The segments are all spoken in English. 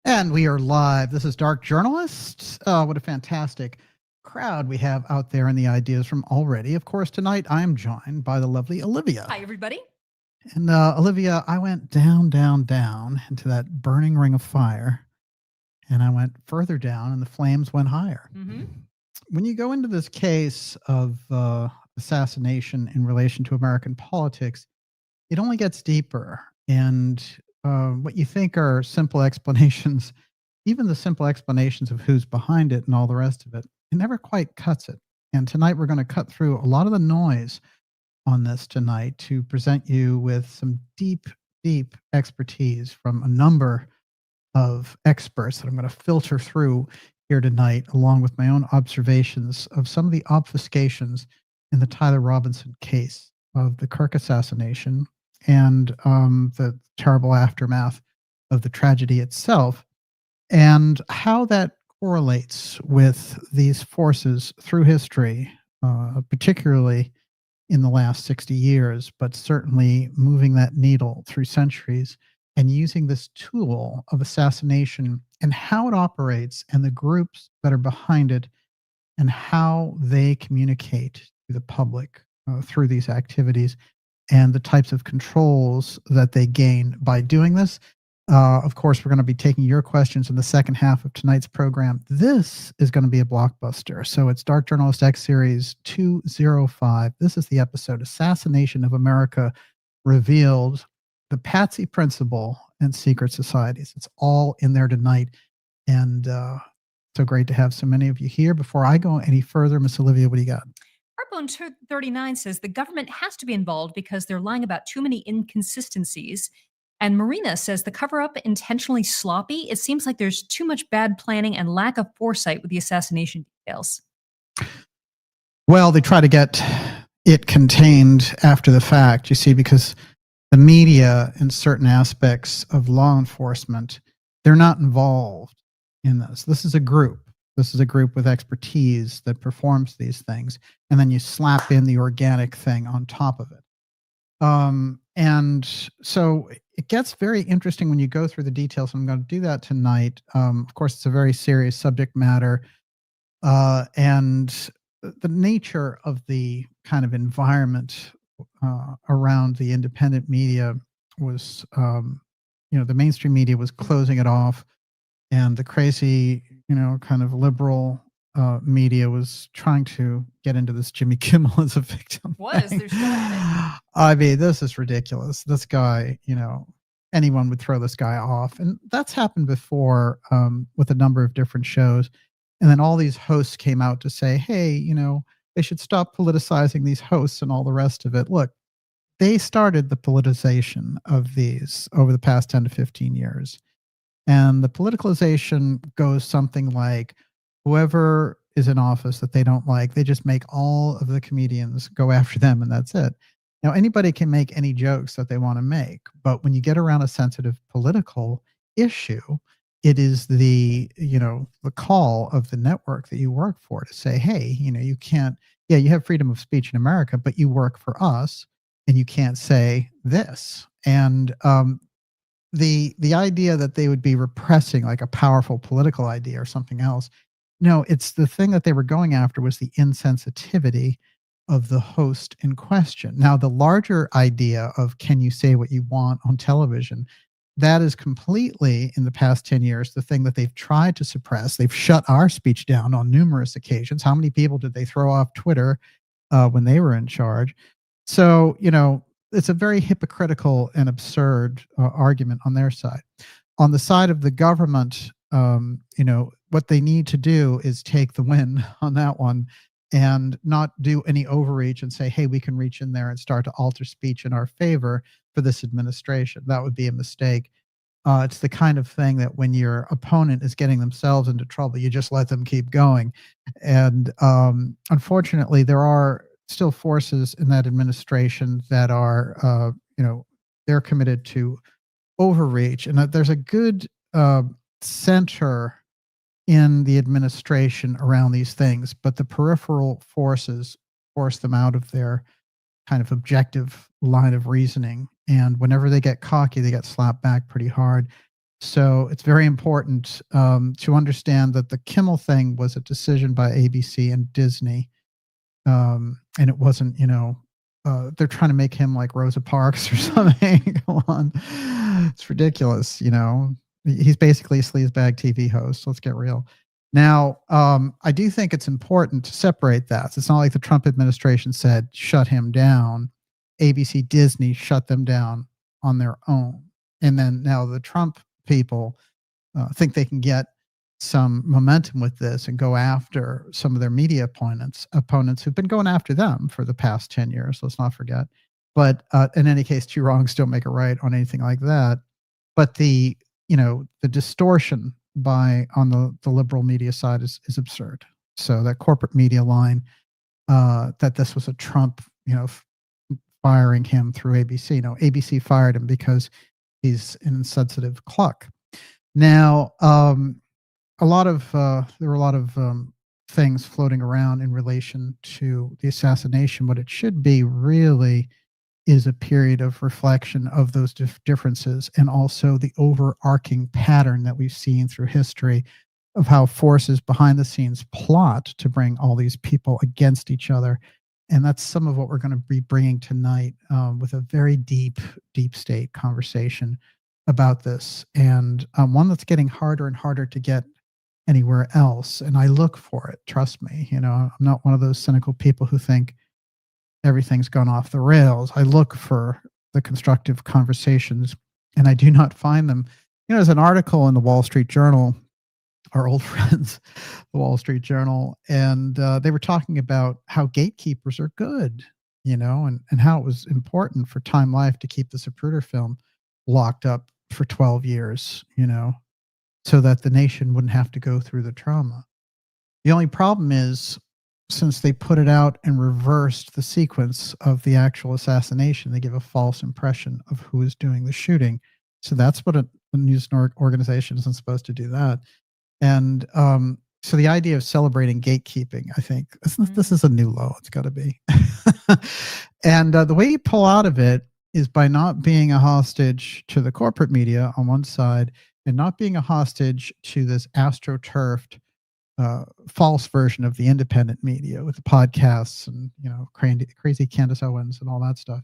And we are live. This is Dark Journalist. What a fantastic crowd we have out there and the ideas from already. Of course, tonight I am joined by the lovely Olivia. Hi, everybody. And Olivia, I went down, down, down into that burning ring of fire. And I went further down and the flames went higher. Mm-hmm. When you go into this case of assassination in relation to American politics, it only gets deeper. And what you think are simple explanations, even the simple explanations of who's behind it and all the rest of it, it never quite cuts it. And tonight we're going to cut through a lot of the noise on this tonight to present you with some deep, deep expertise from a number of experts that I'm going to filter through here tonight, along with my own observations of some of the obfuscations in the Tyler Robinson case of the Kirk assassination and the terrible aftermath of the tragedy itself, and how that correlates with these forces through history, particularly in the last 60 years, but certainly moving that needle through centuries and using this tool of assassination and how it operates and the groups that are behind it and how they communicate to the public through these activities and the types of controls that they gain by doing this. Of course, we're going to be taking your questions in the second half of tonight's program. This is going to be a blockbuster. So it's Dark Journalist X Series 205. This is the episode Assassination of America Revealed, the Patsy Principle and Secret Societies. It's all in there tonight. And so great to have so many of you here. Before I go any further, Miss Olivia, what do you got? Heartbone 39 says the government has to be involved because they're lying about too many inconsistencies. And Marina says the cover-up intentionally sloppy. It seems like there's too much bad planning and lack of foresight with the assassination details. Well, they try to get it contained after the fact, you see, because the media and certain aspects of law enforcement, they're not involved in this. This is a group. This is a group with expertise that performs these things. And then you slap in the organic thing on top of it. And so it gets very interesting when you go through the details. I'm going to do that tonight. Of course, it's a very serious subject matter. And the nature of the kind of environment around the independent media was, the mainstream media was closing it off, and the crazy, kind of liberal media was trying to get into this Jimmy Kimmel as a victim. They're still at it. I mean, this is ridiculous. This guy, anyone would throw this guy off. And that's happened before with a number of different shows. And then all these hosts came out to say, hey, they should stop politicizing these hosts and all the rest of it. Look, they started the politicization of these over the past 10 to 15 years. And the politicalization goes something like whoever is in office that they don't like, they just make all of the comedians go after them, and that's it. Now, anybody can make any jokes that they want to make, but when you get around a sensitive political issue, it is the call of the network that you work for to say, hey, you can't, you have freedom of speech in America, but you work for us and you can't say this. And the idea that they would be repressing like a powerful political idea or something else, no, it's the thing that they were going after was the insensitivity of the host in question. Now, the larger idea of can you say what you want on television, that is completely, in the past 10 years, the thing that they've tried to suppress. They've shut our speech down on numerous occasions. How many people did they throw off Twitter when they were in charge? So, it's a very hypocritical and absurd argument on their side. On the side of the government, what they need to do is take the win on that one and not do any overreach and say, hey, we can reach in there and start to alter speech in our favor for this administration. That would be a mistake. It's the kind of thing that when your opponent is getting themselves into trouble, you just let them keep going. And unfortunately, there are still forces in that administration that are, they're committed to overreach. And there's a good center in the administration around these things, but the peripheral forces force them out of their kind of objective line of reasoning. And whenever they get cocky, they get slapped back pretty hard. So it's very important to understand that the Kimmel thing was a decision by ABC and Disney. And it wasn't, they're trying to make him like Rosa Parks or something. Come on. It's ridiculous, He's basically a sleazebag TV host. Let's get real. Now, I do think it's important to separate that. It's not like the Trump administration said, shut him down. ABC, Disney shut them down on their own. And then now the Trump people think they can get some momentum with this and go after some of their media opponents who've been going after them for the past 10 years. Let's not forget. But in any case, two wrongs don't make a right on anything like that. But the distortion on the liberal media side is absurd. So that corporate media line, that this was a Trump, firing him through ABC. No, ABC fired him because he's an insensitive cluck. Now, there were a lot of things floating around in relation to the assassination. What it should be really is a period of reflection of those differences, and also the overarching pattern that we've seen through history of how forces behind the scenes plot to bring all these people against each other. And that's some of what we're going to be bringing tonight, with a very deep state conversation about this, and one that's getting harder and harder to get anywhere else. And I look for it. Trust me. I'm not one of those cynical people who think everything's gone off the rails. I look for the constructive conversations, and I do not find them. There's an article in the Wall Street Journal, our old friends, the Wall Street Journal, and they were talking about how gatekeepers are good, and how it was important for Time Life to keep the Zapruder film locked up for 12 years, so that the nation wouldn't have to go through the trauma. The only problem is, since they put it out and reversed the sequence of the actual assassination, they give a false impression of who is doing the shooting. So that's what a news organization isn't supposed to do that. And so the idea of celebrating gatekeeping, I think this is a new low. It's got to be. And the way you pull out of it is by not being a hostage to the corporate media on one side, and not being a hostage to this astroturfed false version of the independent media with the podcasts and crazy Candace Owens and all that stuff.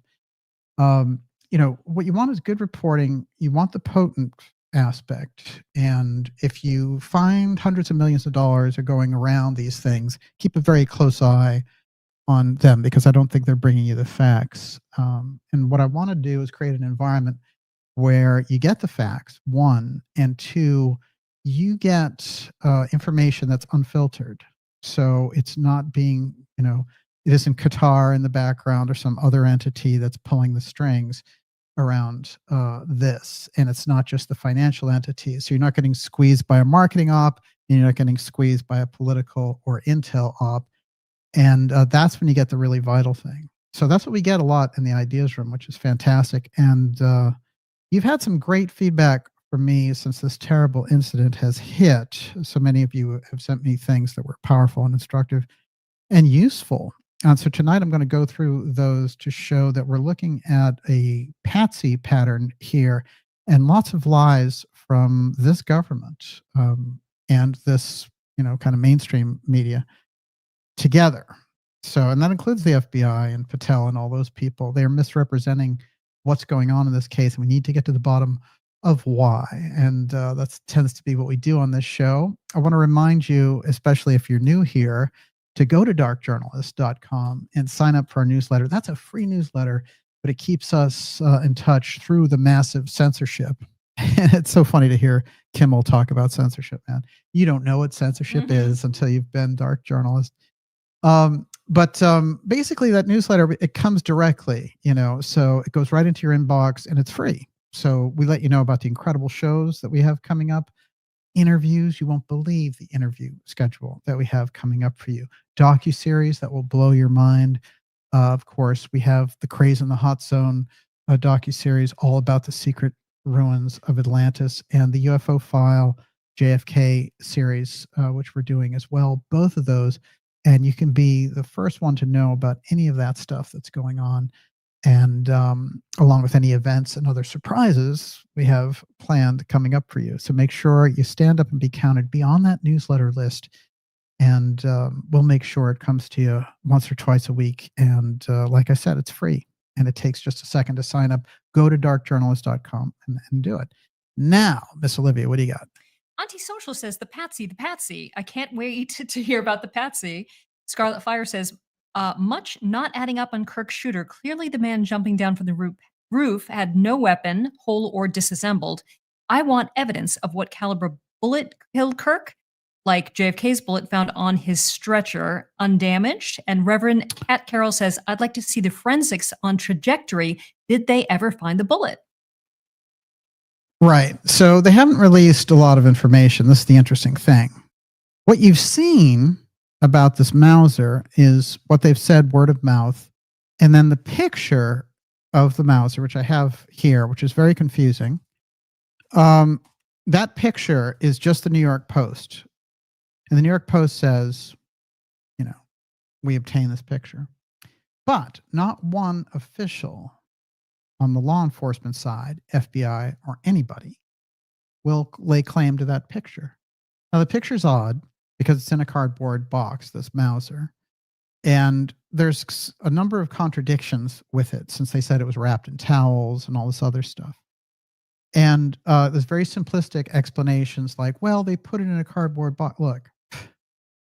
What you want is good reporting. You want the potent aspect, and if you find hundreds of millions of dollars are going around these things, keep a very close eye on them, because I don't think they're bringing you the facts. And what I want to do is create an environment where you get the facts, one, and two, you get information that's unfiltered. So it's not being, it isn't Qatar in the background or some other entity that's pulling the strings around this. And it's not just the financial entities. So you're not getting squeezed by a marketing op, and you're not getting squeezed by a political or intel op. And that's when you get the really vital thing. So that's what we get a lot in the ideas room, which is fantastic. And you've had some great feedback from me since this terrible incident has hit. So many of you have sent me things that were powerful and instructive and useful. And so tonight I'm going to go through those to show that we're looking at a Patsy pattern here, and lots of lies from this government and this, kind of mainstream media together. So, and that includes the FBI and Patel and all those people. They're misrepresenting what's going on in this case, and we need to get to the bottom of why. And that tends to be what we do on this show. I want to remind you, especially if you're new here, to go to darkjournalist.com and sign up for our newsletter. That's a free newsletter, but it keeps us in touch through the massive censorship. And it's so funny to hear Kimmel talk about censorship, man. You don't know what censorship is until you've been Dark Journalist. But basically that newsletter, it comes directly, so it goes right into your inbox, and it's free. So we let you know about the incredible shows that we have coming up, interviews. You won't believe the interview schedule that we have coming up for you. Docuseries that will blow your mind. Of course, we have the Craze in the Hot Zone docuseries, all about the secret ruins of Atlantis, and the UFO File JFK series, which we're doing as well. Both of those. And you can be the first one to know about any of that stuff that's going on. And along with any events and other surprises we have planned coming up for you. So make sure you stand up and be counted. Be on that newsletter list, and we'll make sure it comes to you once or twice a week. And like I said, it's free, and it takes just a second to sign up. Go to darkjournalist.com and do it. Now, Miss Olivia, what do you got? Antisocial says the Patsy. I can't wait to hear about the Patsy. Scarlet Fire says, much not adding up on Kirk's shooter. Clearly, the man jumping down from the roof had no weapon, whole or disassembled. I want evidence of what caliber bullet killed Kirk, like JFK's bullet found on his stretcher, undamaged. And Reverend Cat Carroll says, I'd like to see the forensics on trajectory. Did they ever find the bullet? Right. So they haven't released a lot of information. This is the interesting thing. What you've seen about this Mauser is what they've said word of mouth. And then the picture of the Mauser, which I have here, which is very confusing. That picture is just the New York Post. And the New York Post says, you know, we obtained this picture. But not one official on the law enforcement side, FBI or anybody, will lay claim to that picture. Now, the picture's odd because it's in a cardboard box, this Mauser. And there's a number of contradictions with it, since they said it was wrapped in towels and all this other stuff. And there's very simplistic explanations like, well, they put it in a cardboard box. Look,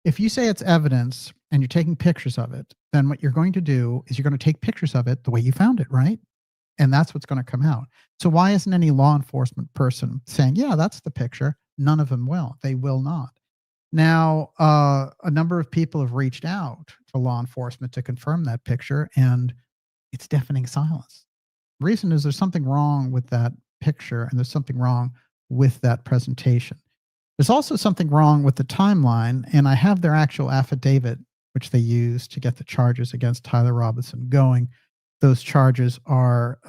if you say it's evidence and you're taking pictures of it, then what you're going to do is you're going to take pictures of it the way you found it, right? And that's what's going to come out. So why isn't any law enforcement person saying, yeah, that's the picture? None of them will. They will not. Now, a number of people have reached out to law enforcement to confirm that picture, and it's deafening silence. The reason is there's something wrong with that picture, and there's something wrong with that presentation. There's also something wrong with the timeline, and I have their actual affidavit, which they used to get the charges against Tyler Robinson going. Those charges are,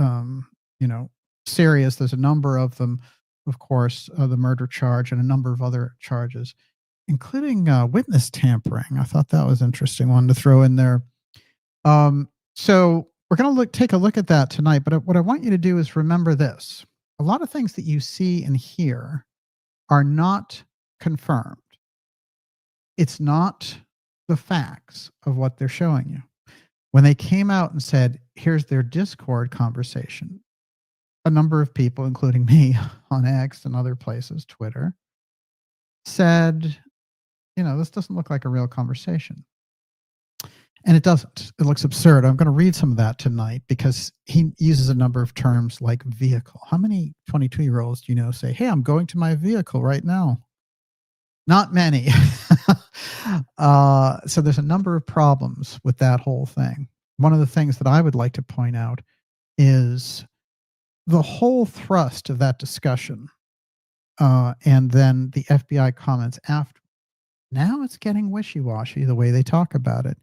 serious. There's a number of them, of course, the murder charge and a number of other charges, including witness tampering. I thought that was an interesting one to throw in there. So we're going to take a look at that tonight. But what I want you to do is remember this. A lot of things that you see and hear are not confirmed. It's not the facts of what they're showing you. When they came out and said, here's their Discord conversation, a number of people, including me on X and other places, Twitter, said, this doesn't look like a real conversation. And it doesn't. It looks absurd. I'm going to read some of that tonight because he uses a number of terms like vehicle. How many 22-year-olds do you know say, hey, I'm going to my vehicle right now? Not many. So there's a number of problems with that whole thing. One of the things that I would like to point out is the whole thrust of that discussion, and then the FBI comments after. Now it's getting wishy-washy the way they talk about it.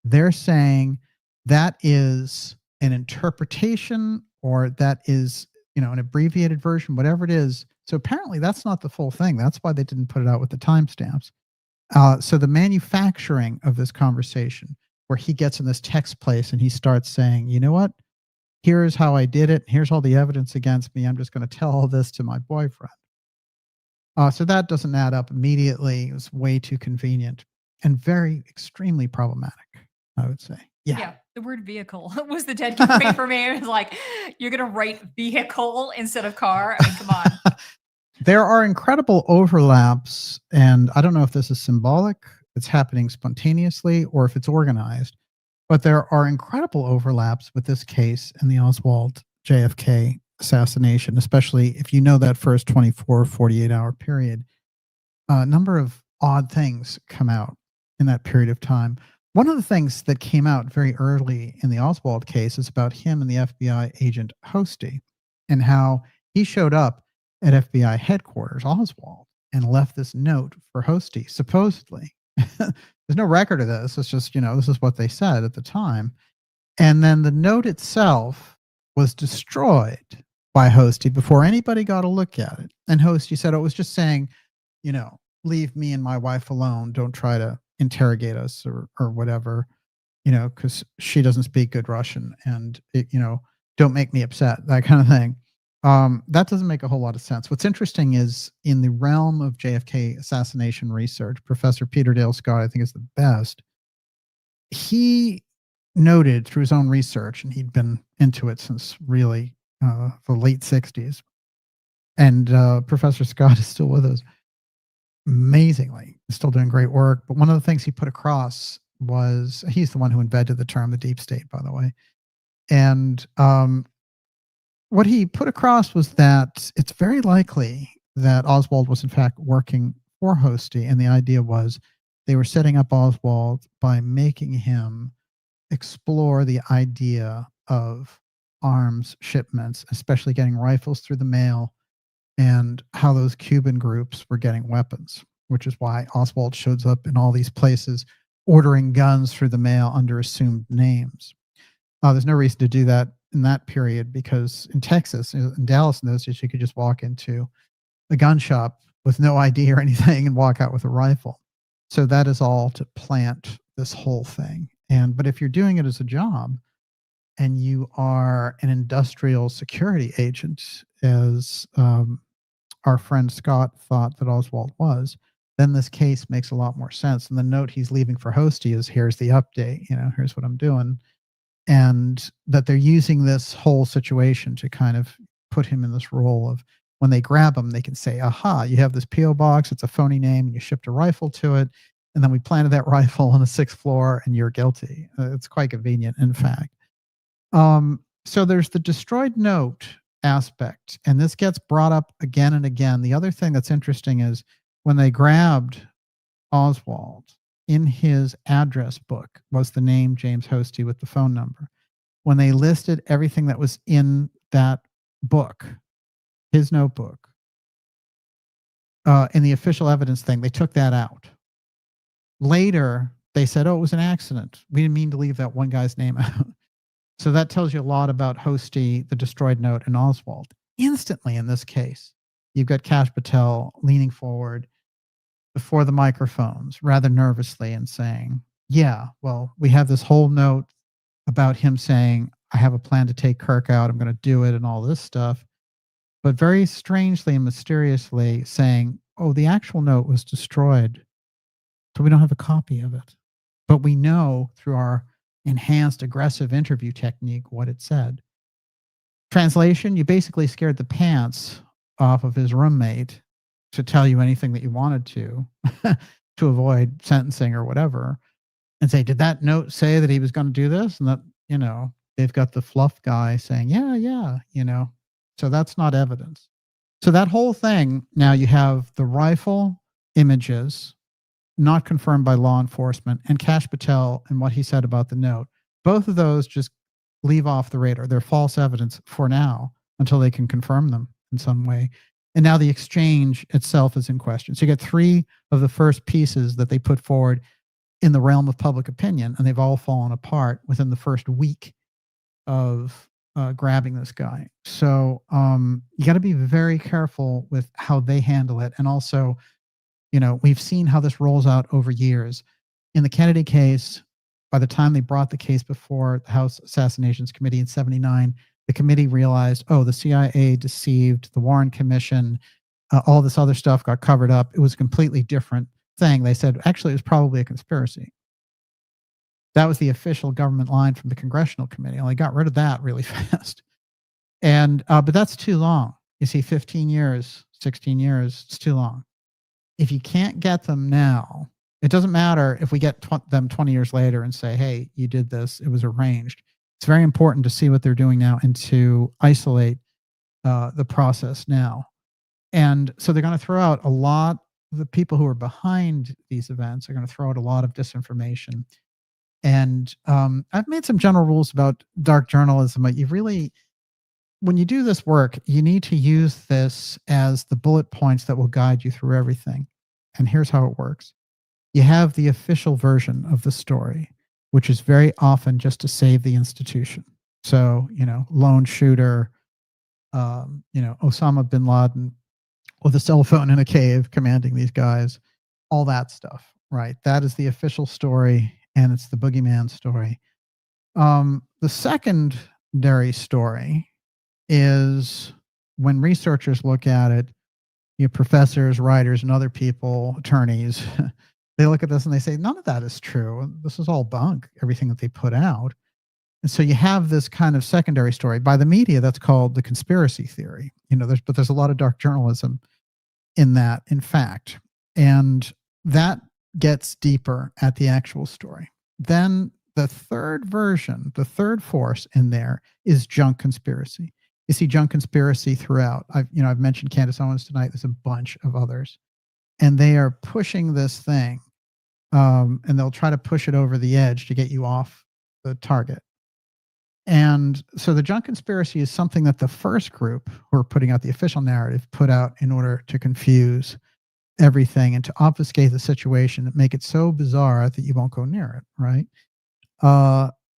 They're saying that is an interpretation, or that is, an abbreviated version, whatever it is. So apparently that's not the full thing. That's why they didn't put it out with the timestamps. So the manufacturing of this conversation, where he gets in this text place and he starts saying, you know what? Here's how I did it. Here's all the evidence against me. I'm just going to tell all this to my boyfriend. So that doesn't add up immediately. It was way too convenient and very extremely problematic, I would say. Yeah. The word vehicle was the dead giveaway for me. It was like, you're going to write vehicle instead of car. I mean, come on. There are incredible overlaps, and I don't know if this is symbolic, it's happening spontaneously, or if it's organized, but there are incredible overlaps with this case and the Oswald JFK assassination, especially if you know that first 24 or 48-hour period. A number of odd things come out in that period of time. One of the things that came out very early in the Oswald case is about him and the FBI agent Hosty, and how he showed up at FBI headquarters, Oswald, and left this note for Hosty, supposedly. There's no record of this. It's just, this is what they said at the time. And then the note itself was destroyed by Hosty before anybody got a look at it. And Hosty said it was just saying, leave me and my wife alone. Don't try to interrogate us or whatever. because she doesn't speak good Russian, and don't make me upset, that kind of thing. That doesn't make a whole lot of sense. What's interesting is in the realm of JFK assassination research, Professor Peter Dale Scott, I think, is the best. He noted through his own research, and he'd been into it since really the late 60s. And Professor Scott is still with us, amazingly, still doing great work. But one of the things he put across was, he's the one who invented the term the deep state, by the way. And what he put across was that it's very likely that Oswald was in fact working for Hosty, and the idea was they were setting up Oswald by making him explore the idea of arms shipments, especially getting rifles through the mail, and how those Cuban groups were getting weapons, which is why Oswald shows up in all these places ordering guns through the mail under assumed names. There's no reason to do that in that period, because in Texas, in Dallas in those days, you could just walk into a gun shop with no ID or anything and walk out with a rifle. So that is all to plant this whole thing. But if you're doing it as a job and you are an industrial security agent, as our friend Scott thought that Oswald was, then this case makes a lot more sense. And the note he's leaving for Hosty is, here's the update, here's what I'm doing. And that they're using this whole situation to kind of put him in this role of, when they grab him, they can say, aha, you have this P.O. box, it's a phony name, and you shipped a rifle to it, and then we planted that rifle on the 6th floor, and you're guilty. It's quite convenient, in fact. So there's the destroyed note aspect, and this gets brought up again and again. The other thing that's interesting is when they grabbed Oswald, in his address book was the name James Hosty with the phone number. When they listed everything that was in that book, his notebook, in the official evidence thing, they took that out. Later, they said, oh, it was an accident. We didn't mean to leave that one guy's name out. So that tells you a lot about Hosty, the destroyed note, and Oswald. Instantly, in this case, you've got Kash Patel leaning forward before the microphones rather nervously and saying, yeah, well, we have this whole note about him saying, I have a plan to take Kirk out, I'm going to do it, and all this stuff. But very strangely and mysteriously saying, oh, the actual note was destroyed, so we don't have a copy of it. But we know through our enhanced aggressive interview technique what it said. Translation, you basically scared the pants off of his roommate to tell you anything that you wanted to avoid sentencing or whatever, and say, did that note say that he was going to do this? And that, they've got the fluff guy saying, yeah, so that's not evidence. So that whole thing, now you have the rifle images not confirmed by law enforcement, and Kash Patel and what he said about the note. Both of those just leave off the radar. They're false evidence for now until they can confirm them in some way. And now the exchange itself is in question. So you get 3 of the first pieces that they put forward in the realm of public opinion, and they've all fallen apart within the first week of grabbing this guy. So you got to be very careful with how they handle it. And also, we've seen how this rolls out over years. In the Kennedy case, by the time they brought the case before the House Assassinations Committee in '79, the committee realized, oh, the CIA deceived, the Warren Commission, all this other stuff got covered up. It was a completely different thing. They said, actually, it was probably a conspiracy. That was the official government line from the Congressional Committee. And they got rid of that really fast. And but that's too long. You see, 15 years, 16 years, it's too long. If you can't get them now, it doesn't matter if we get them 20 years later and say, hey, you did this, it was arranged. It's very important to see what they're doing now and to isolate the process now. And so they're going to throw out a lot, the people who are behind these events are going to throw out a lot of disinformation. And I've made some general rules about dark journalism, but you really, when you do this work, you need to use this as the bullet points that will guide you through everything. And here's how it works. You have the official version of the story, which is very often just to save the institution. So, lone shooter, Osama bin Laden with a cell phone in a cave commanding these guys, all that stuff, right? That is the official story. and it's the boogeyman story. The secondary story is when researchers look at it, professors, writers, and other people, attorneys, they look at this and they say, none of that is true. This is all bunk, everything that they put out. And so you have this kind of secondary story by the media that's called the conspiracy theory. There's a lot of dark journalism in that, in fact. And that gets deeper at the actual story. Then the third version, the third force in there is junk conspiracy. You see junk conspiracy throughout. I've mentioned Candace Owens tonight. There's a bunch of others, and they are pushing this thing, and they'll try to push it over the edge to get you off the target. And so the junk conspiracy is something that the first group who are putting out the official narrative put out in order to confuse everything and to obfuscate the situation and make it so bizarre that you won't go near it, right?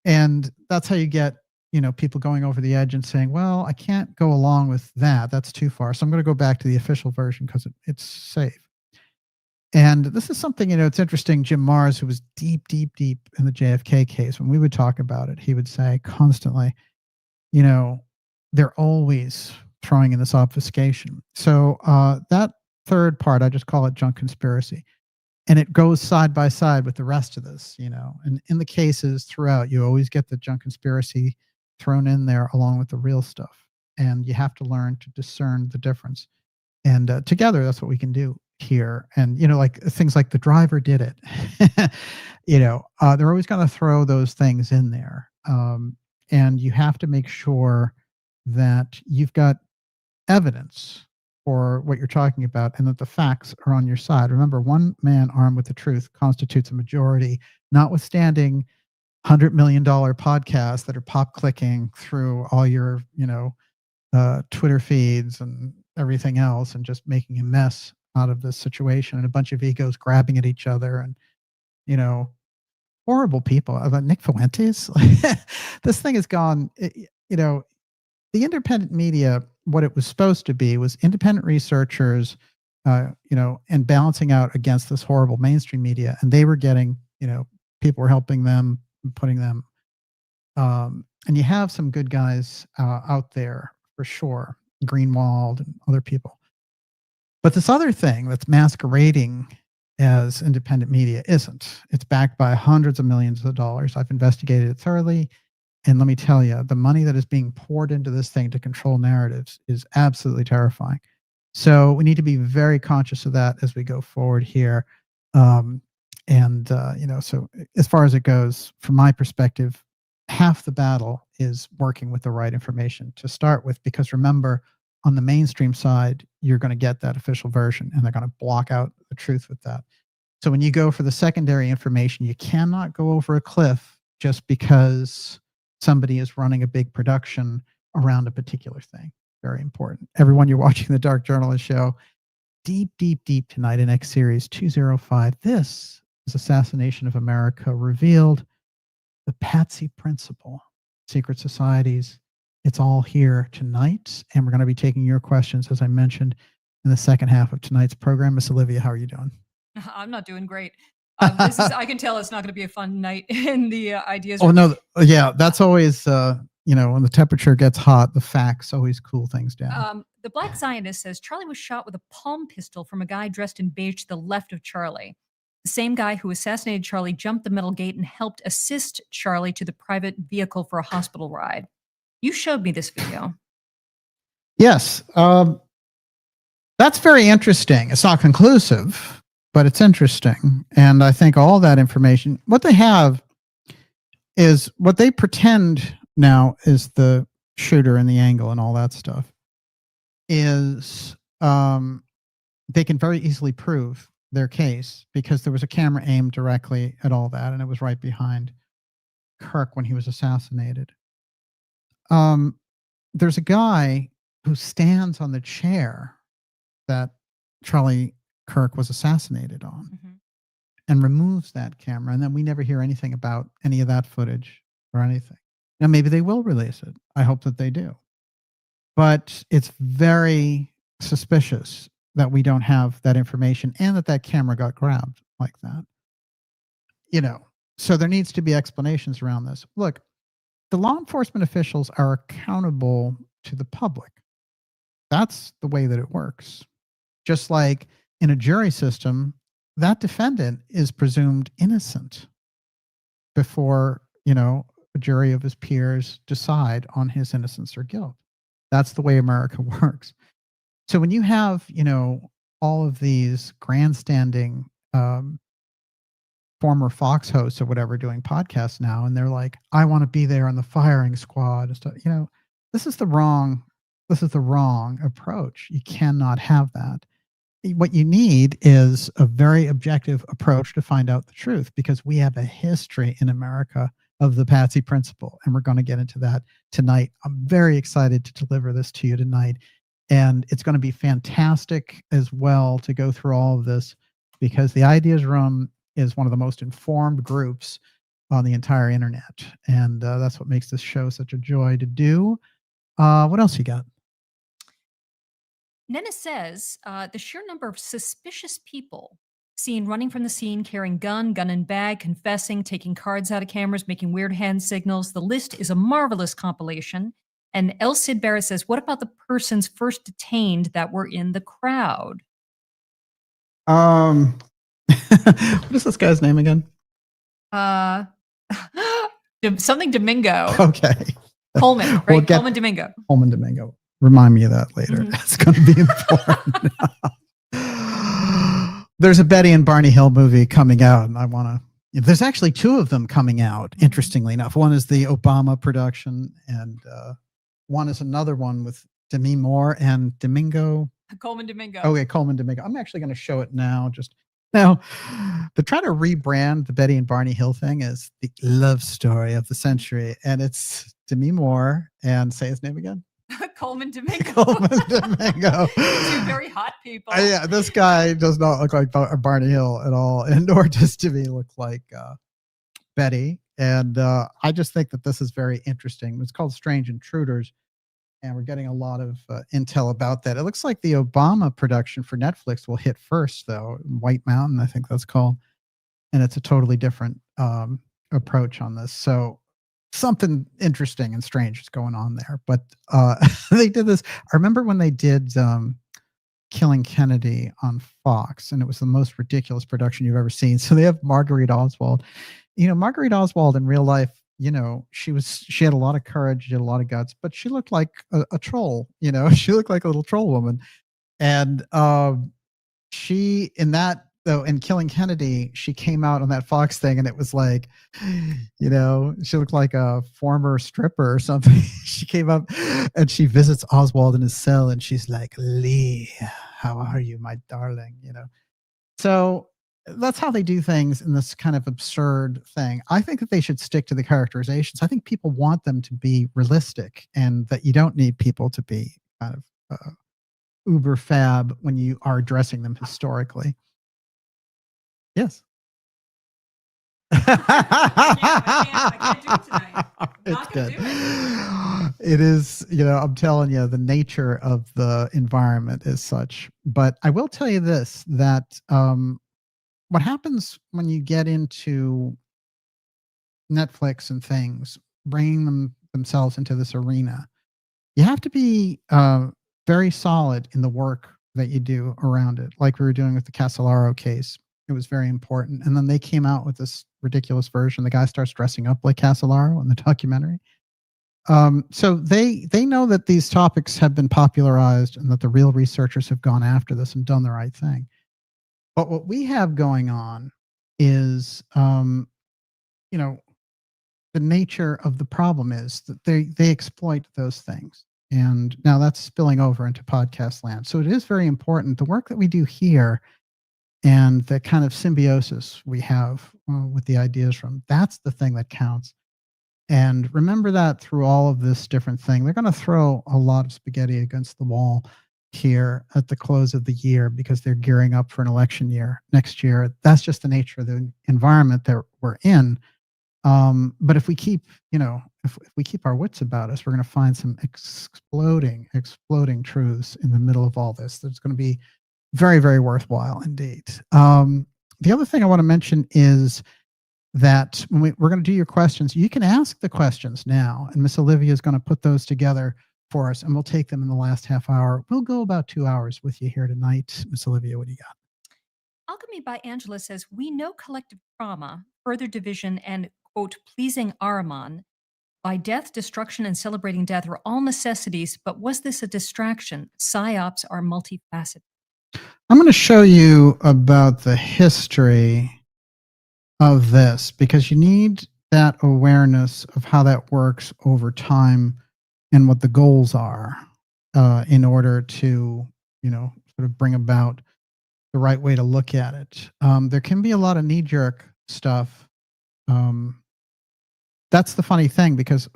And that's how you get people going over the edge and saying, well, I can't go along with that. That's too far. So I'm going to go back to the official version because it's safe. And this is something, it's interesting. Jim Marrs, who was deep in the JFK case, when we would talk about it, he would say constantly, they're always throwing in this obfuscation. So that third part, I just call it junk conspiracy. And it goes side by side with the rest of this, and in the cases throughout, you always get the junk conspiracy thrown in there along with the real stuff. And you have to learn to discern the difference. And together, that's what we can do here. And, like things like the driver did it, they're always going to throw those things in there. And you have to make sure that you've got evidence for what you're talking about and that the facts are on your side. Remember, one man armed with the truth constitutes a majority, notwithstanding $100 million podcasts that are pop clicking through all your, Twitter feeds and everything else and just making a mess out of this situation and a bunch of egos grabbing at each other and, horrible people. About Nick Fuentes, this thing has gone, the independent media, what it was supposed to be was independent researchers, and balancing out against this horrible mainstream media. And they were getting, people were helping them, putting them, and you have some good guys out there for sure, Greenwald and other people. But this other thing that's masquerading as independent media isn't. It's backed by hundreds of millions of dollars. I've investigated it thoroughly. And let me tell you, the money that is being poured into this thing to control narratives is absolutely terrifying. So we need to be very conscious of that as we go forward here. So as far as it goes, from my perspective, half the battle is working with the right information to start with, because remember, on the mainstream side, you're going to get that official version and they're going to block out the truth with that. So when you go for the secondary information, you cannot go over a cliff just because somebody is running a big production around a particular thing. Very important. Everyone, you're watching the Dark Journalist Show. Deep tonight in X Series 205. This is Assassination of America Revealed, the Patsy Principle, secret societies. It's all here tonight, and we're going to be taking your questions, as I mentioned, in the second half of tonight's program. Miss Olivia, how are you doing? I'm not doing great. I can tell it's not going to be a fun night in the ideas. Oh, no. Yeah, that's always, when the temperature gets hot, the facts always cool things down. The Black Zionist says Charlie was shot with a palm pistol from a guy dressed in beige to the left of Charlie. The same guy who assassinated Charlie jumped the metal gate and helped assist Charlie to the private vehicle for a hospital ride. You showed me this video. Yes. That's very interesting. It's not conclusive, but it's interesting. And I think all that information, what they have is what they pretend now is the shooter and the angle and all that stuff is they can very easily prove their case because there was a camera aimed directly at all that, and it was right behind Kirk when he was assassinated. There's a guy who stands on the chair that Charlie Kirk was assassinated on and removes that camera. And then we never hear anything about any of that footage or anything. Now, maybe they will release it. I hope that they do. But it's very suspicious that we don't have that information and that camera got grabbed like that. So there needs to be explanations around this. Look, the law enforcement officials are accountable to the public. That's the way that it works. Just like in a jury system, that defendant is presumed innocent before, a jury of his peers decide on his innocence or guilt. That's the way America works. So when you have, all of these grandstanding former Fox hosts or whatever doing podcasts now, and they're like, I want to be there on the firing squad and stuff, this is the wrong approach. You cannot have that. What you need is a very objective approach to find out the truth, because we have a history in America of the Patsy principle, and we're going to get into that tonight. I'm very excited to deliver this to you tonight, and it's going to be fantastic as well to go through all of this, because the Ideas Room is one of the most informed groups on the entire internet, and that's what makes this show such a joy to do. What else you got? Nena says the sheer number of suspicious people seen running from the scene, carrying gun in bag, confessing, taking cards out of cameras, making weird hand signals. The list is a marvelous compilation. And El Cid Barrett says, what about the persons first detained that were in the crowd? What is this guy's name again? Something Domingo. Okay. Coleman, right? Coleman Domingo. Coleman Domingo. Remind me of that later. Mm-hmm. That's going to be important. There's a Betty and Barney Hill movie coming out, and there's actually two of them coming out, interestingly enough. One is the Obama production, and one is another one with Demi Moore and Domingo. Coleman Domingo. Okay, Coleman Domingo. I'm actually going to show it now. Now, they're trying to rebrand the Betty and Barney Hill thing as the love story of the century, and it's Demi Moore and say his name again. Coleman Domingo. Coleman Domingo. Two very hot people. Yeah, this guy does not look like Barney Hill at all, and nor does Demi look like Betty. And I just think that this is very interesting. It's called Strange Intruders, and we're getting a lot of intel about that. It looks like the Obama production for Netflix will hit first, though. White Mountain, I think that's called. And it's a totally different approach on this. So something interesting and strange is going on there. But they did this. I remember when they did Killing Kennedy on Fox, and it was the most ridiculous production you've ever seen. So they have Marguerite Oswald. Marguerite Oswald in real life, she had a lot of courage, she had a lot of guts, but she looked like a troll. She looked like a little troll woman. And she, in Killing Kennedy, she came out on that Fox thing, and it was like, she looked like a former stripper or something. She came up and she visits Oswald in his cell, and she's like, Lee, how are you, my darling? So that's how they do things in this kind of absurd thing. I think that they should stick to the characterizations. I think people want them to be realistic, and that you don't need people to be kind of uber fab when you are addressing them historically. Yes. I can't do it tonight. It's good. It is, I'm telling you, the nature of the environment is such. But I will tell you this, that what happens when you get into Netflix and things, bringing themselves into this arena, you have to be very solid in the work that you do around it. Like we were doing with the Casolaro case. It was very important. And then they came out with this ridiculous version. The guy starts dressing up like Casolaro in the documentary. So they know that these topics have been popularized, and that the real researchers have gone after this and done the right thing. But what we have going on is, the nature of the problem is that they exploit those things. And now that's spilling over into podcast land. So it is very important. The work that we do here and the kind of symbiosis we have with the Ideas Room, that's the thing that counts. And remember that through all of this different thing. They're going to throw a lot of spaghetti against the wall here at the close of the year, because they're gearing up for an election year next year. That's just the nature of the environment that we're in. But if we keep, if we keep our wits about us, we're going to find some exploding truths in the middle of all this. That's going to be very, very worthwhile indeed. The other thing I want to mention is that when we're going to do your questions, you can ask the questions now, and Miss Olivia is going to put those together for us, and we'll take them in the last half hour. We'll go about 2 hours with you here tonight. Miss Olivia, what do you got? Alchemy by Angela says, we know collective trauma, further division, and, quote, pleasing Ahriman by death, destruction, and celebrating death are all necessities, but was this a distraction? Psyops are multifaceted. I'm going to show you about the history of this because you need that awareness of how that works over time and what the goals are in order to, sort of bring about the right way to look at it. There can be a lot of knee-jerk stuff. That's the funny thing, because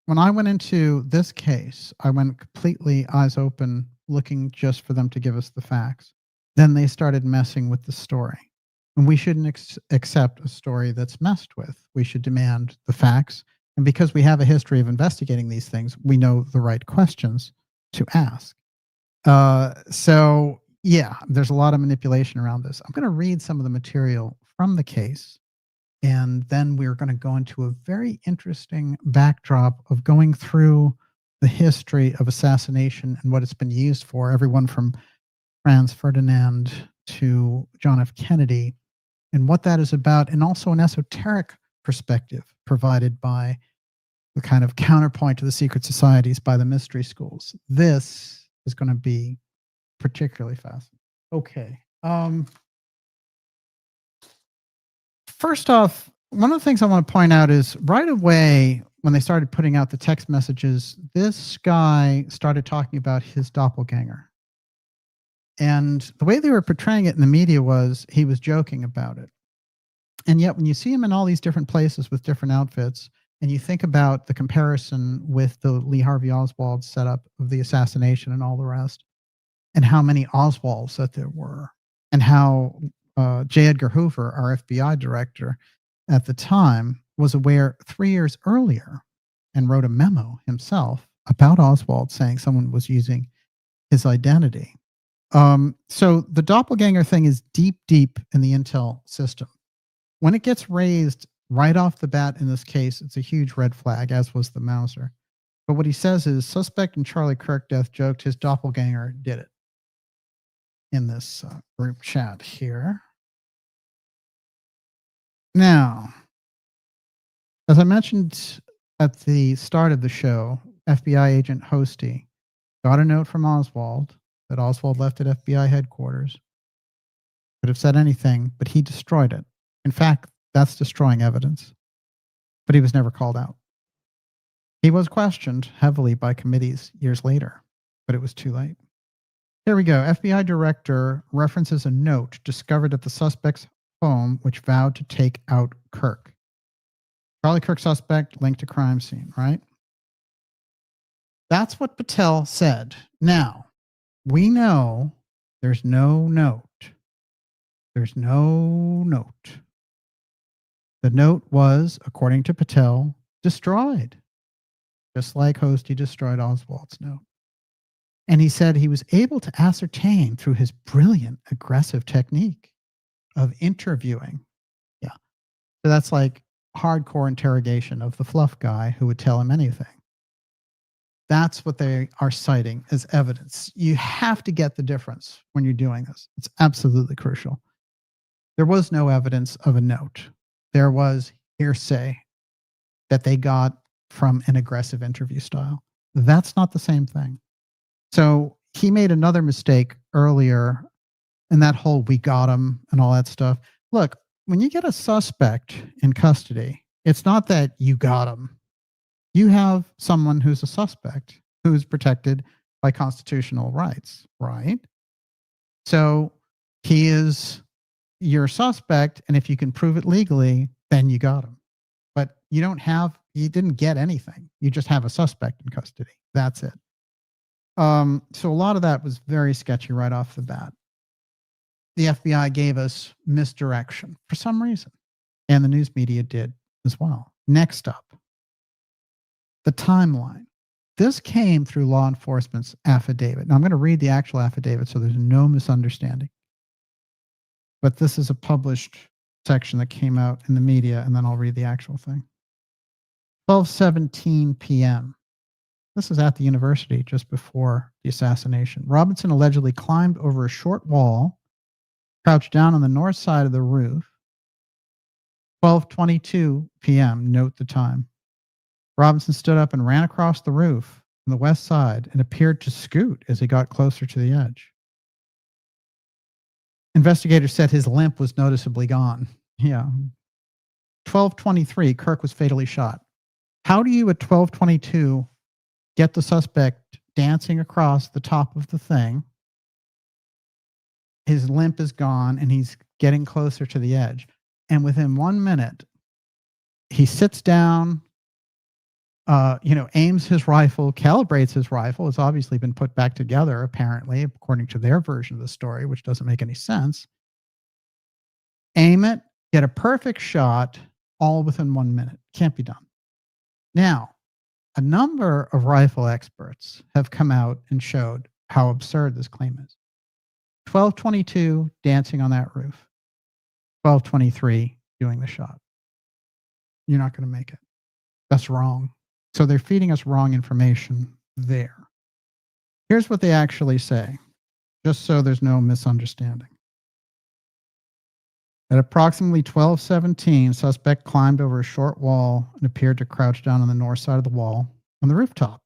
when I went into this case, I went completely eyes open, looking just for them to give us the facts. Then they started messing with the story. And we shouldn't accept a story that's messed with. We should demand the facts. And because we have a history of investigating these things, we know the right questions to ask. So, yeah, there's a lot of manipulation around this. I'm going to read some of the material from the case. And then we're going to go into a very interesting backdrop of going through the history of assassination and what it's been used for, everyone from Franz Ferdinand to John F. Kennedy, and what that is about, and also an esoteric perspective provided by the kind of counterpoint to the secret societies by the mystery schools. This is going to be particularly fascinating. Okay. First off, one of the things I want to point out is right away when they started putting out the text messages, this guy started talking about his doppelganger. And the way they were portraying it in the media was he was joking about it. And yet when you see him in all these different places with different outfits, and you think about the comparison with the Lee Harvey Oswald setup of the assassination and all the rest, and how many Oswalds that there were, and how J. Edgar Hoover, our FBI director at the time, was aware 3 years earlier and wrote a memo himself about Oswald saying someone was using his identity. So the doppelganger thing is deep, deep in the intel system. When it gets raised right off the bat in this case, it's a huge red flag, as was the Mauser. But what he says is, suspect in Charlie Kirk death joked his doppelganger did it. In this group chat here. Now, as I mentioned at the start of the show, FBI agent Hosty got a note from Oswald that Oswald left at FBI headquarters. Could have said anything, but he destroyed it. In fact, that's destroying evidence. But he was never called out. He was questioned heavily by committees years later, but it was too late. Here we go. FBI director references a note discovered at the suspect's home which vowed to take out Kirk. Charlie Kirk suspect linked to crime scene, right? That's what Patel said. Now, we know there's no note. There's no note. The note was, according to Patel, destroyed, just like Hosty destroyed Oswald's note. And he said he was able to ascertain through his brilliant aggressive technique of interviewing. Yeah. So that's like hardcore interrogation of the fluff guy who would tell him anything. That's what they are citing as evidence. You have to get the difference when you're doing this. It's absolutely crucial. There was no evidence of a note. There was hearsay that they got from an aggressive interview style. That's not the same thing. So he made another mistake earlier in that whole we got him and all that stuff. Look, when you get a suspect in custody, it's not that you got him. You have someone who's a suspect who's protected by constitutional rights, right? So he is your suspect, and if you can prove it legally, then you got him. But you didn't get anything. You just have a suspect in custody. That's it. So a lot of that was very sketchy right off the bat. The FBI gave us misdirection for some reason, and the news media did as well. Next up, the timeline. This came through law enforcement's affidavit. Now I'm going to read the actual affidavit so there's no misunderstanding. But this is a published section that came out in the media, and then I'll read the actual thing. 12:17 p.m. This is at the university just before the assassination. Robinson allegedly climbed over a short wall, crouched down on the north side of the roof. 12:22 p.m. Note the time. Robinson stood up and ran across the roof on the west side and appeared to scoot as he got closer to the edge. Investigators said his limp was noticeably gone. Yeah. 12:23, Kirk was fatally shot. How do you at 12:22 get the suspect dancing across the top of the thing? His limp is gone and he's getting closer to the edge. And within 1 minute, he sits down, aims his rifle, calibrates his rifle. It's obviously been put back together, apparently, according to their version of the story, which doesn't make any sense. Aim it, get a perfect shot, all within 1 minute. Can't be done. Now, a number of rifle experts have come out and showed how absurd this claim is. 12:22, dancing on that roof. 12:23, doing the shot. You're not going to make it. That's wrong. So they're feeding us wrong information there. Here's what they actually say, just so there's no misunderstanding. At approximately 12:17, suspect climbed over a short wall and appeared to crouch down on the north side of the wall on the rooftop.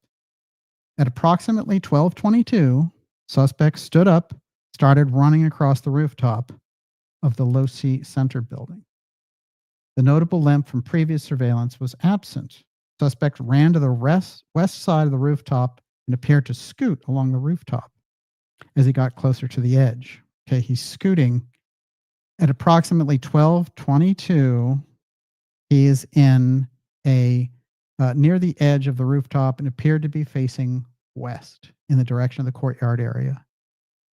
At approximately 12:22, suspect stood up, started running across the rooftop of the Losi Center building. The notable limp from previous surveillance was absent. Suspect ran to the west side of the rooftop and appeared to scoot along the rooftop as he got closer to the edge. Okay, he's scooting. At approximately 12:22, he is in near the edge of the rooftop and appeared to be facing west in the direction of the courtyard area.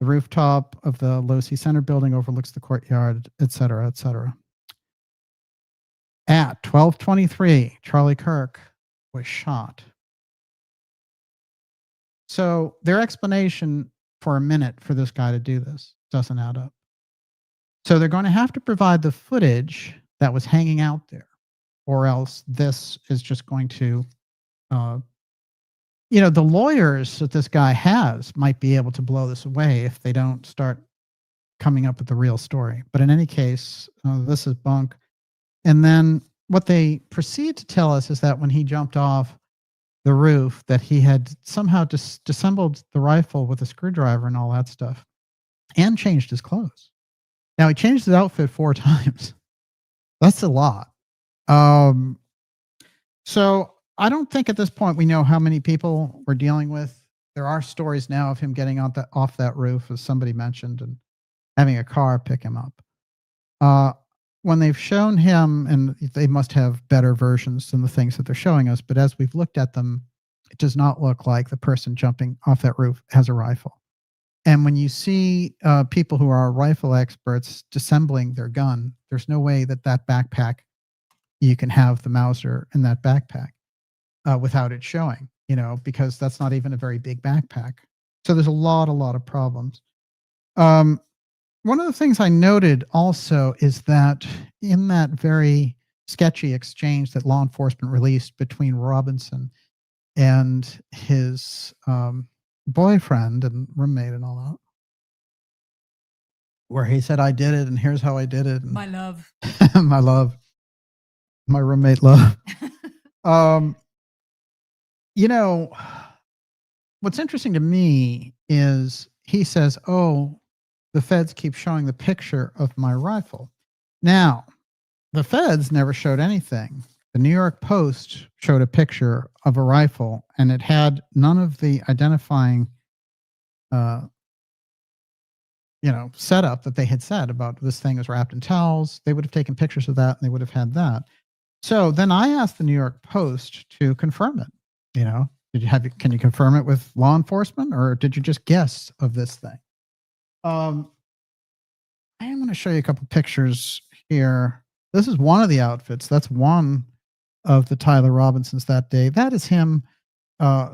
The rooftop of the Losi Center building overlooks the courtyard, et cetera, et cetera. At 12:23, Charlie Kirk was shot. So their explanation for a minute for this guy to do this doesn't add up. So they're going to have to provide the footage that was hanging out there, or else this is just going to, the lawyers that this guy has might be able to blow this away if they don't start coming up with the real story. But in any case, this is bunk. And then what they proceed to tell us is that when he jumped off the roof, that he had somehow disassembled the rifle with a screwdriver and all that stuff, and changed his clothes. Now, he changed his outfit 4 times. That's a lot. So I don't think at this point we know how many people we're dealing with. There are stories now of him getting off that roof, as somebody mentioned, and having a car pick him up. When they've shown him, and they must have better versions than the things that they're showing us, but as we've looked at them, it does not look like the person jumping off that roof has a rifle. And when you see people who are rifle experts disassembling their gun, there's no way that backpack, you can have the Mauser in that backpack without it showing, because that's not even a very big backpack. So there's a lot of problems. One of the things I noted also is that in that very sketchy exchange that law enforcement released between Robinson and his boyfriend and roommate and all that, where he said, "I did it, and here's how I did it." And my love. my love. My roommate love. What's interesting to me is he says, "Oh, the feds keep showing the picture of my rifle." Now, the feds never showed anything. The New York Post showed a picture of a rifle, and it had none of the identifying, setup that they had said about this thing was wrapped in towels. They would have taken pictures of that, and they would have had that. So then I asked the New York Post to confirm it. Can you confirm it with law enforcement, or did you just guess of this thing? I am going to show you a couple pictures here. This is one of the outfits. That's one of the Tyler Robinsons that day. That is him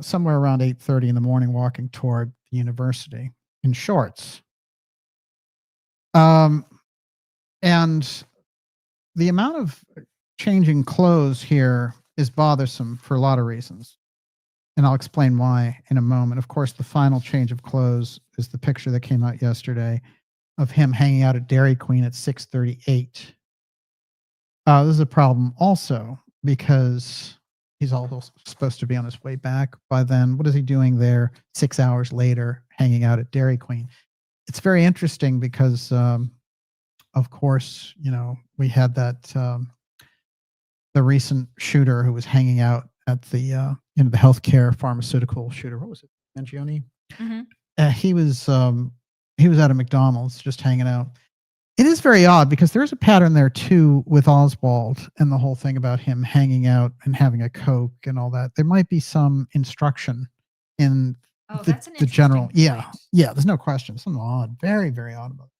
somewhere around 8:30 in the morning walking toward the university in shorts. And the amount of changing clothes here is bothersome for a lot of reasons. And I'll explain why in a moment. Of course, the final change of clothes is the picture that came out yesterday of him hanging out at Dairy Queen at 6:38. This is a problem also because he's also supposed to be on his way back by then. What is he doing there 6 hours later, hanging out at Dairy Queen? It's very interesting because, of course, we had that the recent shooter who was hanging out at the the healthcare pharmaceutical shooter. What was it? Mangione? Mm-hmm. He was at a McDonald's just hanging out. It is very odd because there's a pattern there too with Oswald and the whole thing about him hanging out and having a Coke and all that. There might be some instruction in the general. Point. Yeah. There's no question. Something odd. Very, very odd about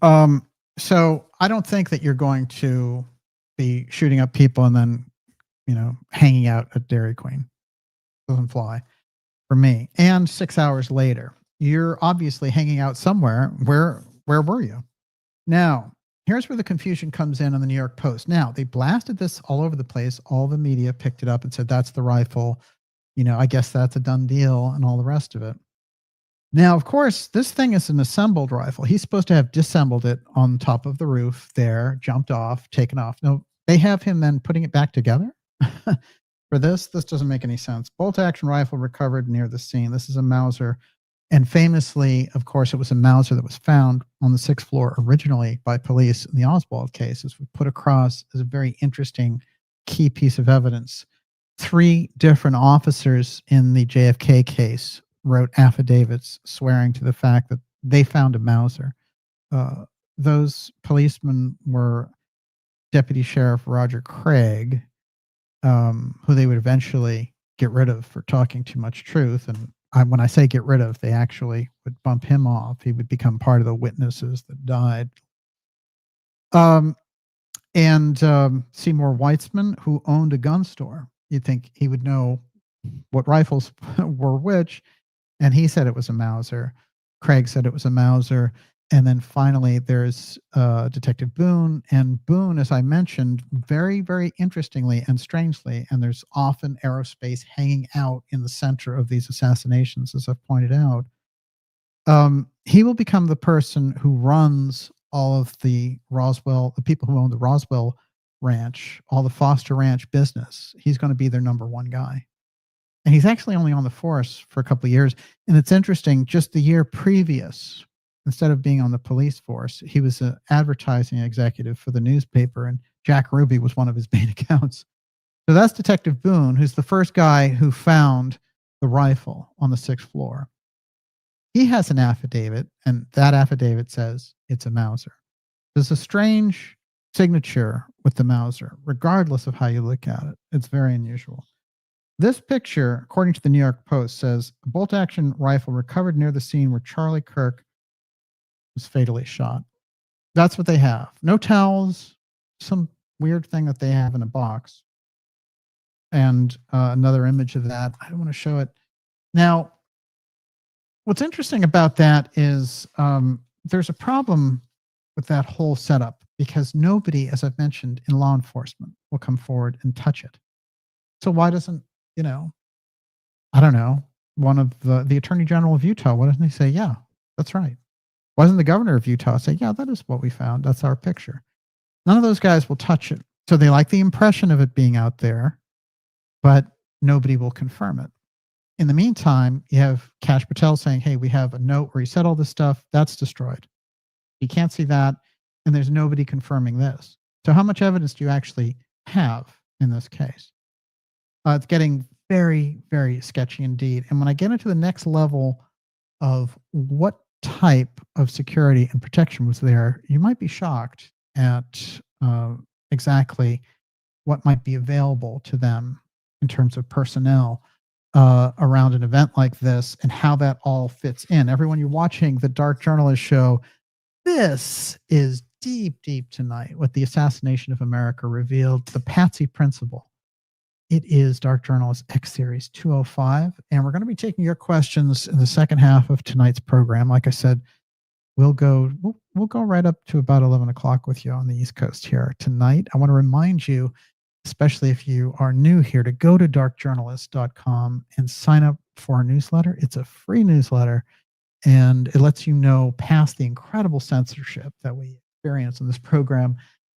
it. So I don't think that you're going to be shooting up people and then, hanging out at Dairy Queen. Doesn't fly for me. And 6 hours later, you're obviously hanging out somewhere. Where were you? Now, here's where the confusion comes in on the New York Post. Now, they blasted this all over the place. All the media picked it up and said, that's the rifle. I guess that's a done deal and all the rest of it. Now, of course, this thing is an assembled rifle. He's supposed to have disassembled it on top of the roof there, jumped off, taken off. No, they have him then putting it back together. For this doesn't make any sense. Bolt action rifle recovered near the scene. This is a Mauser. And famously, of course, it was a Mauser that was found on the 6th floor originally by police in the Oswald case. This was put across as a very interesting key piece of evidence. 3 different officers in the JFK case wrote affidavits swearing to the fact that they found a Mauser. Those policemen were Deputy Sheriff Roger Craig, who they would eventually get rid of for talking too much truth. And when I say get rid of, they actually would bump him off. He would become part of the witnesses that died. And Seymour Weitzman, who owned a gun store. You'd think he would know what rifles were which. And he said it was a Mauser. Craig said it was a Mauser. And then finally, there's Detective Boone. And Boone, as I mentioned, very, very interestingly and strangely, and there's often aerospace hanging out in the center of these assassinations, as I've pointed out. He will become the person who runs all of the people who own the Roswell Ranch, all the Foster Ranch business. He's going to be their number one guy. And he's actually only on the force for a couple of years. And it's interesting, just the year previous, instead of being on the police force, he was an advertising executive for the newspaper, and Jack Ruby was one of his main accounts. So that's Detective Boone, who's the first guy who found the rifle on the 6th floor. He has an affidavit, and that affidavit says it's a Mauser. There's a strange signature with the Mauser, regardless of how you look at it. It's very unusual. This picture, according to the New York Post, says a bolt-action rifle recovered near the scene where Charlie Kirk was fatally shot. That's what they have. No towels, some weird thing that they have in a box. And another image of that. I don't want to show it. Now, what's interesting about that is there's a problem with that whole setup because nobody, as I've mentioned, in law enforcement will come forward and touch it. So why doesn't, I don't know, one of the Attorney General of Utah, why doesn't he say, yeah, that's right? Why doesn't the governor of Utah say, yeah, that is what we found. That's our picture. None of those guys will touch it. So they like the impression of it being out there, but nobody will confirm it. In the meantime, you have Kash Patel saying, hey, we have a note where he said all this stuff. That's destroyed. You can't see that. And there's nobody confirming this. So how much evidence do you actually have in this case? It's getting very, very sketchy indeed. And when I get into the next level of what type of security and protection was there, you might be shocked at exactly what might be available to them in terms of personnel around an event like this and how that all fits in. Everyone, you're watching the Dark Journalist show. This is deep, deep tonight what the Assassination of America revealed, the Patsy principle. It is Dark Journalist X Series 205, and we're going to be taking your questions in the second half of tonight's program. Like I said, we'll we'll go right up to about 11 o'clock with you on the East Coast here tonight. I want to remind you, especially if you are new here, to go to darkjournalist.com and sign up for our newsletter. It's a free newsletter, and it lets you know past the incredible censorship that we experience in this program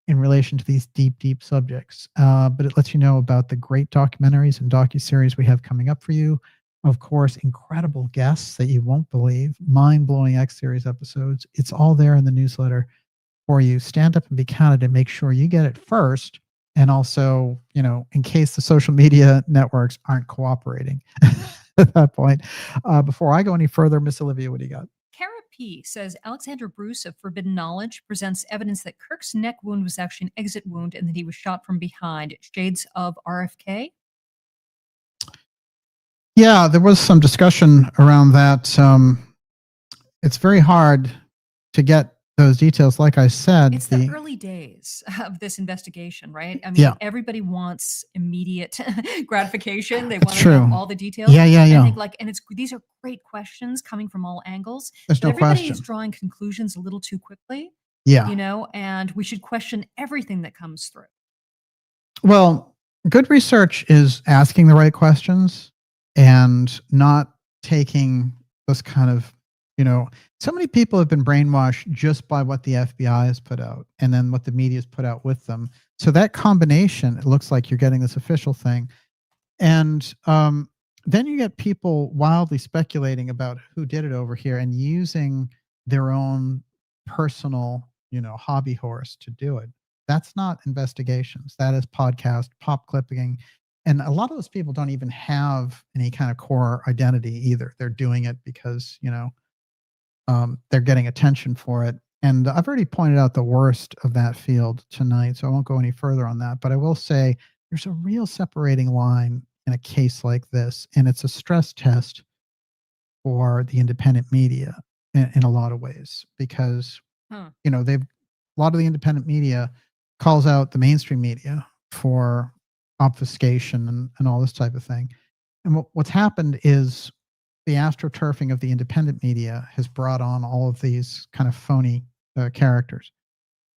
in relation to these deep, deep subjects. But it lets you know about the great documentaries and docuseries we have coming up for you. Of course, incredible guests that you won't believe, mind-blowing X-Series episodes. It's all there in the newsletter for you. Stand up and be counted and make sure you get it first. And also, you know, in case the social media networks aren't cooperating at that point. Before I go any further, Miss Olivia, what do you got? Kara P says Alexander Bruce of Forbidden Knowledge presents evidence that Kirk's neck wound was actually an exit wound and that he was shot from behind. Shades of RFK? Yeah, there was some discussion around that. It's very hard to get those details. Like I said, it's the early days of this investigation, right? I mean, everybody wants immediate gratification. They want to know all the details. Yeah. I think these are great questions coming from all angles. There's no everybody question. is drawing conclusions a little too quickly. Yeah. You know, and we should question everything that comes through. Well, good research is asking the right questions and not taking this kind of, you know, so many people have been brainwashed just by what the FBI has put out and then what the media has put out with them. So that combination, it looks like you're getting this official thing. And then you get people wildly speculating about who did it over here and using their own personal, you know, hobby horse to do it. That's not investigations. That is podcast, pop clipping. And a lot of those people don't even have any kind of core identity either. They're doing it because, you know, they're getting attention for it. And I've already pointed out the worst of that field tonight, so I won't go any further on that. But I will say there's a real separating line in a case like this, and it's a stress test for the independent media in a lot of ways, because, you know, a lot of the independent media calls out the mainstream media for obfuscation and all this type of thing. And what's happened is the astroturfing of the independent media has brought on all of these kind of phony characters,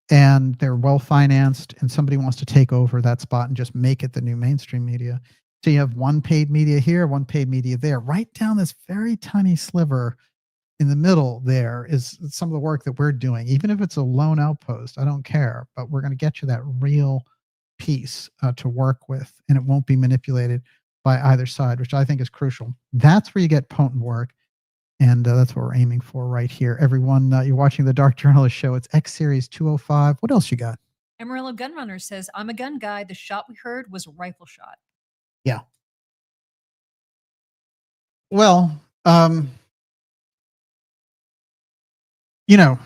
and they're well financed, and somebody wants to take over that spot and just make it the new mainstream media. So you have one paid media here, one paid media there. Right down this very tiny sliver in the middle there is some of the work that we're doing. Even if it's a lone outpost, I don't care, but we're going to get you that real piece to work with, and it won't be manipulated by either side, which I think is crucial. That's where you get potent work, and that's what we're aiming for right here. Everyone, you're watching the Dark Journalist Show. It's X-Series 205. What else you got? Amarillo Gunrunner says, I'm a gun guy. The shot we heard was a rifle shot. Yeah. Well, you know,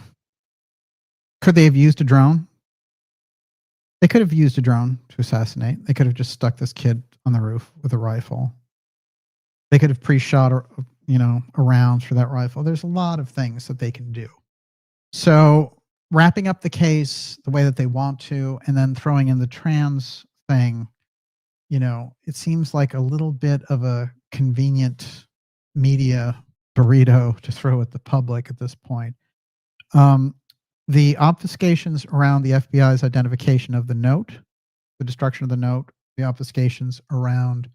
could they have used a drone? They could have used a drone to assassinate. They could have just stuck this kid on the roof with a rifle. They could have pre-shot, you know, a rounds for that rifle. There's a lot of things that they can do. So wrapping up the case the way that they want to, and then throwing in the trans thing, you know, it seems like a little bit of a convenient media burrito to throw at the public at this point. The obfuscations around the FBI's identification of the note, the destruction of the note, the obfuscations around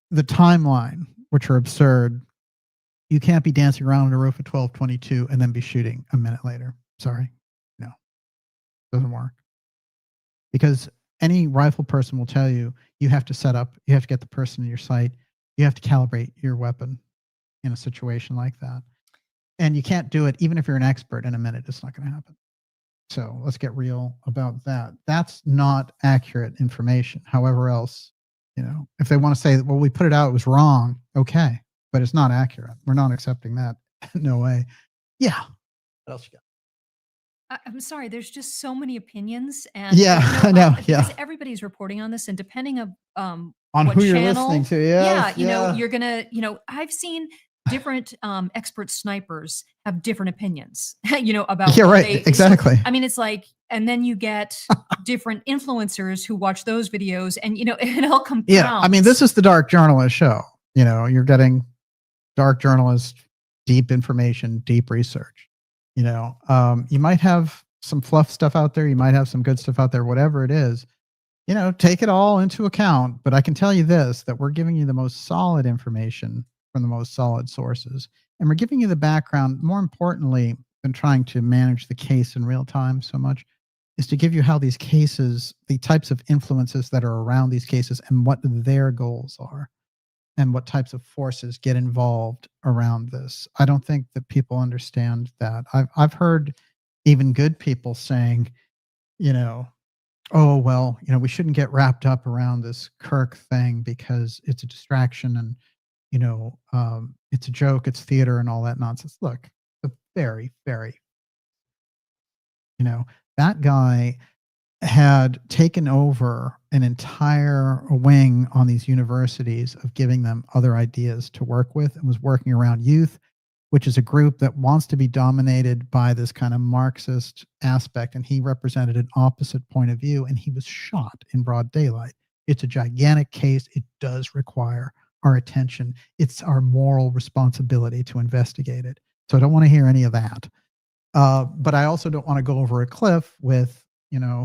the timeline, which are absurd. You can't be dancing around on a roof at 12:22 and then be shooting a minute later. Sorry. No, doesn't work. Because any rifle person will tell you, you have to set up, you have to get the person in your sight, you have to calibrate your weapon in a situation like that. And you can't do it, even if you're an expert, in a minute. It's not going to happen. So let's get real about that. That's not accurate information. However else, you know, if they want to say, well, we put it out, it was wrong. Okay. But it's not accurate. We're not accepting that. No way. Yeah. What else you got? I'm sorry. There's just so many opinions, and yeah, I know. Because everybody's reporting on this, and depending on who channel, you're listening to, you know, you're gonna, you know, I've seen different expert snipers have different opinions, you know, about exactly. So, I mean, it's like, and then you get different influencers who watch those videos, and you know, it all compounds. Yeah, I mean, this is the Dark Journalist Show. You know, you're getting dark journalist, deep information, deep research. You might have some fluff stuff out there. You might have some good stuff out there, whatever it is. Take it all into account. But I can tell you this, that we're giving you the most solid information from the most solid sources. And we're giving you the background, more importantly than trying to manage the case in real time so much, is to give you how these cases, the types of influences that are around these cases and what their goals are and what types of forces get involved around this. I don't think that people understand that. I've heard even good people saying, oh, well, we shouldn't get wrapped up around this Kirk thing because it's a distraction and, it's a joke, it's theater and all that nonsense. Look, the very, very, that guy had taken over an entire wing on these universities of giving them other ideas to work with, and was working around youth, which is a group that wants to be dominated by this kind of Marxist aspect. And he represented an opposite point of view, and he was shot in broad daylight. It's a gigantic case. It does require our attention. It's our moral responsibility to investigate it. So I don't want to hear any of that. But I also don't want to go over a cliff with,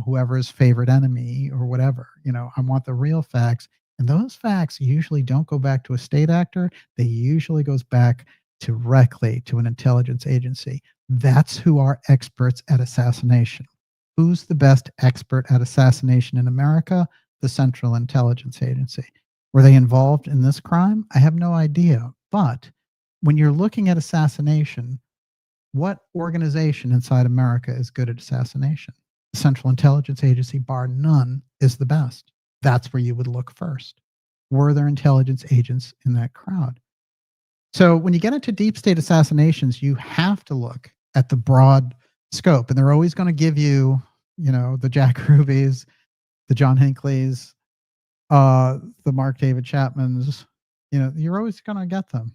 whoever's favorite enemy or whatever. I want the real facts. And those facts usually don't go back to a state actor. They usually goes back directly to an intelligence agency. That's who are experts at assassination. Who's the best expert at assassination in America? The Central Intelligence Agency. Were they involved in this crime? I have no idea. But when you're looking at assassination, what organization inside America is good at assassination? The Central Intelligence Agency, bar none, is the best. That's where you would look first. Were there intelligence agents in that crowd? So when you get into deep state assassinations, you have to look at the broad scope. And they're always going to give you, the Jack Rubies, the John Hinckley's, the Mark David Chapman's, you're always going to get them.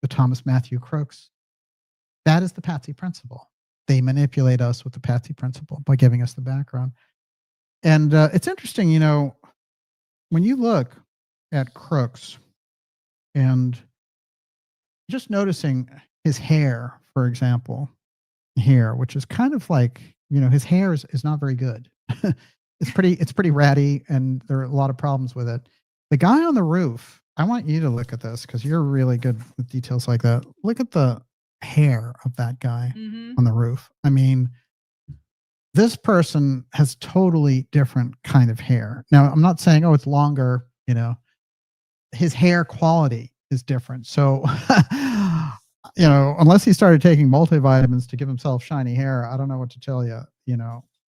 The Thomas Matthew Crooks. That is the Patsy principle. They manipulate us with the Patsy principle by giving us the background. And it's interesting, when you look at Crooks and just noticing his hair, for example, here, which is kind of like, his hair is not very good. It's pretty ratty, and there are a lot of problems with it. The guy on the roof, I want you to look at this because you're really good with details like that. Look at the hair of that guy on the roof. I mean, this person has totally different kind of hair. Now, I'm not saying, it's longer, his hair quality is different. So, unless he started taking multivitamins to give himself shiny hair, I don't know what to tell you.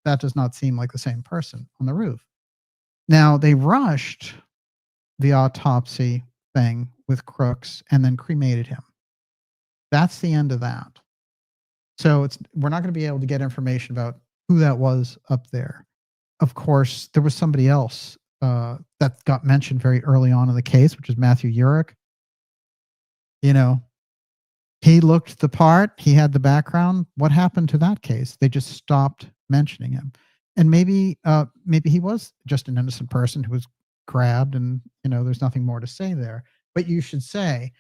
That does not seem like the same person on the roof. Now, they rushed the autopsy thing with Crooks and then cremated him. That's the end of that. So we're not going to be able to get information about who that was up there. Of course, there was somebody else that got mentioned very early on in the case, which is Matthew Urich. He looked the part. He had the background. What happened to that case? They just stopped mentioning him. And maybe he was just an innocent person who was grabbed, and there's nothing more to say there. But you should say,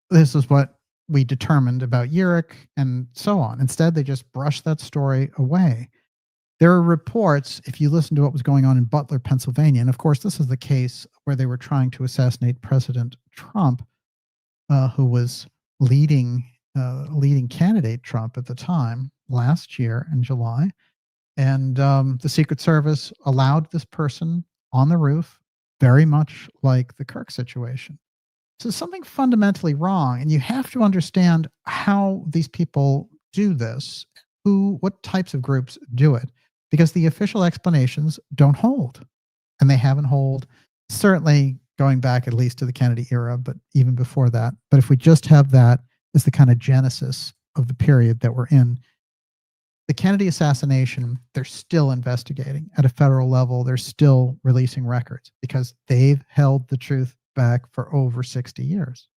this is what we determined about Urich and so on. Instead, they just brushed that story away. There are reports, if you listen to what was going on in Butler, Pennsylvania, and of course, this is the case where they were trying to assassinate President Trump, who was leading candidate Trump at the time, last year in July. And the Secret Service allowed this person on the roof, very much like the Kirk situation. So something fundamentally wrong, and you have to understand how these people do this, what types of groups do it, because the official explanations don't hold, and they haven't hold, certainly going back at least to the Kennedy era, but even before that. But if we just have that as the kind of genesis of the period that we're in, the Kennedy assassination, they're still investigating at a federal level. They're still releasing records because they've held the truth back for over 60 years.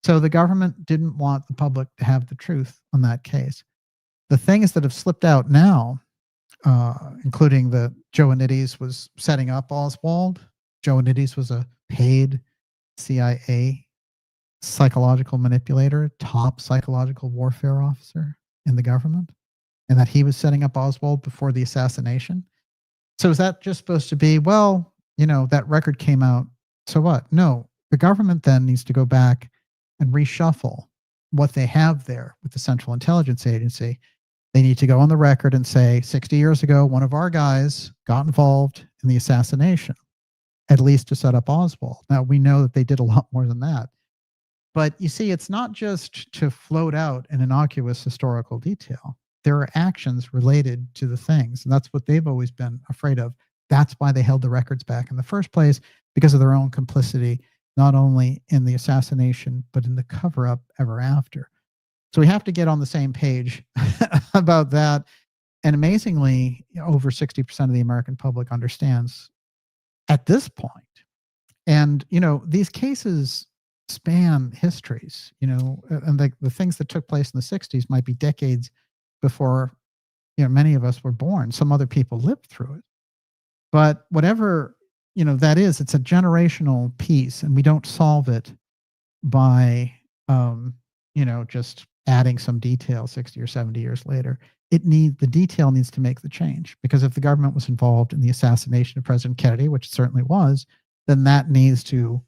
So the government didn't want the public to have the truth on that case. The things that have slipped out now, including that Joe Anides was setting up Oswald. Joe Anides was a paid CIA psychological manipulator, top psychological warfare officer in the government, and that he was setting up Oswald before the assassination. So is that just supposed to be, well, that record came out, so what? No, the government then needs to go back and reshuffle what they have there with the Central Intelligence Agency. They need to go on the record and say, 60 years ago, one of our guys got involved in the assassination, at least to set up Oswald. Now, we know that they did a lot more than that. But you see, it's not just to float out an innocuous historical detail. There are actions related to the things, and that's what they've always been afraid of. That's why they held the records back in the first place, because of their own complicity, not only in the assassination, but in the cover-up ever after. So we have to get on the same page about that. And amazingly, over 60% of the American public understands at this point. And, these cases span histories, and the things that took place in the 60s might be decades before, many of us were born. Some other people lived through it. But whatever, that is, it's a generational piece, and we don't solve it by, just adding some detail 60 or 70 years later. The detail needs to make the change, because if the government was involved in the assassination of President Kennedy, which it certainly was, then that needs to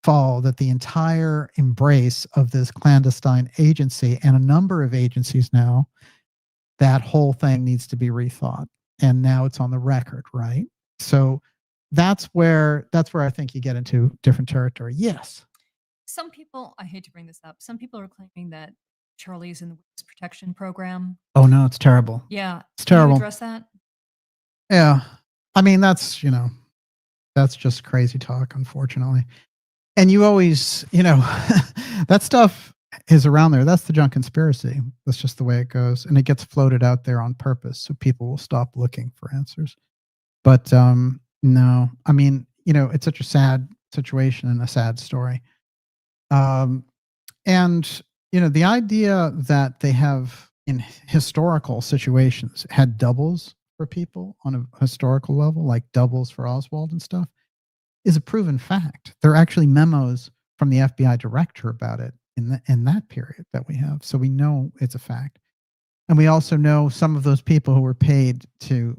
fall, that the entire embrace of this clandestine agency and a number of agencies now, that whole thing needs to be rethought. And now it's on the record, right? So that's where I think you get into different territory. Yes. Some people, I hate to bring this up, some people are claiming that Charlie's in the witness protection program. Oh no, it's terrible. Yeah. It's terrible. Can you address that? Yeah. I mean, that's just crazy talk, unfortunately. And you always, that stuff is around there. That's the junk conspiracy. That's just the way it goes. And it gets floated out there on purpose so people will stop looking for answers. But no, I mean, it's such a sad situation and a sad story. And, the idea that they have in historical situations had doubles for people on a historical level, like doubles for Oswald and stuff, is a proven fact. There are actually memos from the FBI director about it in that period that we have. So we know it's a fact. And we also know some of those people who were paid to,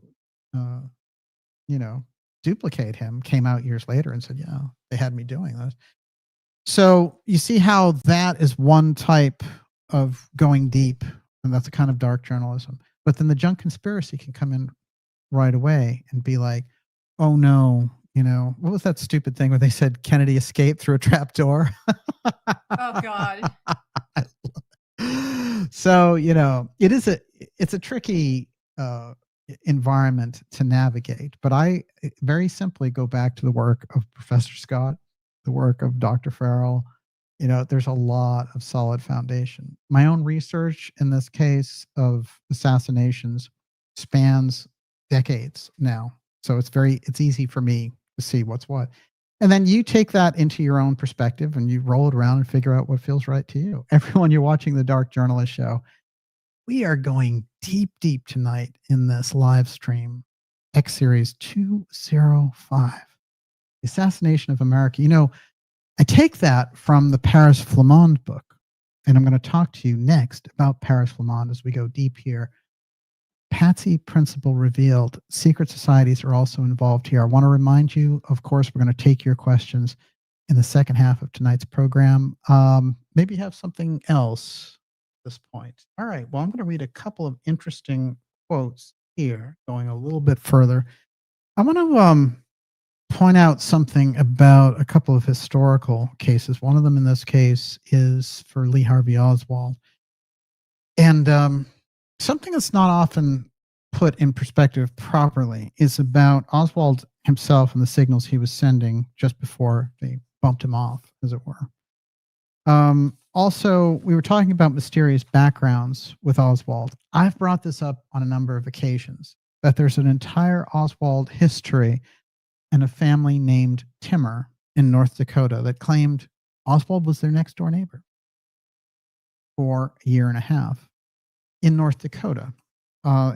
duplicate him came out years later and said, yeah, they had me doing this. So you see how that is one type of going deep, and that's a kind of dark journalism. But then the junk conspiracy can come in right away and be like, oh no, what was that stupid thing where they said Kennedy escaped through a trap door? Oh God. So, it's a tricky environment to navigate, but I very simply go back to the work of Professor Scott, the work of Dr. Farrell. There's a lot of solid foundation. My own research in this case of assassinations spans decades now. So it's easy for me to see what's what. And then you take that into your own perspective and you roll it around and figure out what feels right to you. Everyone, you're watching the Dark Journalist Show. We are going deep, deep tonight in this live stream, X Series 205, the Assassination of America. I take that from the Paris Flamand book, and I'm going to talk to you next about Paris Flamand as we go deep here. Patsy principle revealed. Secret societies are also involved here. I want to remind you, of course, we're going to take your questions in the second half of tonight's program. Maybe you have something else at this point. All right. Well, I'm going to read a couple of interesting quotes here, going a little bit further. I want to point out something about a couple of historical cases. One of them in this case is for Lee Harvey Oswald. And something that's not often put in perspective properly is about Oswald himself and the signals he was sending just before they bumped him off, as it were. Also, we were talking about mysterious backgrounds with Oswald. I've brought this up on a number of occasions, that there's an entire Oswald history and a family named Timmer in North Dakota that claimed Oswald was their next door neighbor for a year and a half in North Dakota.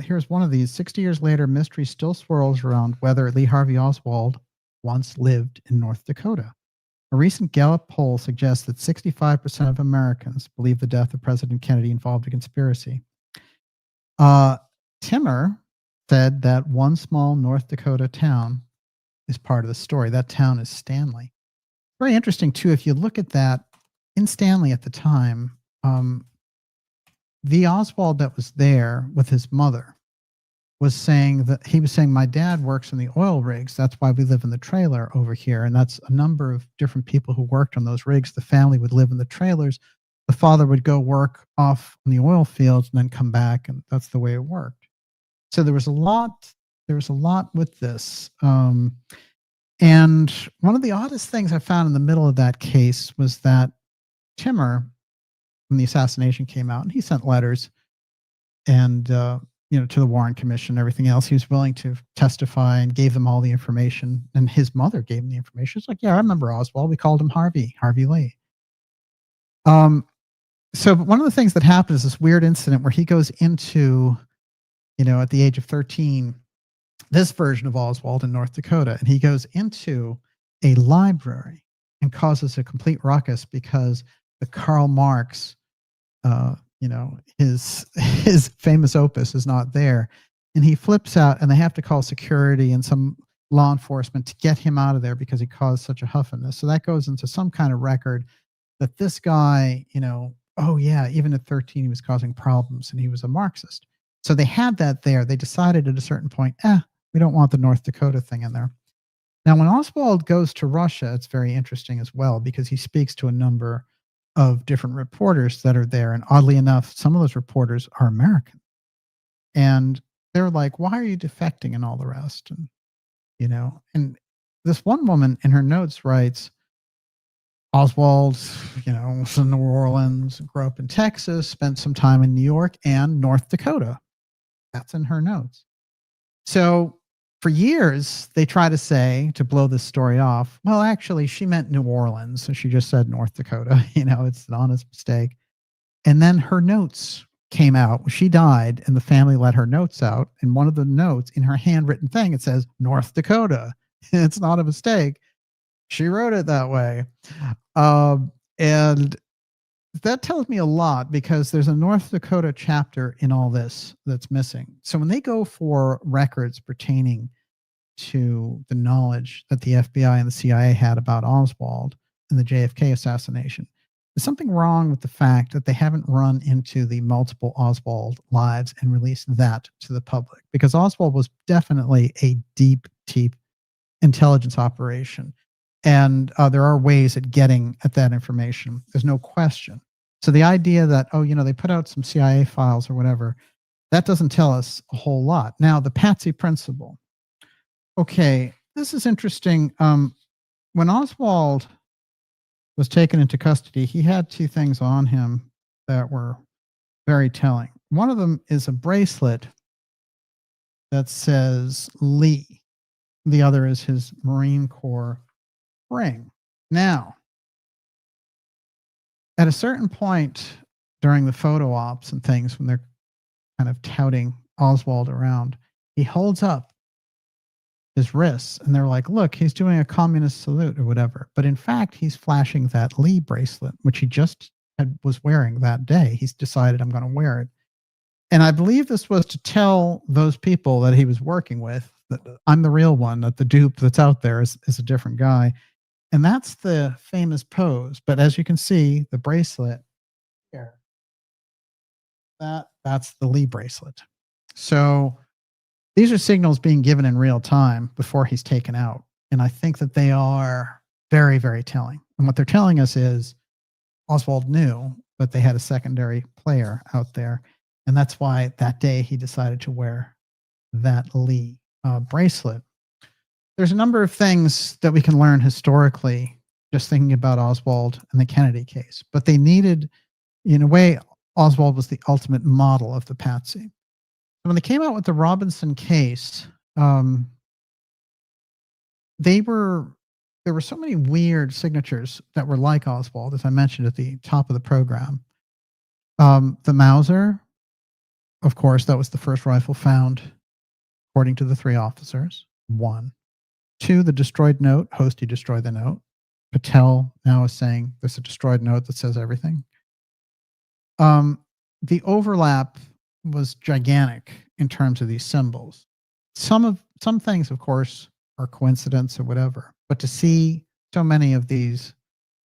Here's one of these. 60 years later, mystery still swirls around whether Lee Harvey Oswald once lived in North Dakota. A recent Gallup poll suggests that 65% of Americans believe the death of President Kennedy involved a conspiracy. Timmer said that one small North Dakota town is part of the story. That town is Stanley. Very interesting, too, if you look at that, in Stanley at the time, the Oswald that was there with his mother was saying my dad works in the oil rigs. That's why we live in the trailer over here. And that's a number of different people who worked on those rigs. The family would live in the trailers. The father would go work off in the oil fields and then come back. And that's the way it worked. So there was a lot with this. And one of the oddest things I found in the middle of that case was that Timmer, when the assassination came out, and he sent letters and, to the Warren Commission and everything else, he was willing to testify and gave them all the information. And his mother gave him the information. It's like, yeah, I remember Oswald. We called him Harvey Lee. So one of the things that happened is this weird incident where he goes into, at the age of 13, this version of Oswald in North Dakota, and he goes into a library and causes a complete ruckus because the Karl Marx, his famous opus is not there. And he flips out and they have to call security and some law enforcement to get him out of there because he caused such a huffiness. So that goes into some kind of record that this guy, even at 13, he was causing problems and he was a Marxist. So they had that there. They decided at a certain point, we don't want the North Dakota thing in there. Now, when Oswald goes to Russia, it's very interesting as well because he speaks to a number of different reporters that are there. And oddly enough, some of those reporters are American. And they're like, why are you defecting and all the rest? And, and this one woman in her notes writes, Oswald, was in New Orleans, grew up in Texas, spent some time in New York and North Dakota. That's in her notes. So for years, they try to say, to blow this story off, well, actually, she meant New Orleans. So she just said North Dakota. It's an honest mistake. And then her notes came out. She died, and the family let her notes out. And one of the notes in her handwritten thing, it says North Dakota. It's not a mistake. She wrote it that way. And that tells me a lot because there's a North Dakota chapter in all this that's missing. So when they go for records pertaining to the knowledge that the FBI and the CIA had about Oswald and the JFK assassination, there's something wrong with the fact that they haven't run into the multiple Oswald lives and released that to the public, because Oswald was definitely a deep intelligence operation. And there are ways at getting at that information. There's no question. So the idea that, they put out some CIA files or whatever, that doesn't tell us a whole lot. Now, the Patsy principle. Okay, this is interesting. When Oswald was taken into custody, he had two things on him that were very telling. One of them is a bracelet that says Lee. The other is his Marine Corps ring. Now, at a certain point during the photo ops and things, when they're kind of touting Oswald around, he holds up his wrists and they're like, look, he's doing a communist salute or whatever. But in fact, he's flashing that Lee bracelet, which he just was wearing that day. He's decided, I'm going to wear it. And I believe this was to tell those people that he was working with that I'm the real one, that the dupe that's out there is a different guy. And that's the famous pose. But as you can see, the bracelet here, that's the Lee bracelet. So these are signals being given in real time before he's taken out. And I think that they are very, very telling. And what they're telling us is Oswald knew, but they had a secondary player out there. And that's why that day he decided to wear that Lee bracelet. There's a number of things that we can learn historically just thinking about Oswald and the Kennedy case. But they needed, in a way, Oswald was the ultimate model of the Patsy. When they came out with the Robinson case, there were so many weird signatures that were like Oswald, as I mentioned at the top of the program. The Mauser, of course, that was the first rifle found, according to the three officers. 1. 2, the destroyed note. Hosty destroyed the note. Patel now is saying there's a destroyed note that says everything. The overlap was gigantic in terms of these symbols. Some things, of course, are coincidence or whatever, but to see so many of these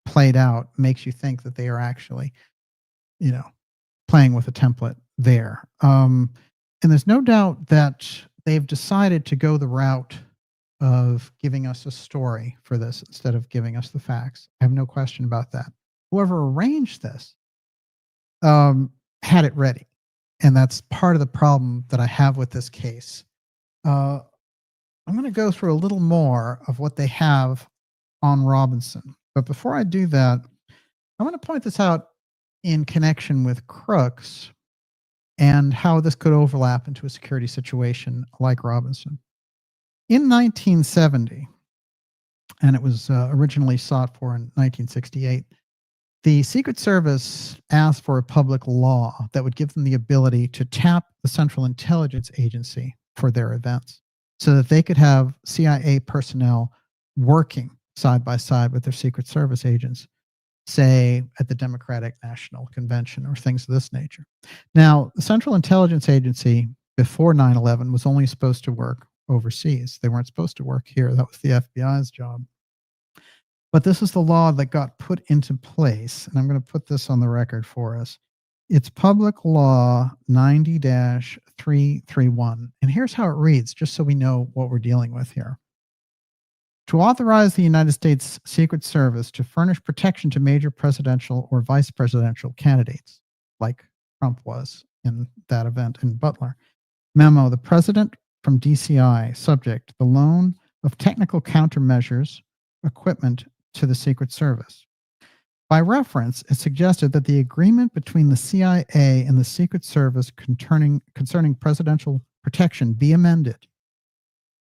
played out makes you think that they are actually, playing with a template there. And there's no doubt that they've decided to go the route of giving us a story for this instead of giving us the facts. I have no question about that. Whoever arranged this had it ready. And that's part of the problem that I have with this case. I'm going to go through a little more of what they have on Robinson. But before I do that, I want to point this out in connection with crooks and how this could overlap into a security situation like Robinson. In 1970, and it was originally sought for in 1968, the Secret Service asked for a public law that would give them the ability to tap the Central Intelligence Agency for their events so that they could have CIA personnel working side by side with their Secret Service agents, say at the Democratic National Convention or things of this nature. Now, the Central Intelligence Agency before 9/11 was only supposed to work overseas. They weren't supposed to work here. That was the FBI's job. But this is the law that got put into place, and I'm going to put this on the record for us. It's Public Law 90-331, and here's how it reads, just so we know what we're dealing with here. To authorize the United States Secret Service to furnish protection to major presidential or vice presidential candidates, like Trump was in that event in Butler. Memo, the president from DCI, subject the loan of technical countermeasures, equipment to the Secret Service. By reference, it suggested that the agreement between the CIA and the Secret Service concerning presidential protection be amended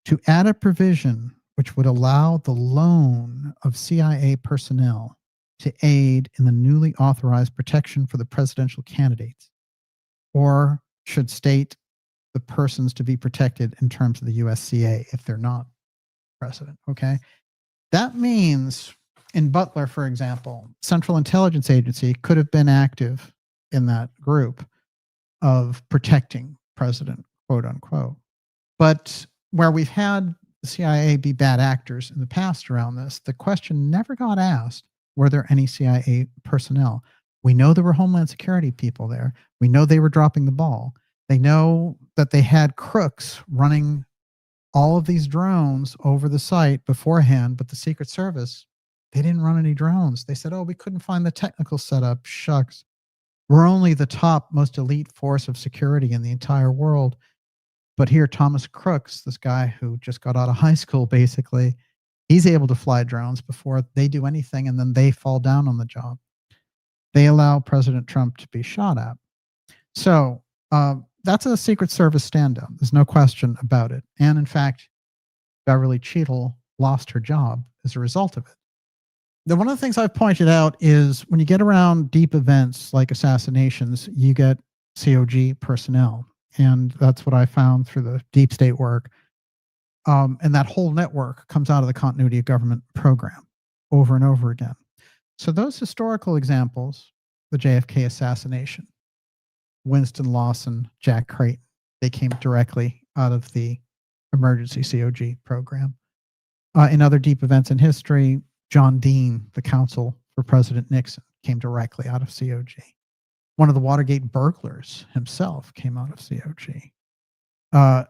to add a provision which would allow the loan of CIA personnel to aid in the newly authorized protection for the presidential candidates, or should state the persons to be protected in terms of the USCA if they're not president, okay? That means in Butler, for example, Central Intelligence Agency could have been active in that group of protecting president, quote unquote. But where we've had the CIA be bad actors in the past around this, the question never got asked, were there any CIA personnel? We know there were Homeland Security people there. We know they were dropping the ball. They know that they had crooks running all of these drones over the site beforehand, but the Secret Service, they didn't run any drones. They said, oh, we couldn't find the technical setup. Shucks. We're only the top, most elite force of security in the entire world. But here, Thomas Crooks, this guy who just got out of high school, basically, he's able to fly drones before they do anything, and then they fall down on the job. They allow President Trump to be shot at. So that's a Secret Service stand-down. There's no question about it. And in fact, Beverly Cheadle lost her job as a result of it. Then one of the things I've pointed out is when you get around deep events like assassinations, you get COG personnel. And that's what I found through the deep state work. And that whole network comes out of the continuity of government program over and over again. So those historical examples, the JFK assassination, Winston Lawson, Jack Creighton, they came directly out of the emergency COG program. In other deep events in history, John Dean, the counsel for President Nixon, came directly out of COG. One of the Watergate burglars himself came out of COG.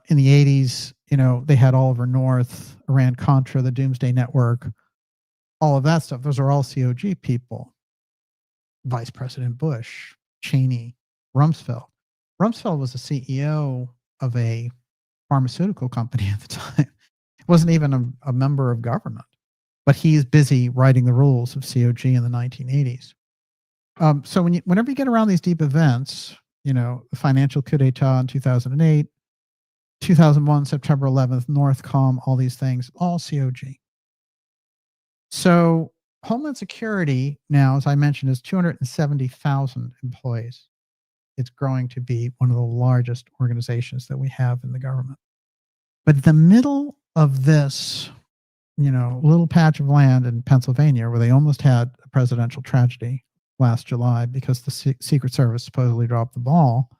In the 80s, they had Oliver North, Iran-Contra, the Doomsday Network, all of that stuff. Those are all COG people. Vice President Bush, Cheney, Rumsfeld. Rumsfeld was the CEO of a pharmaceutical company at the time. He wasn't even a member of government, but he's busy writing the rules of COG in the 1980s. So whenever you get around these deep events, the financial coup d'etat in 2008, 2001, September 11th, Northcom, all these things, all COG. So Homeland Security now, as I mentioned, is 270,000 employees. It's growing to be one of the largest organizations that we have in the government. But in the middle of this little patch of land in Pennsylvania where they almost had a presidential tragedy last July because the Secret Service supposedly dropped the ball.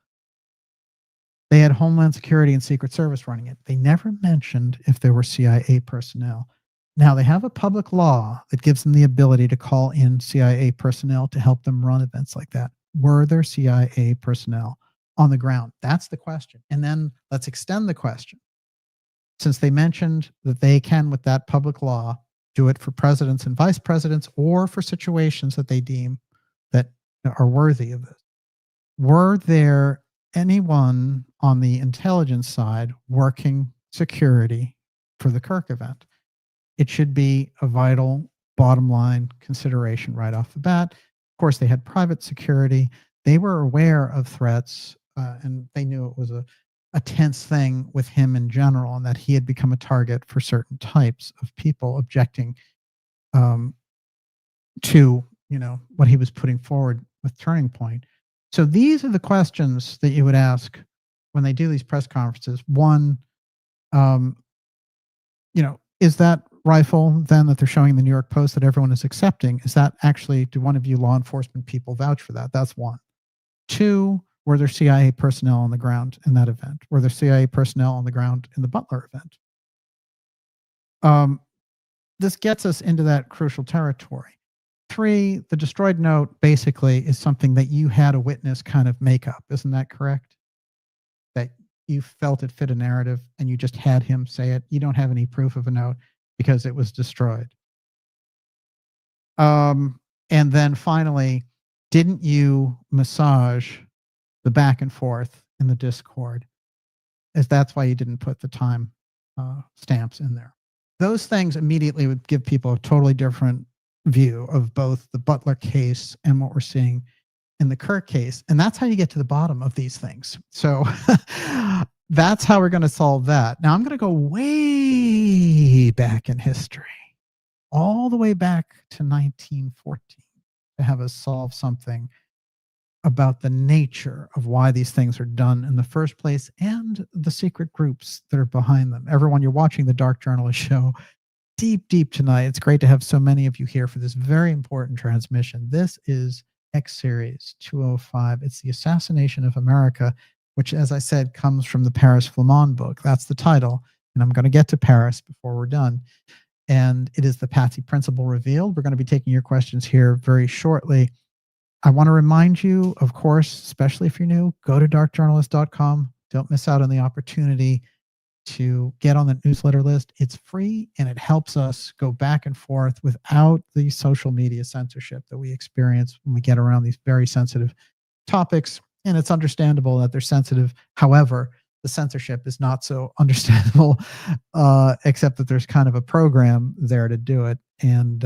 They had Homeland Security and Secret Service running it. They never mentioned if there were CIA personnel. Now, they have a public law that gives them the ability to call in CIA personnel to help them run events like that. Were there CIA personnel on the ground? That's the question. And then let's extend the question. Since they mentioned that they can, with that public law, do it for presidents and vice presidents or for situations that they deem that are worthy of this. Were there anyone on the intelligence side working security for the Kirk event? It should be a vital bottom line consideration right off the bat. Of course, they had private security. They were aware of threats, and they knew it was a tense thing with him in general, and that he had become a target for certain types of people objecting to what he was putting forward with Turning Point. So these are the questions that you would ask when they do these press conferences. One, is that rifle then that they're showing in the New York Post that everyone is accepting, is that actually, do one of you law enforcement people vouch for that? That's one. Two, were there CIA personnel on the ground in that event? Were there CIA personnel on the ground in the Butler event? This gets us into that crucial territory. Three, the destroyed note basically is something that you had a witness kind of make up. Isn't that correct? That you felt it fit a narrative and you just had him say it. You don't have any proof of a note because it was destroyed. And then finally, didn't you massage the back and forth in the Discord? As that's why you didn't put the time stamps in there. Those things immediately would give people a totally different view of both the Butler case and what we're seeing in the Kirk case. And that's how you get to the bottom of these things. So that's how we're going to solve that. Now I'm going to go way back in history, all the way back to 1914, to have us solve something about the nature of why these things are done in the first place and the secret groups that are behind them. Everyone, you're watching the Dark Journalist show deep tonight. It's great to have so many of you here for this very important transmission. This is X Series 205. It's the Assassination of America, which, as I said, comes from the Paris Flamand book. That's the title. And I'm going to get to Paris before we're done. And it is the Patsy principle revealed. We're going to be taking your questions here very shortly. I want to remind you, of course, especially if you're new, go to darkjournalist.com. Don't miss out on the opportunity to get on the newsletter list. It's free and it helps us go back and forth without the social media censorship that we experience when we get around these very sensitive topics. And it's understandable that they're sensitive. However, the censorship is not so understandable, except that there's kind of a program there to do it. And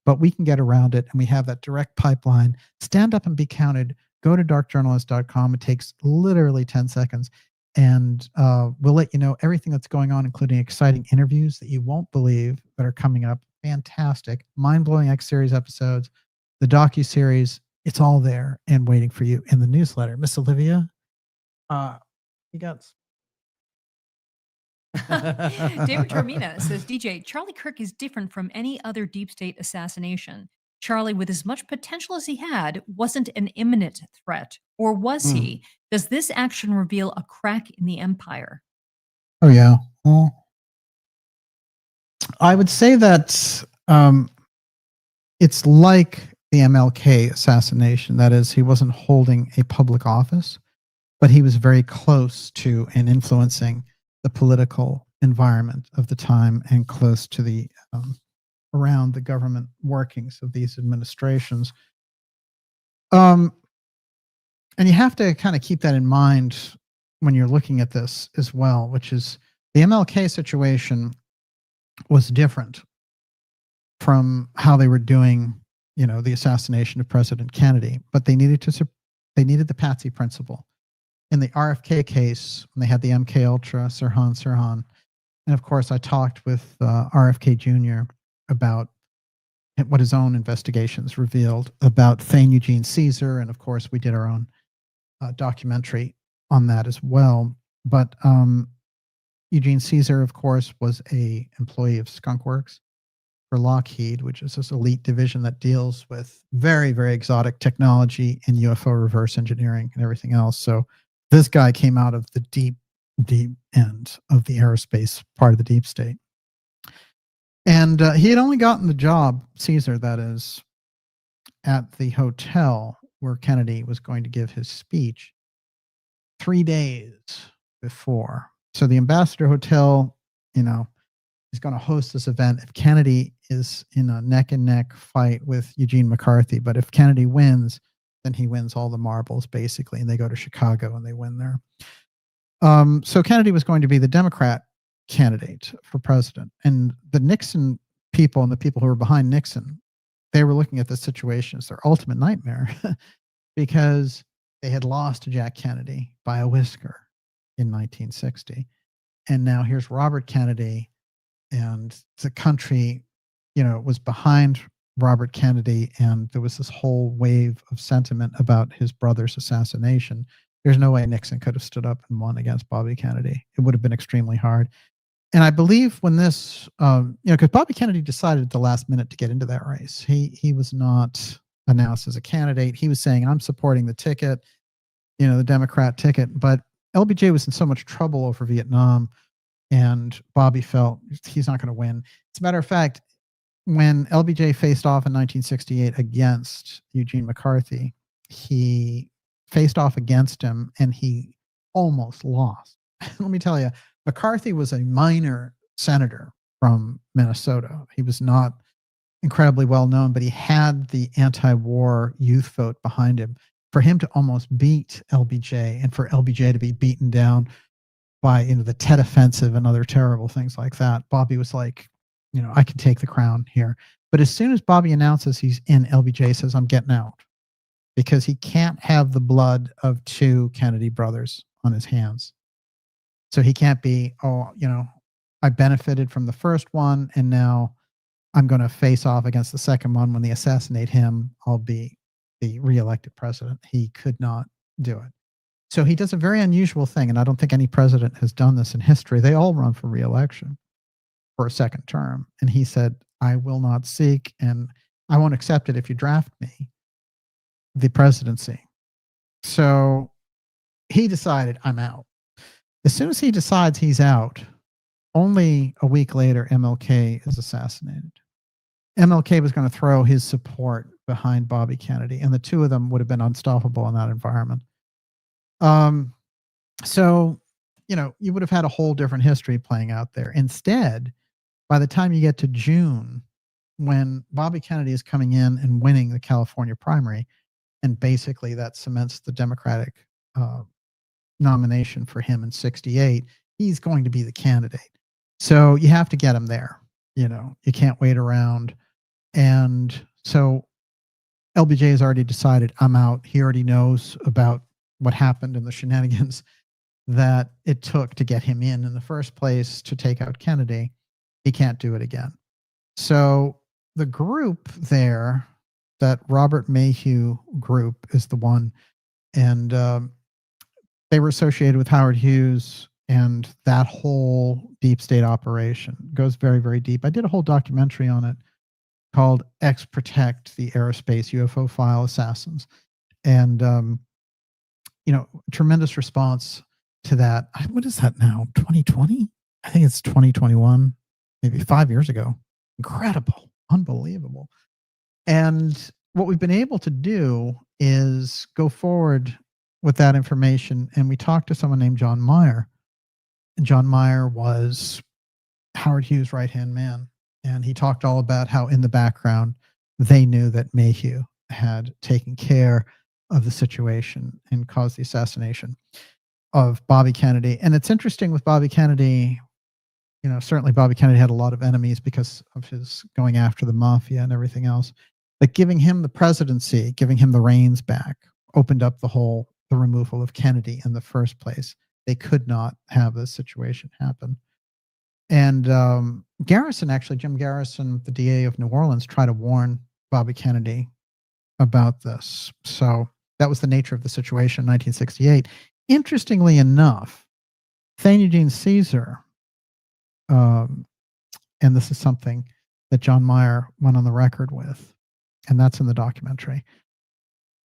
but we can get around it, and we have that direct pipeline. Stand up and be counted. Go to darkjournalist.com. It takes literally 10 seconds. And we'll let you know everything that's going on, including exciting interviews that you won't believe that are coming up. Fantastic, mind-blowing X-Series episodes, the docu-series. It's all there and waiting for you in the newsletter. Miss Olivia, you got... David Termina says, DJ, Charlie Kirk is different from any other deep state assassination. Charlie, with as much potential as he had, wasn't an imminent threat. Or was he? Does this action reveal a crack in the empire? Oh, yeah. Well, I would say that it's like the MLK assassination. That is, he wasn't holding a public office, but he was very close to and influencing the political environment of the time and close to the around the government workings of these administrations. And you have to kind of keep that in mind when you're looking at this as well, which is the MLK situation was different from how they were doing, the assassination of President Kennedy, but they needed the Patsy principle. In the RFK case, when they had the MK Ultra, Sirhan, and of course I talked with RFK Jr. about what his own investigations revealed about Thane Eugene Caesar, and of course we did our own documentary on that as well. But Eugene Caesar, of course, was a employee of Skunk Works for Lockheed, which is this elite division that deals with very, very exotic technology and UFO reverse engineering and everything else. So this guy came out of the deep, deep end of the aerospace part of the deep state. And he had only gotten the job, Caesar, that is, at the hotel where Kennedy was going to give his speech 3 days before. So the Ambassador Hotel, is going to host this event if Kennedy is in a neck and neck fight with Eugene McCarthy. But if Kennedy wins, then he wins all the marbles, basically, and they go to Chicago and they win there. So Kennedy was going to be the Democrat candidate for president. And the Nixon people and the people who were behind Nixon, they were looking at this situation as their ultimate nightmare because they had lost to Jack Kennedy by a whisker in 1960. And now here's Robert Kennedy, and the country, was behind Robert Kennedy, and there was this whole wave of sentiment about his brother's assassination. There's no way Nixon could have stood up and won against Bobby Kennedy. It would have been extremely hard. And I believe when this, because Bobby Kennedy decided at the last minute to get into that race. He was not announced as a candidate. He was saying, I'm supporting the ticket, the Democrat ticket. But LBJ was in so much trouble over Vietnam, and Bobby felt he's not going to win. As a matter of fact, when LBJ faced off in 1968 against Eugene McCarthy, he faced off against him and he almost lost. Let me tell you, McCarthy was a minor senator from Minnesota. He was not incredibly well known, but he had the anti-war youth vote behind him. For him to almost beat LBJ and for LBJ to be beaten down by the Tet Offensive and other terrible things like that, Bobby was like, I can take the crown here. But as soon as Bobby announces he's in, LBJ says, I'm getting out, because he can't have the blood of two Kennedy brothers on his hands. So he can't be, I benefited from the first one, and now I'm going to face off against the second one. When they assassinate him, I'll be the reelected president. He could not do it. So he does a very unusual thing, and I don't think any president has done this in history. They all run for reelection for a second term. And he said, I will not seek, and I won't accept it if you draft me, the presidency. So he decided, I'm out. As soon as he decides he's out, only a week later, MLK is assassinated. MLK was going to throw his support behind Bobby Kennedy, and the two of them would have been unstoppable in that environment. So, you would have had a whole different history playing out there. Instead, by the time you get to June, when Bobby Kennedy is coming in and winning the California primary, and basically that cements the Democratic nomination for him in 68, he's going to be the candidate. So you have to get him there. You can't wait around. And so LBJ has already decided, I'm out. He already knows about what happened in the shenanigans that it took to get him in the first place to take out Kennedy. He can't do it again. So the group there, that Robert Mayhew group, is the one, and they were associated with Howard Hughes, and that whole deep state operation goes very, very deep. I did a whole documentary on it called X-Protect, the Aerospace UFO File Assassins. And, tremendous response to that. What is that now? 2020? I think it's 2021, maybe 5 years ago. Incredible. Unbelievable. And what we've been able to do is go forward with that information. And we talked to someone named John Meyer. And John Meyer was Howard Hughes' right-hand man. And he talked all about how in the background, they knew that Mayhew had taken care of the situation and caused the assassination of Bobby Kennedy. And it's interesting with Bobby Kennedy, certainly Bobby Kennedy had a lot of enemies because of his going after the mafia and everything else. But giving him the presidency, giving him the reins back, opened up the removal of Kennedy in the first place. They could not have this situation happen. And Garrison, actually, Jim Garrison, the DA of New Orleans, tried to warn Bobby Kennedy about this. So that was the nature of the situation in 1968. Interestingly enough, Thane Eugene Caesar and this is something that John Meyer went on the record with, and that's in the documentary.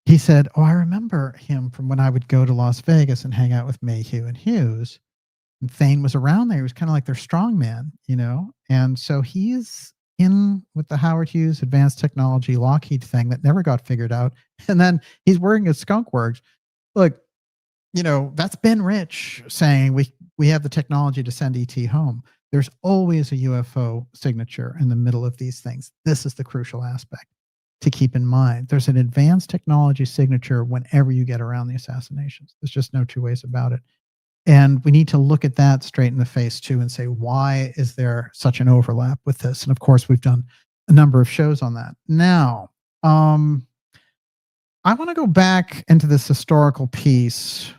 He said, "Oh, I remember him from when I would go to Las Vegas and hang out with Mayhew and Hughes. And Thane was around there. He was kind of like their strongman, you know? And so he's in with the Howard Hughes Advanced Technology Lockheed thing that never got figured out. And then he's working at Skunk Works. Look, you know, that's Ben Rich saying we have the technology to send ET home. There's always a UFO signature in the middle of these things. This is the crucial aspect to keep in mind. There's an advanced technology signature whenever you get around the assassinations. There's just no two ways about it. And we need to look at that straight in the face too and say, why is there such an overlap with this? And of course, we've done a number of shows on that. Now, I want to go back into this historical piece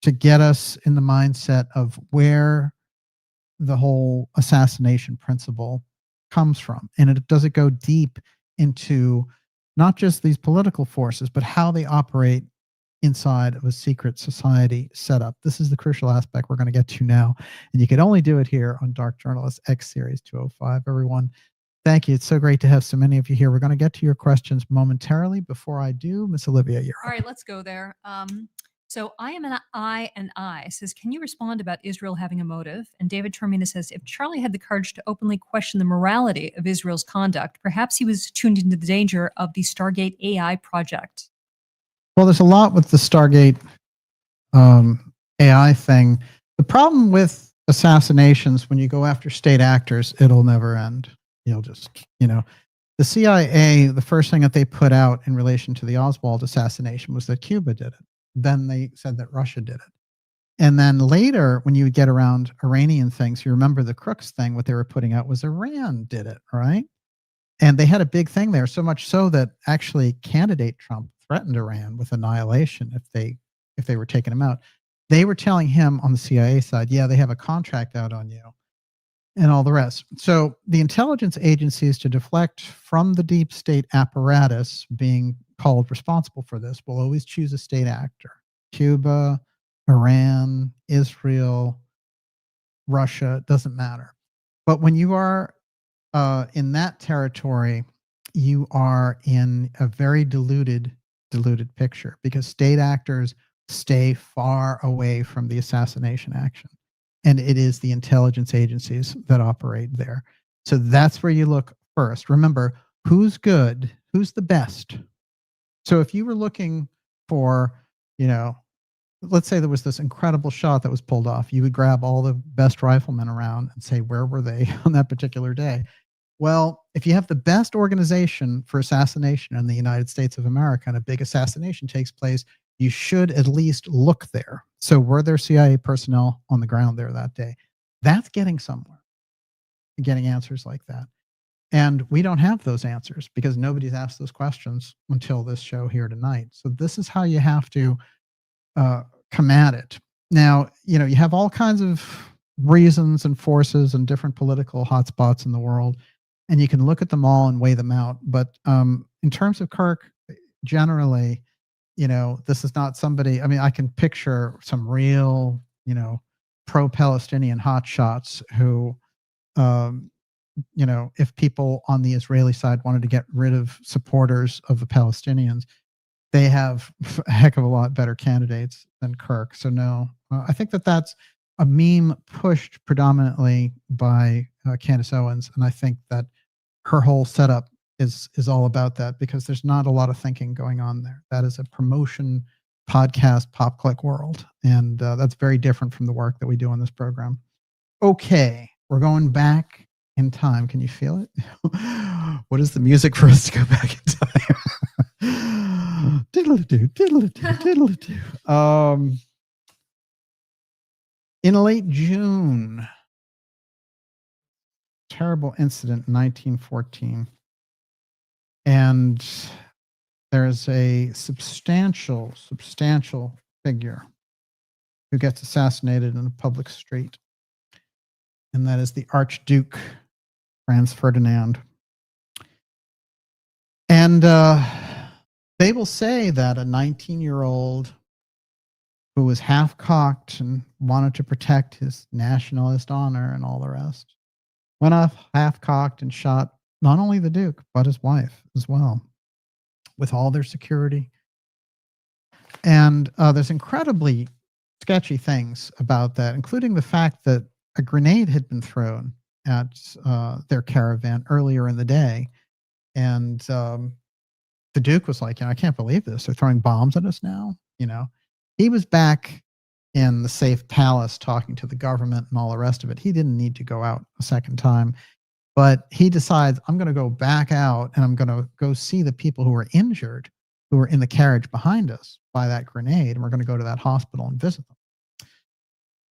to get us in the mindset of where the whole assassination principle comes from. And does it go deep into not just these political forces, but how they operate inside of a secret society setup. This is the crucial aspect we're going to get to now. And you can only do it here on Dark Journalist X Series 205. Everyone, thank you. It's so great to have so many of you here. We're going to get to your questions momentarily. Before I do, Miss Olivia, you're All right, let's go there. So I am an I says, can you respond about Israel having a motive? And David Termina says, if Charlie had the courage to openly question the morality of Israel's conduct, perhaps he was tuned into the danger of the Stargate AI project. Well, there's a lot with the Stargate AI thing. The problem with assassinations, when you go after state actors, it'll never end. You'll just, you know, the CIA, the first thing that they put out in relation to the Oswald assassination was that Cuba did it. Then they said that Russia did it. And then later, when you would get around Iranian things, you remember the Crooks thing, what they were putting out was Iran did it, right? And they had a big thing there, so much so that actually candidate Trump threatened Iran with annihilation if they were taking him out. They were telling him on the CIA side, yeah, they have a contract out on you and all the rest. So the intelligence agencies, to deflect from the deep state apparatus being called responsible for this, will always choose a state actor. Cuba, Iran, Israel, Russia, doesn't matter. But when you are in that territory, you are in a very diluted picture, because state actors stay far away from the assassination action. And it is the intelligence agencies that operate there. So that's where you look first. Remember, who's good? Who's the best? So if you were looking for, you know, let's say there was this incredible shot that was pulled off, you would grab all the best riflemen around and say, where were they on that particular day? Well, if you have the best organization for assassination in the United States of America and a big assassination takes place, you should at least look there. So were there CIA personnel on the ground there that day? That's getting somewhere, getting answers like that. And we don't have those answers because nobody's asked those questions until this show here tonight. So this is how you have to come at it. Now, you know, you have all kinds of reasons and forces and different political hotspots in the world, and you can look at them all and weigh them out. But in terms of Kirk, generally, you know, this is not somebody, I mean, I can picture some real, you know, pro-Palestinian hotshots who, you know, if people on the Israeli side wanted to get rid of supporters of the Palestinians, they have a heck of a lot better candidates than Kirk. So no, I think that that's a meme pushed predominantly by Candace Owens. And I think that her whole setup is all about that, because there's not a lot of thinking going on there. That is a promotion podcast, pop click world. And that's very different from the work that we do on this program. Okay, we're going back in time. Can you feel it? What is the music for us to go back in time? Diddle-a-doo, diddle-a-doo, diddle-a-doo. In late June, terrible incident in 1914. And there's a substantial figure who gets assassinated in a public street. And that is the Archduke, Franz Ferdinand. And they will say that a 19-year-old who was half-cocked and wanted to protect his nationalist honor and all the rest, went off half-cocked and shot not only the Duke, but his wife as well, with all their security. And there's incredibly sketchy things about that, including the fact that a grenade had been thrown at their caravan earlier in the day. And the Duke was like, I can't believe this. They're throwing bombs at us now. He was back in the safe palace talking to the government and all the rest of it. He didn't need to go out a second time. But he decides, I'm going to go back out and I'm going to go see the people who were injured, who were in the carriage behind us by that grenade. And we're going to go to that hospital and visit them.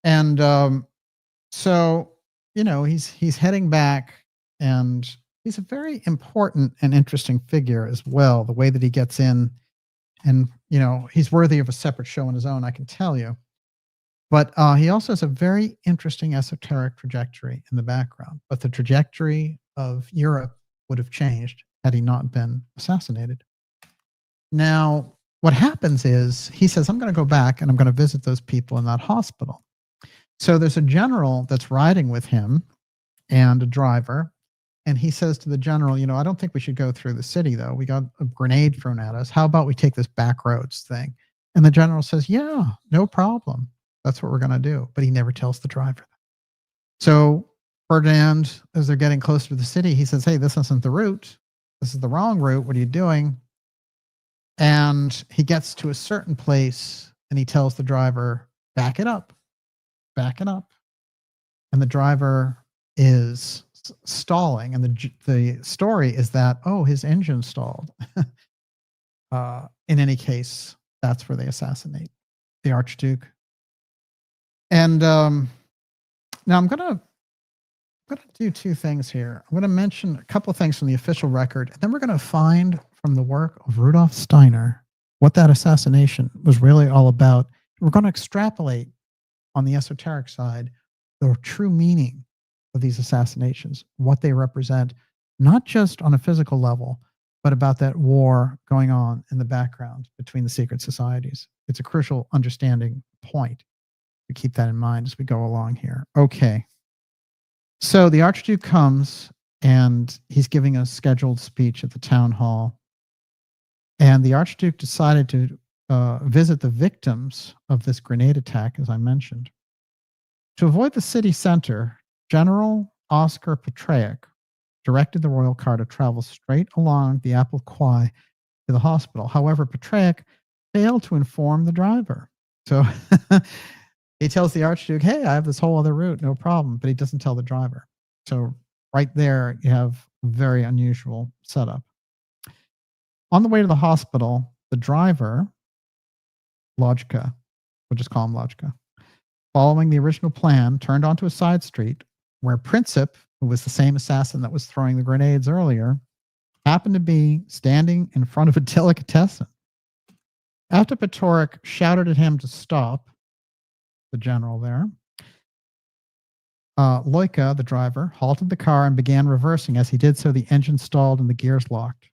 And so, he's heading back, and he's a very important and interesting figure as well. The way that he gets in, and, he's worthy of a separate show on his own, I can tell you. But he also has a very interesting esoteric trajectory in the background. But the trajectory of Europe would have changed had he not been assassinated. Now, what happens is he says, I'm going to go back and I'm going to visit those people in that hospital. So there's a general that's riding with him and a driver. And he says to the general, I don't think we should go through the city, though. We got a grenade thrown at us. How about we take this back roads thing? And the general says, yeah, no problem. That's what we're going to do. But he never tells the driver. So Ferdinand, as they're getting closer to the city, he says, hey, this isn't the route. This is the wrong route. What are you doing? And he gets to a certain place and he tells the driver, back it up. Back it up. And the driver is stalling. And the story is that, his engine stalled. In any case, that's where they assassinate the Archduke. And now I'm gonna do two things here. I'm gonna mention a couple of things from the official record, and then we're gonna find from the work of Rudolf Steiner what that assassination was really all about. We're gonna extrapolate on the esoteric side the true meaning of these assassinations, what they represent, not just on a physical level, but about that war going on in the background between the secret societies. It's a crucial understanding point. Keep that in mind as we go along here. Okay. So the Archduke comes and he's giving a scheduled speech at the town hall. And the Archduke decided to visit the victims of this grenade attack, as I mentioned. To avoid the city center, General Oscar Petraic directed the royal car to travel straight along the Apple Quay to the hospital. However, Petraic failed to inform the driver. So he tells the Archduke, hey, I have this whole other route, no problem. But he doesn't tell the driver. So right there, you have a very unusual setup. On the way to the hospital, the driver, Lojka, we'll just call him Lojka, following the original plan, turned onto a side street where Princip, who was the same assassin that was throwing the grenades earlier, happened to be standing in front of a delicatessen. After Petraic shouted at him to stop, the general there, Lojka, the driver, halted the car and began reversing. As he did so, the engine stalled and the gears locked.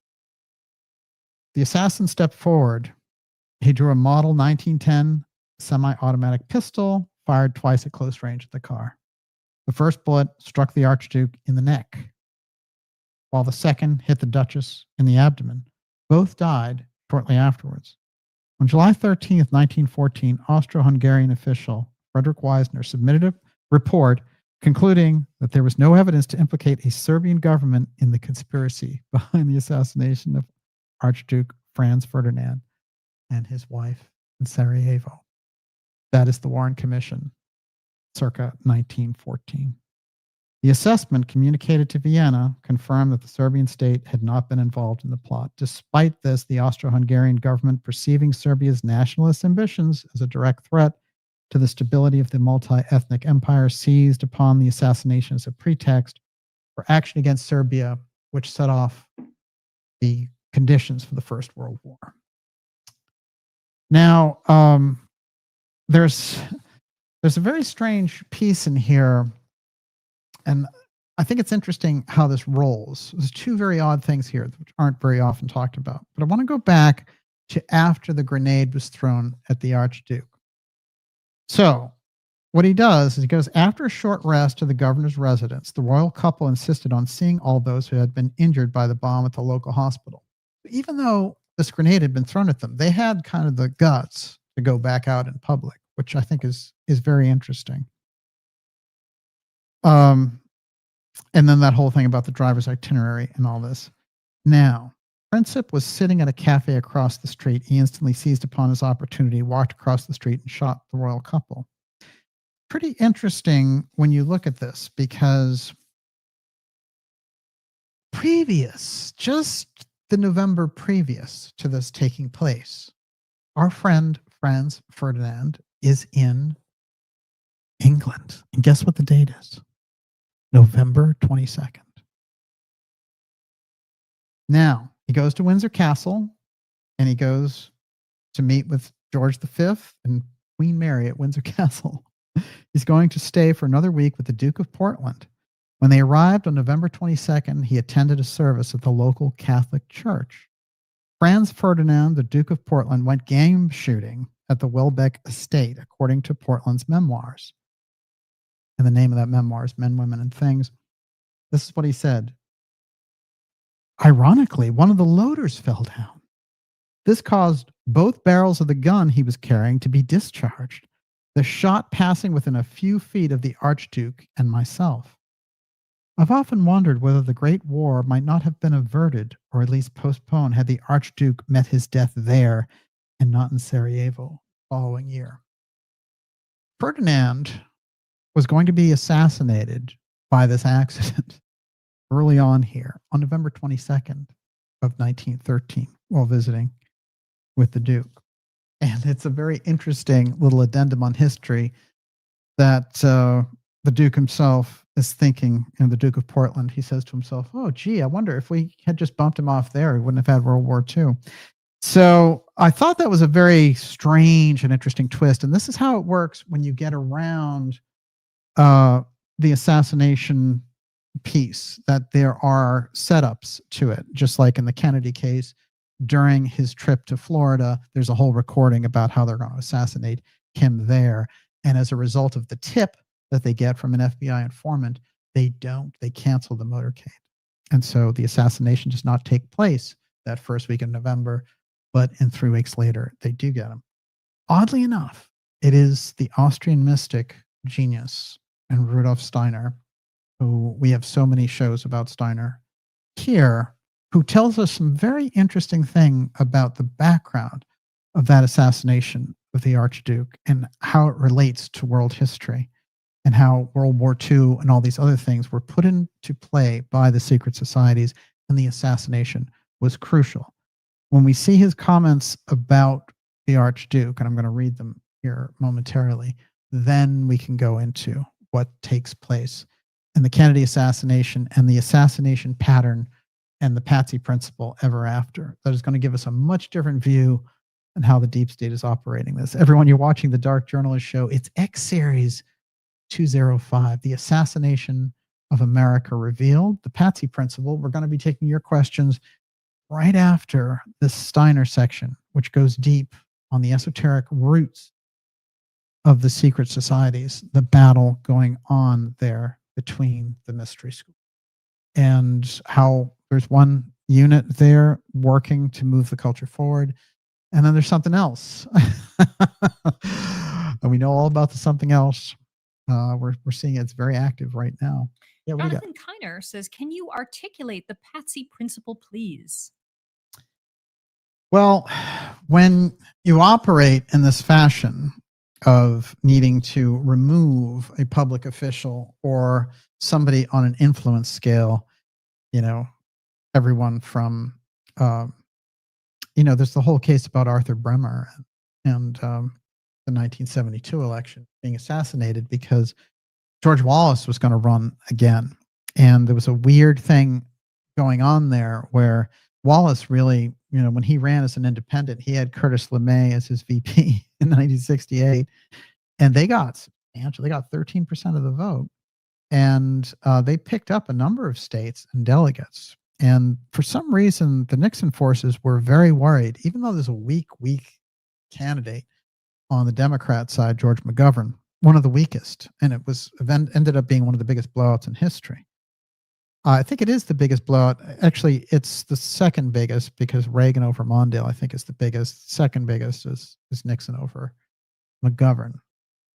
The assassin stepped forward. He drew a Model 1910 semi-automatic pistol, fired twice at close range at the car. The first bullet struck the Archduke in the neck, while the second hit the Duchess in the abdomen. Both died shortly afterwards. On July 13th, 1914, Austro-Hungarian official Frederick Wiesner submitted a report concluding that there was no evidence to implicate a Serbian government in the conspiracy behind the assassination of Archduke Franz Ferdinand and his wife in Sarajevo. That is the Warren Commission, circa 1914. The assessment communicated to Vienna confirmed that the Serbian state had not been involved in the plot. Despite this, the Austro-Hungarian government, perceiving Serbia's nationalist ambitions as a direct threat to the stability of the multi-ethnic empire, seized upon the assassination as a pretext for action against Serbia, which set off the conditions for the First World War. Now, there's a very strange piece in here, and I think it's interesting how this rolls. There's two very odd things here which aren't very often talked about. But I want to go back to after the grenade was thrown at the Archduke. So what he does is he goes after a short rest to the governor's residence. The royal couple insisted on seeing all those who had been injured by the bomb at the local hospital. Even though this grenade had been thrown at them, they had kind of the guts to go back out in public, which I think is very interesting. And then that whole thing about the driver's itinerary and all this. Now, Princip was sitting at a cafe across the street. He instantly seized upon his opportunity, walked across the street, and shot the royal couple. Pretty interesting when you look at this, because just the November previous to this taking place, our friend Franz Ferdinand is in England. And guess what the date is? November 22nd. Now, he goes to Windsor Castle and he goes to meet with George V and Queen Mary at Windsor Castle. He's going to stay for another week with the Duke of Portland. When they arrived on November 22nd, he attended a service at the local Catholic church. Franz Ferdinand, the Duke of Portland, went game shooting at the Welbeck estate, according to Portland's memoirs. And the name of that memoir is Men, Women, and Things. This is what he said. Ironically, one of the loaders fell down. This caused both barrels of the gun he was carrying to be discharged, the shot passing within a few feet of the Archduke and myself. I've often wondered whether the Great War might not have been averted, or at least postponed, had the Archduke met his death there and not in Sarajevo the following year. Ferdinand was going to be assassinated by this accident early on here on November 22nd of 1913 while visiting with the Duke. And it's a very interesting little addendum on history that the Duke himself is thinking, and the Duke of Portland, he says to himself, oh, gee, I wonder if we had just bumped him off there, he wouldn't have had World War II. So I thought that was a very strange and interesting twist. And this is how it works when you get around the assassination piece, that there are setups to it, just like in the Kennedy case. During his trip to Florida, there's a whole recording about how they're going to assassinate him there. And as a result of the tip that they get from an FBI informant, they cancel the motorcade. And so the assassination does not take place that first week in November, but in 3 weeks later, they do get him. Oddly enough, it is the Austrian mystic genius and Rudolf Steiner, who we have so many shows about Steiner here, who tells us some very interesting thing about the background of that assassination of the Archduke and how it relates to world history, and how World War II and all these other things were put into play by the secret societies, and the assassination was crucial. When we see his comments about the Archduke, and I'm going to read them here momentarily, then we can go into what takes place in the Kennedy assassination and the assassination pattern and the Patsy principle ever after. That is going to give us a much different view on how the deep state is operating this. Everyone, you're watching the Dark Journalist Show. It's X Series 205, the assassination of America revealed, the Patsy principle. We're going to be taking your questions right after this Steiner section, which goes deep on the esoteric roots of the secret societies, the battle going on there between the mystery school, and how there's one unit there working to move the culture forward. And then there's something else. And we know all about the something else. We're seeing it's very active right now. Yeah, what Jonathan Kiner says, can you articulate the Patsy principle, please? Well, when you operate in this fashion of needing to remove a public official or somebody on an influence scale, everyone from, there's the whole case about Arthur Bremer and the 1972 election being assassinated because George Wallace was going to run again. And there was a weird thing going on there where Wallace really, when he ran as an independent, he had Curtis LeMay as his VP in 1968, and they got substantial. They got 13% of the vote, and they picked up a number of states and delegates. And for some reason, the Nixon forces were very worried, even though there's a weak candidate. on the Democrat side, George McGovern, one of the weakest, and it was ended up being one of the biggest blowouts in history. I think it is the biggest blowout. Actually, it's the second biggest because Reagan over Mondale, I think, is the biggest. Second biggest is Nixon over McGovern.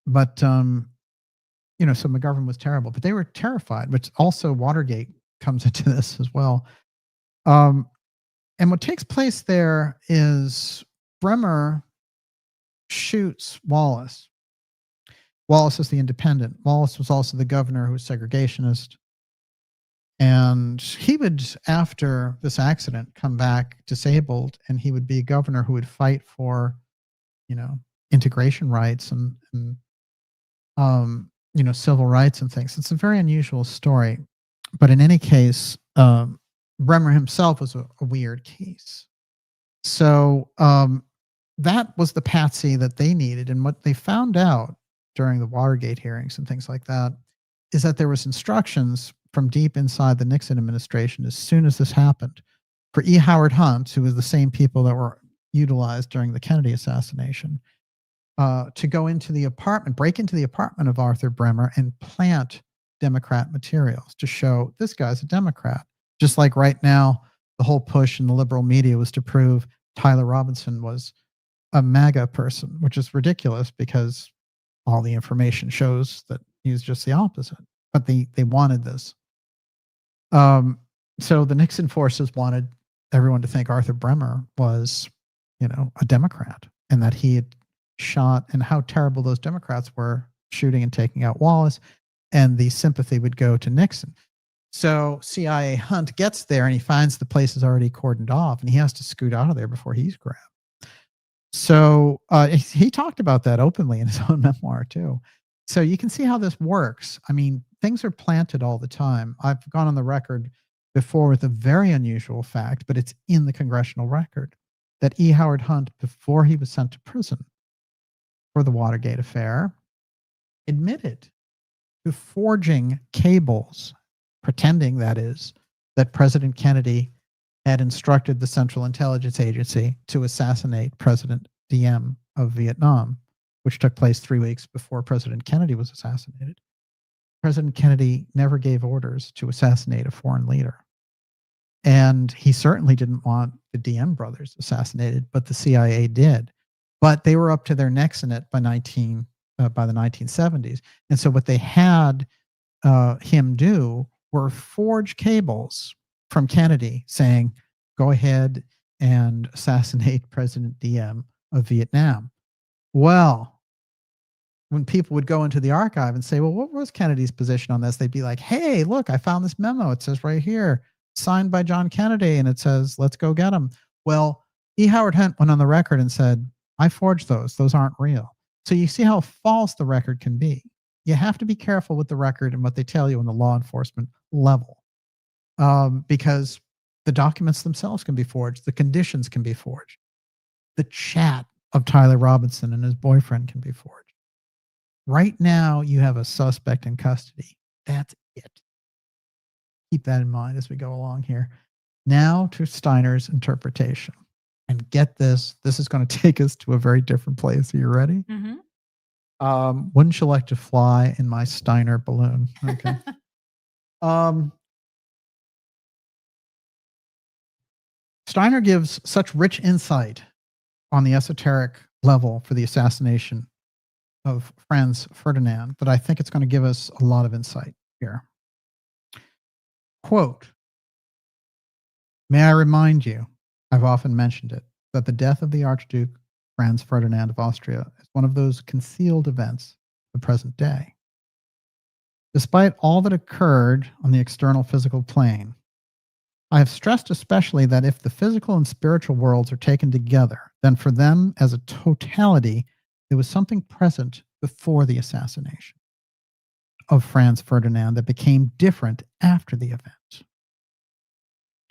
But you know, so McGovern was terrible, but they were terrified. But also Watergate comes into this as well. And what takes place there is Bremer shoots Wallace. Wallace is the independent. Wallace was also the governor who was segregationist. And he would, after this accident, come back disabled, and he would be a governor who would fight for, you know, integration rights and you know, civil rights and things. It's a very unusual story. But in any case, Bremer himself was a weird case. So that was the patsy that they needed. And what they found out during the Watergate hearings and things like that is that there was instructions from deep inside the Nixon administration as soon as this happened for E. Howard Hunt, who was the same people that were utilized during the Kennedy assassination, to go into the apartment, break into the apartment of Arthur Bremer and plant Democrat materials to show this guy's a Democrat. Just like right now, the whole push in the liberal media was to prove Tyler Robinson was a MAGA person, which is ridiculous because all the information shows that he's just the opposite. But they wanted this. So the Nixon forces wanted everyone to think Arthur Bremer was, you know, a Democrat, and that he had shot, and how terrible those Democrats were shooting and taking out Wallace, and the sympathy would go to Nixon. So CIA Hunt gets there and he finds the place is already cordoned off, and he has to scoot out of there before he's grabbed. So he talked about that openly in his own memoir too. So you can see how this works. I mean, things are planted all the time. I've gone on the record before with a very unusual fact, but it's in the congressional record, that E. Howard Hunt, before he was sent to prison for the Watergate affair, admitted to forging cables, pretending, that is, that President Kennedy had instructed the Central Intelligence Agency to assassinate President Diem of Vietnam, which took place 3 weeks before President Kennedy was assassinated. President Kennedy never gave orders to assassinate a foreign leader. And he certainly didn't want the Diem brothers assassinated, but the CIA did. But they were up to their necks in it by the 1970s. And so what they had him do were forge cables from Kennedy saying, go ahead and assassinate President Diem of Vietnam. Well, when people would go into the archive and say, well, what was Kennedy's position on this? They'd be like, hey, look, I found this memo. It says right here, signed by John Kennedy, and it says, let's go get him. Well, E. Howard Hunt went on the record and said, I forged those. Those aren't real. So you see how false the record can be. You have to be careful with the record and what they tell you on the law enforcement level, because the documents themselves can be forged. The conditions can be forged. The chat of Tyler Robinson and his boyfriend can be forged. Right now, you have a suspect in custody. That's it. Keep that in mind as we go along here. Now to Steiner's interpretation. And get this, this is going to take us to a very different place. Are you ready? Mm-hmm. Wouldn't you like to fly in my Steiner balloon? Okay. Steiner gives such rich insight on the esoteric level for the assassination of Franz Ferdinand that I think it's going to give us a lot of insight here. Quote, may I remind you, I've often mentioned it, that the death of the Archduke Franz Ferdinand of Austria is one of those concealed events of the present day. Despite all that occurred on the external physical plane, I have stressed especially that if the physical and spiritual worlds are taken together, then for them as a totality, there was something present before the assassination of Franz Ferdinand that became different after the event.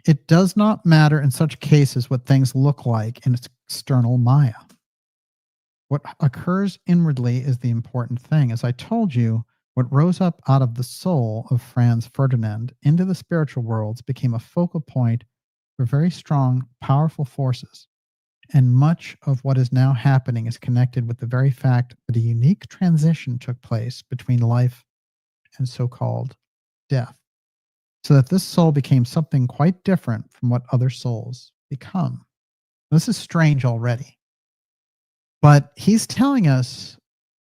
It does not matter in such cases what things look like in its external Maya. What occurs inwardly is the important thing. As I told you, what rose up out of the soul of Franz Ferdinand into the spiritual worlds became a focal point for very strong, powerful forces. and much of what is now happening is connected with the very fact that a unique transition took place between life and so-called death, so that this soul became something quite different from what other souls become. This is strange already. But he's telling us,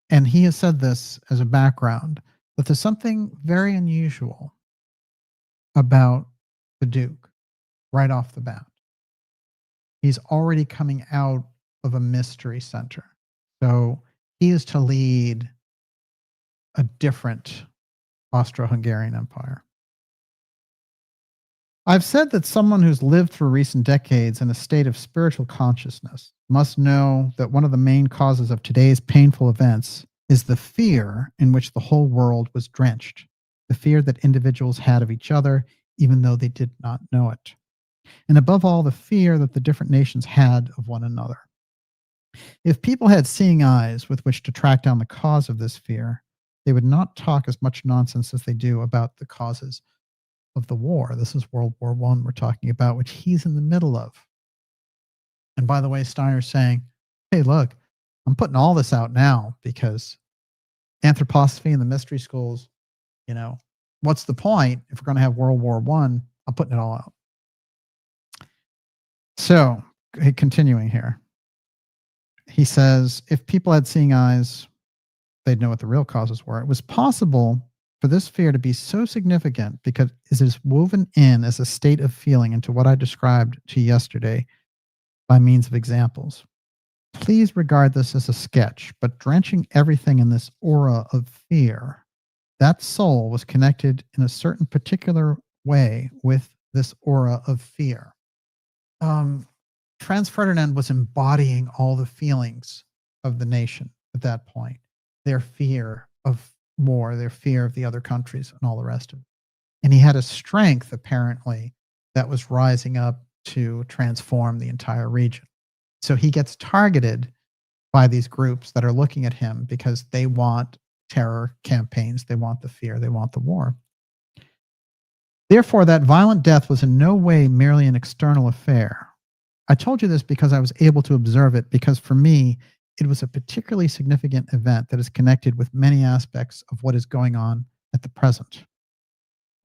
and he has said this as a background, that there's something very unusual about the Duke right off the bat. He's already coming out of a mystery center. So he is to lead a different Austro-Hungarian Empire. I've said that someone who's lived through recent decades in a state of spiritual consciousness must know that one of the main causes of today's painful events is the fear in which the whole world was drenched, the fear that individuals had of each other, even though they did not know it. And above all, the fear that the different nations had of one another. If people had seeing eyes with which to track down the cause of this fear, they would not talk as much nonsense as they do about the causes of the war. This is World War I we're talking about, which he's in the middle of. And by the way, Steiner's saying, hey, look, I'm putting all this out now because anthroposophy and the mystery schools, what's the point if we're going to have World War I? I'm putting it all out. So, continuing here, he says, if people had seeing eyes, they'd know what the real causes were. It was possible for this fear to be so significant because it is woven in as a state of feeling into what I described to you yesterday by means of examples. Please regard this as a sketch, but drenching everything in this aura of fear, that soul was connected in a certain particular way with this aura of fear. Franz Ferdinand was embodying all the feelings of the nation at that point, their fear of war, their fear of the other countries and all the rest of it. And he had a strength, apparently, that was rising up to transform the entire region. So he gets targeted by these groups that are looking at him because they want terror campaigns, they want the fear, they want the war. Therefore, that violent death was in no way merely an external affair. I told you this because I was able to observe it, because for me, it was a particularly significant event that is connected with many aspects of what is going on at the present.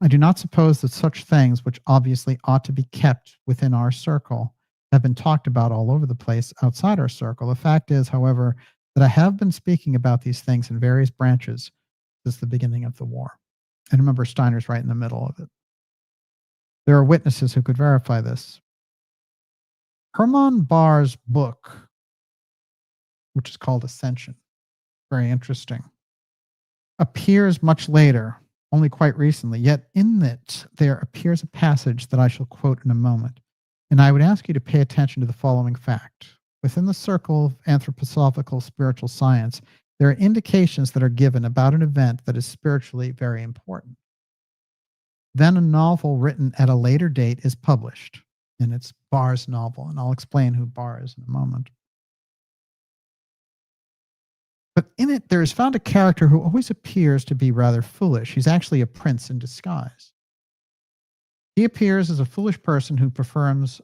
I do not suppose that such things, which obviously ought to be kept within our circle, have been talked about all over the place outside our circle. The fact is, however, that I have been speaking about these things in various branches since the beginning of the war. And remember, Steiner's right in the middle of it. There are witnesses who could verify this. Hermann Bahr's book, which is called Ascension, very interesting, appears much later, only quite recently, yet in it there appears a passage that I shall quote in a moment. And I would ask you to pay attention to the following fact. Within the circle of anthroposophical spiritual science, there are indications that are given about an event that is spiritually very important. Then a novel written at a later date is published, and it's Bahr's novel, and I'll explain who Bahr is in a moment. But in it, there is found a character who always appears to be rather foolish. He's actually a prince in disguise. He appears as a foolish person who performs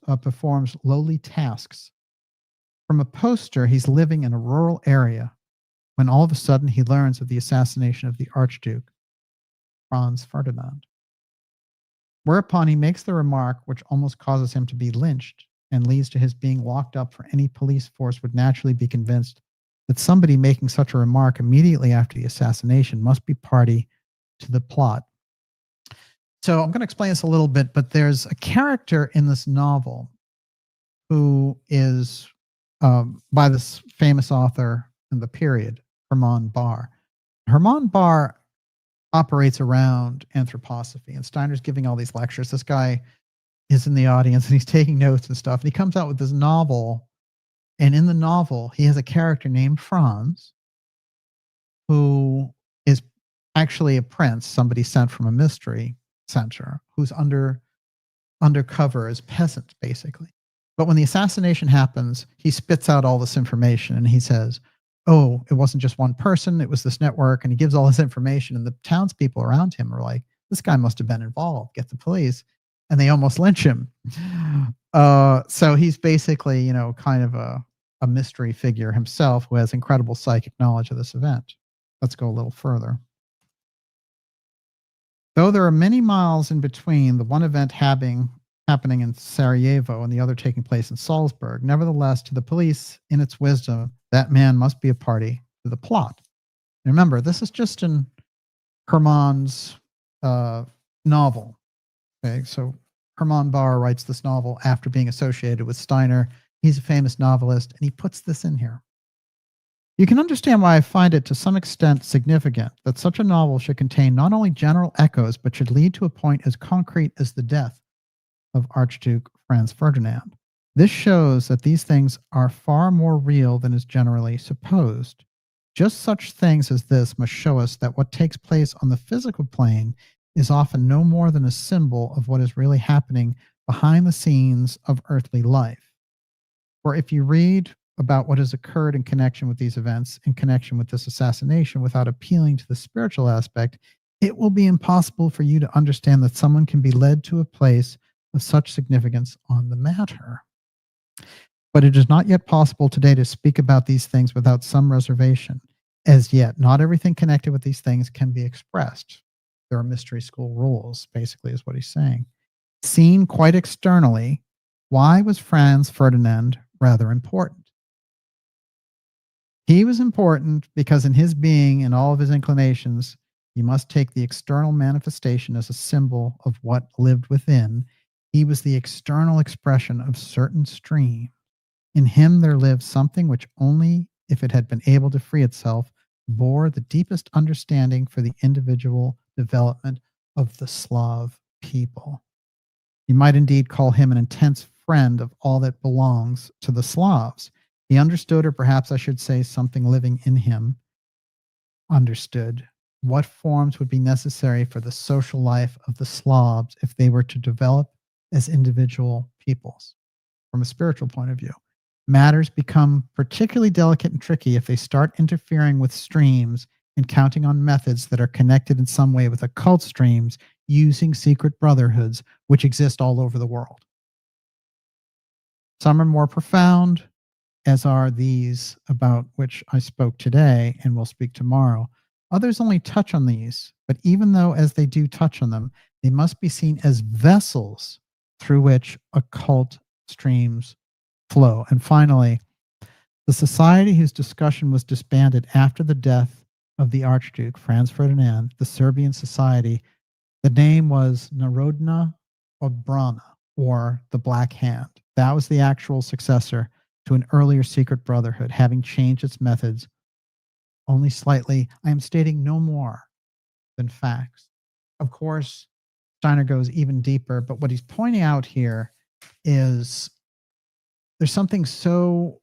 lowly tasks. From a poster, he's living in a rural area when all of a sudden he learns of the assassination of the Archduke, Franz Ferdinand. Whereupon he makes the remark which almost causes him to be lynched and leads to his being locked up, for any police force would naturally be convinced that somebody making such a remark immediately after the assassination must be party to the plot. So I'm going to explain this a little bit, but there's a character in this novel who is by this famous author in the period, Hermann Bahr. Hermann Bahr operates around anthroposophy, and Steiner's giving all these lectures. This guy is in the audience and he's taking notes and stuff. And he comes out with this novel, and in the novel, he has a character named Franz, who is actually a prince, somebody sent from a mystery center, who's undercover as peasant, basically. But when the assassination happens, he spits out all this information and he says, oh, it wasn't just one person, it was this network, and he gives all this information, and the townspeople around him are like, this guy must have been involved, get the police, and they almost lynch him. So he's basically, kind of a mystery figure himself who has incredible psychic knowledge of this event. Let's go a little further. Though there are many miles in between the one event happening in Sarajevo and the other taking place in Salzburg, nevertheless, to the police, in its wisdom, that man must be a party to the plot. And remember, this is just in Herman's novel. Okay, so Hermann Bahr writes this novel after being associated with Steiner. He's a famous novelist, and he puts this in here. You can understand why I find it to some extent significant that such a novel should contain not only general echoes, but should lead to a point as concrete as the death of Archduke Franz Ferdinand. This shows that these things are far more real than is generally supposed. Just such things as this must show us that what takes place on the physical plane is often no more than a symbol of what is really happening behind the scenes of earthly life. For if you read about what has occurred in connection with these events, in connection with this assassination, without appealing to the spiritual aspect, it will be impossible for you to understand that someone can be led to a place of such significance on the matter. But it is not yet possible today to speak about these things without some reservation. As yet, not everything connected with these things can be expressed. There are mystery school rules, basically, is what he's saying. Seen quite externally, why was Franz Ferdinand rather important? He was important because in his being and all of his inclinations, you must take the external manifestation as a symbol of what lived within. He was the external expression of certain streams. In him there lived something which only if it had been able to free itself, bore the deepest understanding for the individual development of the Slav people. You might indeed call him an intense friend of all that belongs to the Slavs. He understood, or perhaps I should say something living in him understood, what forms would be necessary for the social life of the Slavs if they were to develop as individual peoples. From a spiritual point of view, matters become particularly delicate and tricky if they start interfering with streams and counting on methods that are connected in some way with occult streams using secret brotherhoods which exist all over the world. Some are more profound, as are these about which I spoke today and will speak tomorrow. Others only touch on these, but even though as they do touch on them, they must be seen as vessels through which occult streams flow. And finally, the society whose discussion was disbanded after the death of the Archduke, Franz Ferdinand, the Serbian society, the name was Narodna Obrana, or the Black Hand. That was the actual successor to an earlier secret brotherhood, having changed its methods only slightly. I am stating no more than facts. Of course, Steiner goes even deeper, but what he's pointing out here is there's something so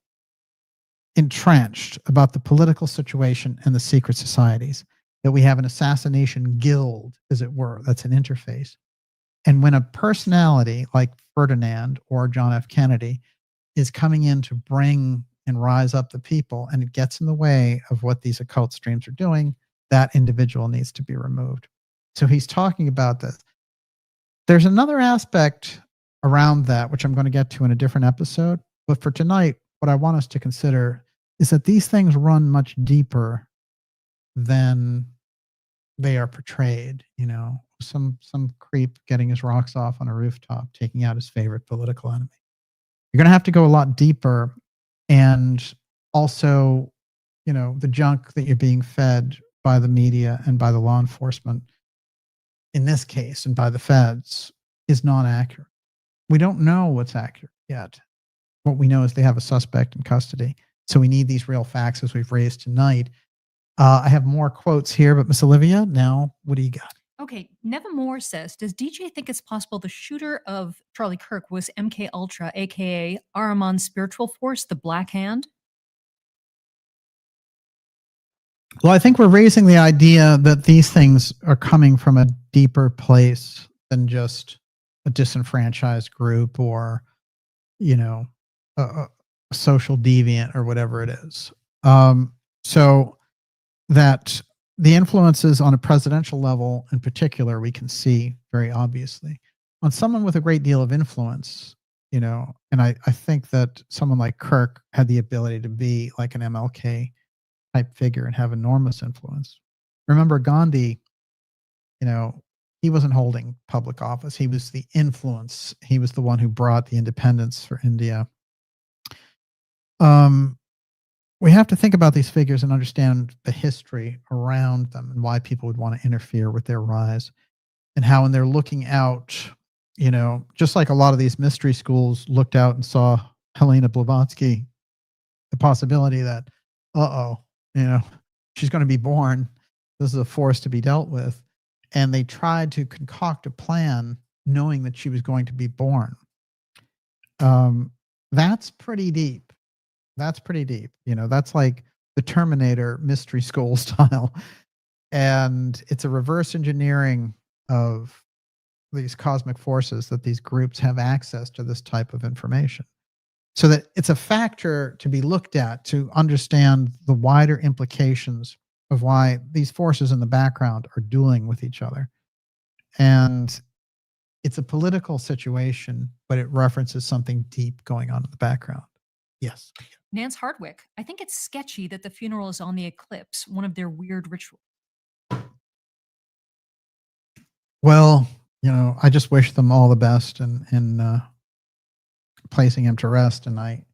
entrenched about the political situation and the secret societies that we have an assassination guild, as it were, that's an interface. And when a personality like Ferdinand or John F. Kennedy is coming in to bring and rise up the people, and it gets in the way of what these occult streams are doing, that individual needs to be removed. So he's talking about this. There's another aspect around that, which I'm going to get to in a different episode. But for tonight, what I want us to consider is that these things run much deeper than they are portrayed. You know, some creep getting his rocks off on a rooftop, taking out his favorite political enemy. You're going to have to go a lot deeper. And also, you know, the junk that you're being fed by the media and by the law enforcement, in this case, and by the feds, is not accurate. We don't know what's accurate yet. What we know is they have a suspect in custody. So we need these real facts as we've raised tonight. I have more quotes here, but Miss Olivia, now what do you got? Okay, Nevermore says, does DJ think it's possible the shooter of Charlie Kirk was MK Ultra, aka Ahriman's spiritual force, the Black Hand? Well, I think we're raising the idea that these things are coming from a deeper place than just a disenfranchised group or, you know, a social deviant or whatever it is. So that the influences on a presidential level in particular, we can see very obviously. On someone with a great deal of influence, And I think that someone like Kirk had the ability to be like an MLK type figure and have enormous influence. Remember Gandhi, he wasn't holding public office. He was the influence. He was the one who brought the independence for India. We have to think about these figures and understand the history around them and why people would want to interfere with their rise, and how when they're looking out, just like a lot of these mystery schools looked out and saw Helena Blavatsky, the possibility that, she's going to be born. This is a force to be dealt with. And they tried to concoct a plan knowing that she was going to be born. That's pretty deep. That's like the Terminator mystery school style. And it's a reverse engineering of these cosmic forces that these groups have access to this type of information. So that it's a factor to be looked at to understand the wider implications of why these forces in the background are dueling with each other. And it's a political situation, but it references something deep going on in the background. Yes. Nance Hardwick, I think it's sketchy that the funeral is on the eclipse, one of their weird rituals. Well, I just wish them all the best in placing him to rest. And I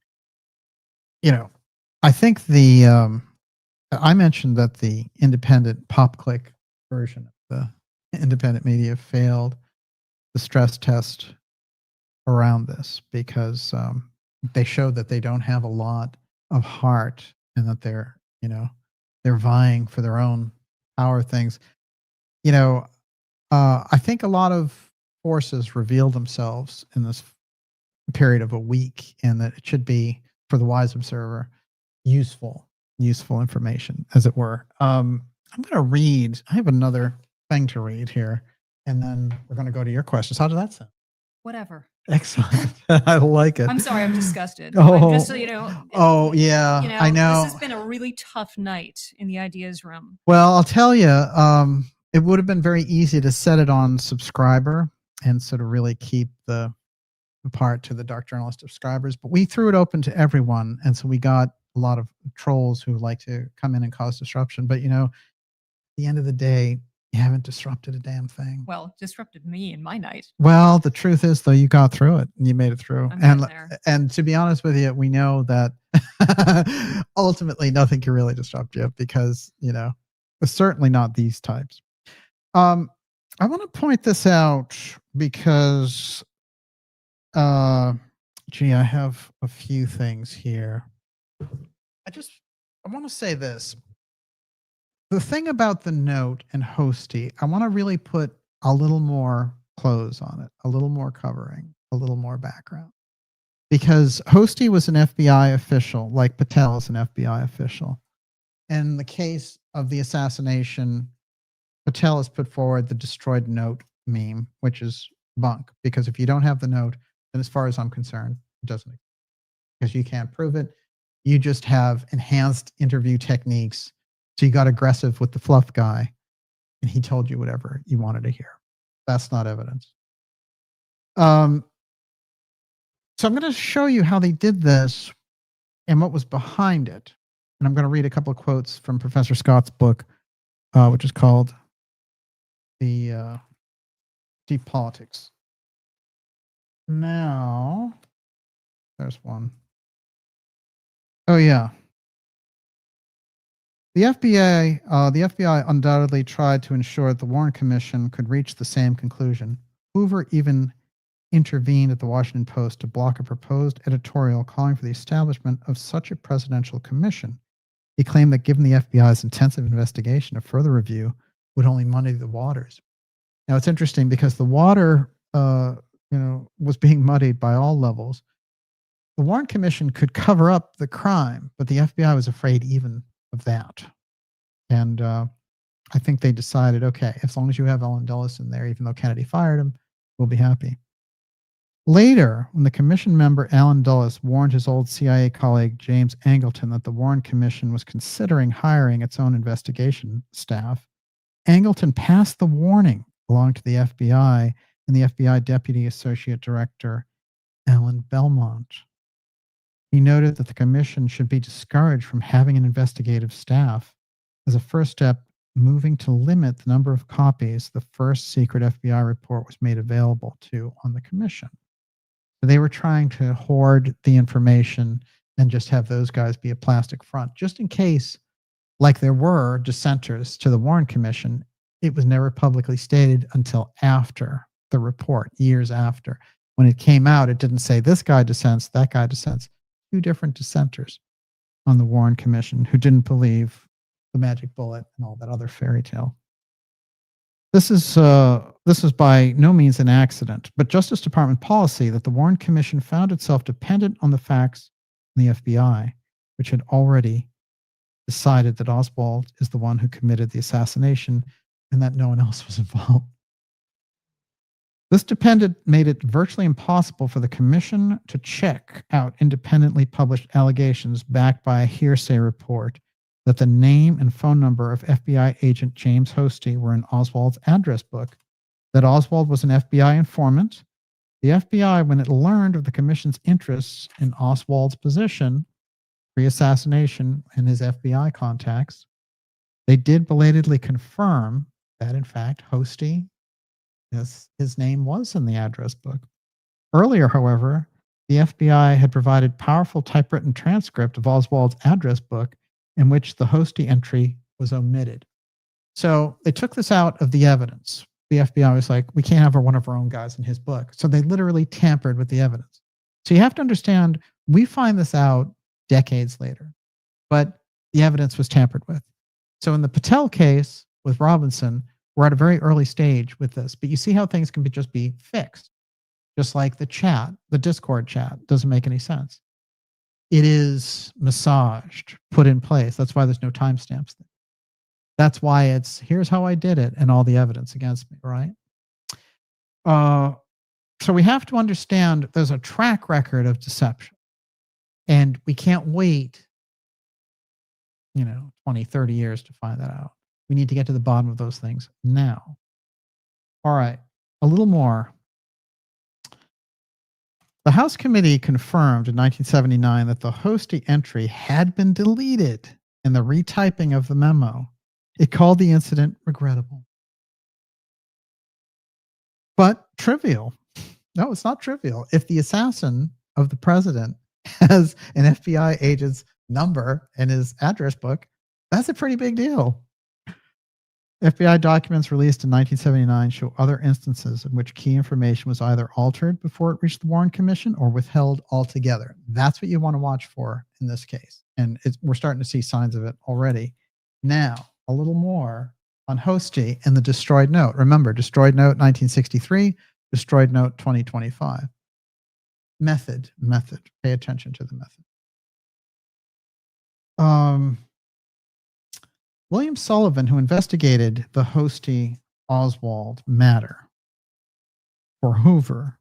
think I mentioned that the independent pop click version of the independent media failed the stress test around this because they showed that they don't have a lot of heart and that they're vying for their own power things. I think a lot of forces reveal themselves in this period of a week, and that it should be, for the wise observer, useful information, as it were. I'm going to read. I have another thing to read here, and then we're going to go to your questions. How did that sound? Whatever. Excellent. I like it. I'm sorry, I'm disgusted. Oh, just so you know. Yeah. I know. This has been a really tough night in the ideas room. Well, I'll tell you, it would have been very easy to set it on subscriber and sort of really keep the part to the Dark Journalist subscribers, but we threw it open to everyone, and so we got a lot of trolls who like to come in and cause disruption. But at the end of the day, you haven't disrupted a damn thing. Well, disrupted me in my night. Well, the truth is, though, you got through it and you made it through. I'm and to be honest with you, we know that ultimately nothing can really disrupt you because certainly not these types. I want to point this out because I have a few things here. I want to say this. The thing about the note and Hosty, I want to really put a little more clothes on it, a little more covering, a little more background. Because Hosty was an FBI official, like Patel is an FBI official. In the case of the assassination, Patel has put forward the destroyed note meme, which is bunk. Because if you don't have the note, then as far as I'm concerned, it doesn't exist. Because you can't prove it. You just have enhanced interview techniques. So you got aggressive with the fluff guy, and he told you whatever you wanted to hear. That's not evidence. So I'm going to show you how they did this and what was behind it. And I'm going to read a couple of quotes from Professor Scott's book, which is called The Deep Politics. Now, there's one. Oh, yeah. The FBI undoubtedly tried to ensure that the Warren Commission could reach the same conclusion. Hoover even intervened at the Washington Post to block a proposed editorial calling for the establishment of such a presidential commission. He claimed that given the FBI's intensive investigation, a further review would only muddy the waters. Now, it's interesting because the water, was being muddied by all levels. The Warren Commission could cover up the crime, but the FBI was afraid even of that. And I think they decided, okay, as long as you have Allen Dulles in there, even though Kennedy fired him, we'll be happy. Later, when the commission member Allen Dulles warned his old CIA colleague James Angleton that the Warren Commission was considering hiring its own investigation staff, Angleton passed the warning along to the FBI, and the FBI Deputy Associate Director Alan Belmont. He noted that the commission should be discouraged from having an investigative staff as a first step, moving to limit the number of copies the first secret FBI report was made available to on the commission. So they were trying to hoard the information and just have those guys be a plastic front, just in case, like there were dissenters to the Warren Commission. It was never publicly stated until after the report, years after. When it came out, it didn't say this guy dissents, that guy dissents. Two different dissenters on the Warren Commission who didn't believe the magic bullet and all that other fairy tale. This is by no means an accident, but Justice Department policy that the Warren Commission found itself dependent on the facts from the FBI, which had already decided that Oswald is the one who committed the assassination and that no one else was involved. This dependent made it virtually impossible for the commission to check out independently published allegations backed by a hearsay report that the name and phone number of FBI agent James Hosty were in Oswald's address book, that Oswald was an FBI informant. The FBI, when it learned of the commission's interests in Oswald's position, pre-assassination, and his FBI contacts, they did belatedly confirm that, in fact, Hosty, his name was in the address book. Earlier, however, the FBI had provided powerful typewritten transcript of Oswald's address book in which the Hosty entry was omitted. So they took this out of the evidence. The FBI was like, we can't have one of our own guys in his book. So they literally tampered with the evidence. So you have to understand, we find this out decades later, but the evidence was tampered with. So in the Patel case with Robinson, we're at a very early stage with this, but you see how things can just be fixed. Just like the chat, the Discord chat doesn't make any sense. It is massaged, put in place. That's why there's no timestamps there. That's why it's, here's how I did it and all the evidence against me, right? So we have to understand there's a track record of deception. And we can't wait, 20, 30 years to find that out. We need to get to the bottom of those things now. All right, a little more. The House Committee confirmed in 1979 that the Hosty entry had been deleted in the retyping of the memo. It called the incident regrettable. But trivial. No, it's not trivial. If the assassin of the president has an FBI agent's number in his address book, that's a pretty big deal. FBI documents released in 1979 show other instances in which key information was either altered before it reached the Warren Commission or withheld altogether. That's what you want to watch for in this case. And we're starting to see signs of it already. Now, a little more on Hosty and the destroyed note. Remember, destroyed note 1963, destroyed note 2025. Method. Pay attention to the method. William Sullivan, who investigated the Hosty Oswald matter for Hoover,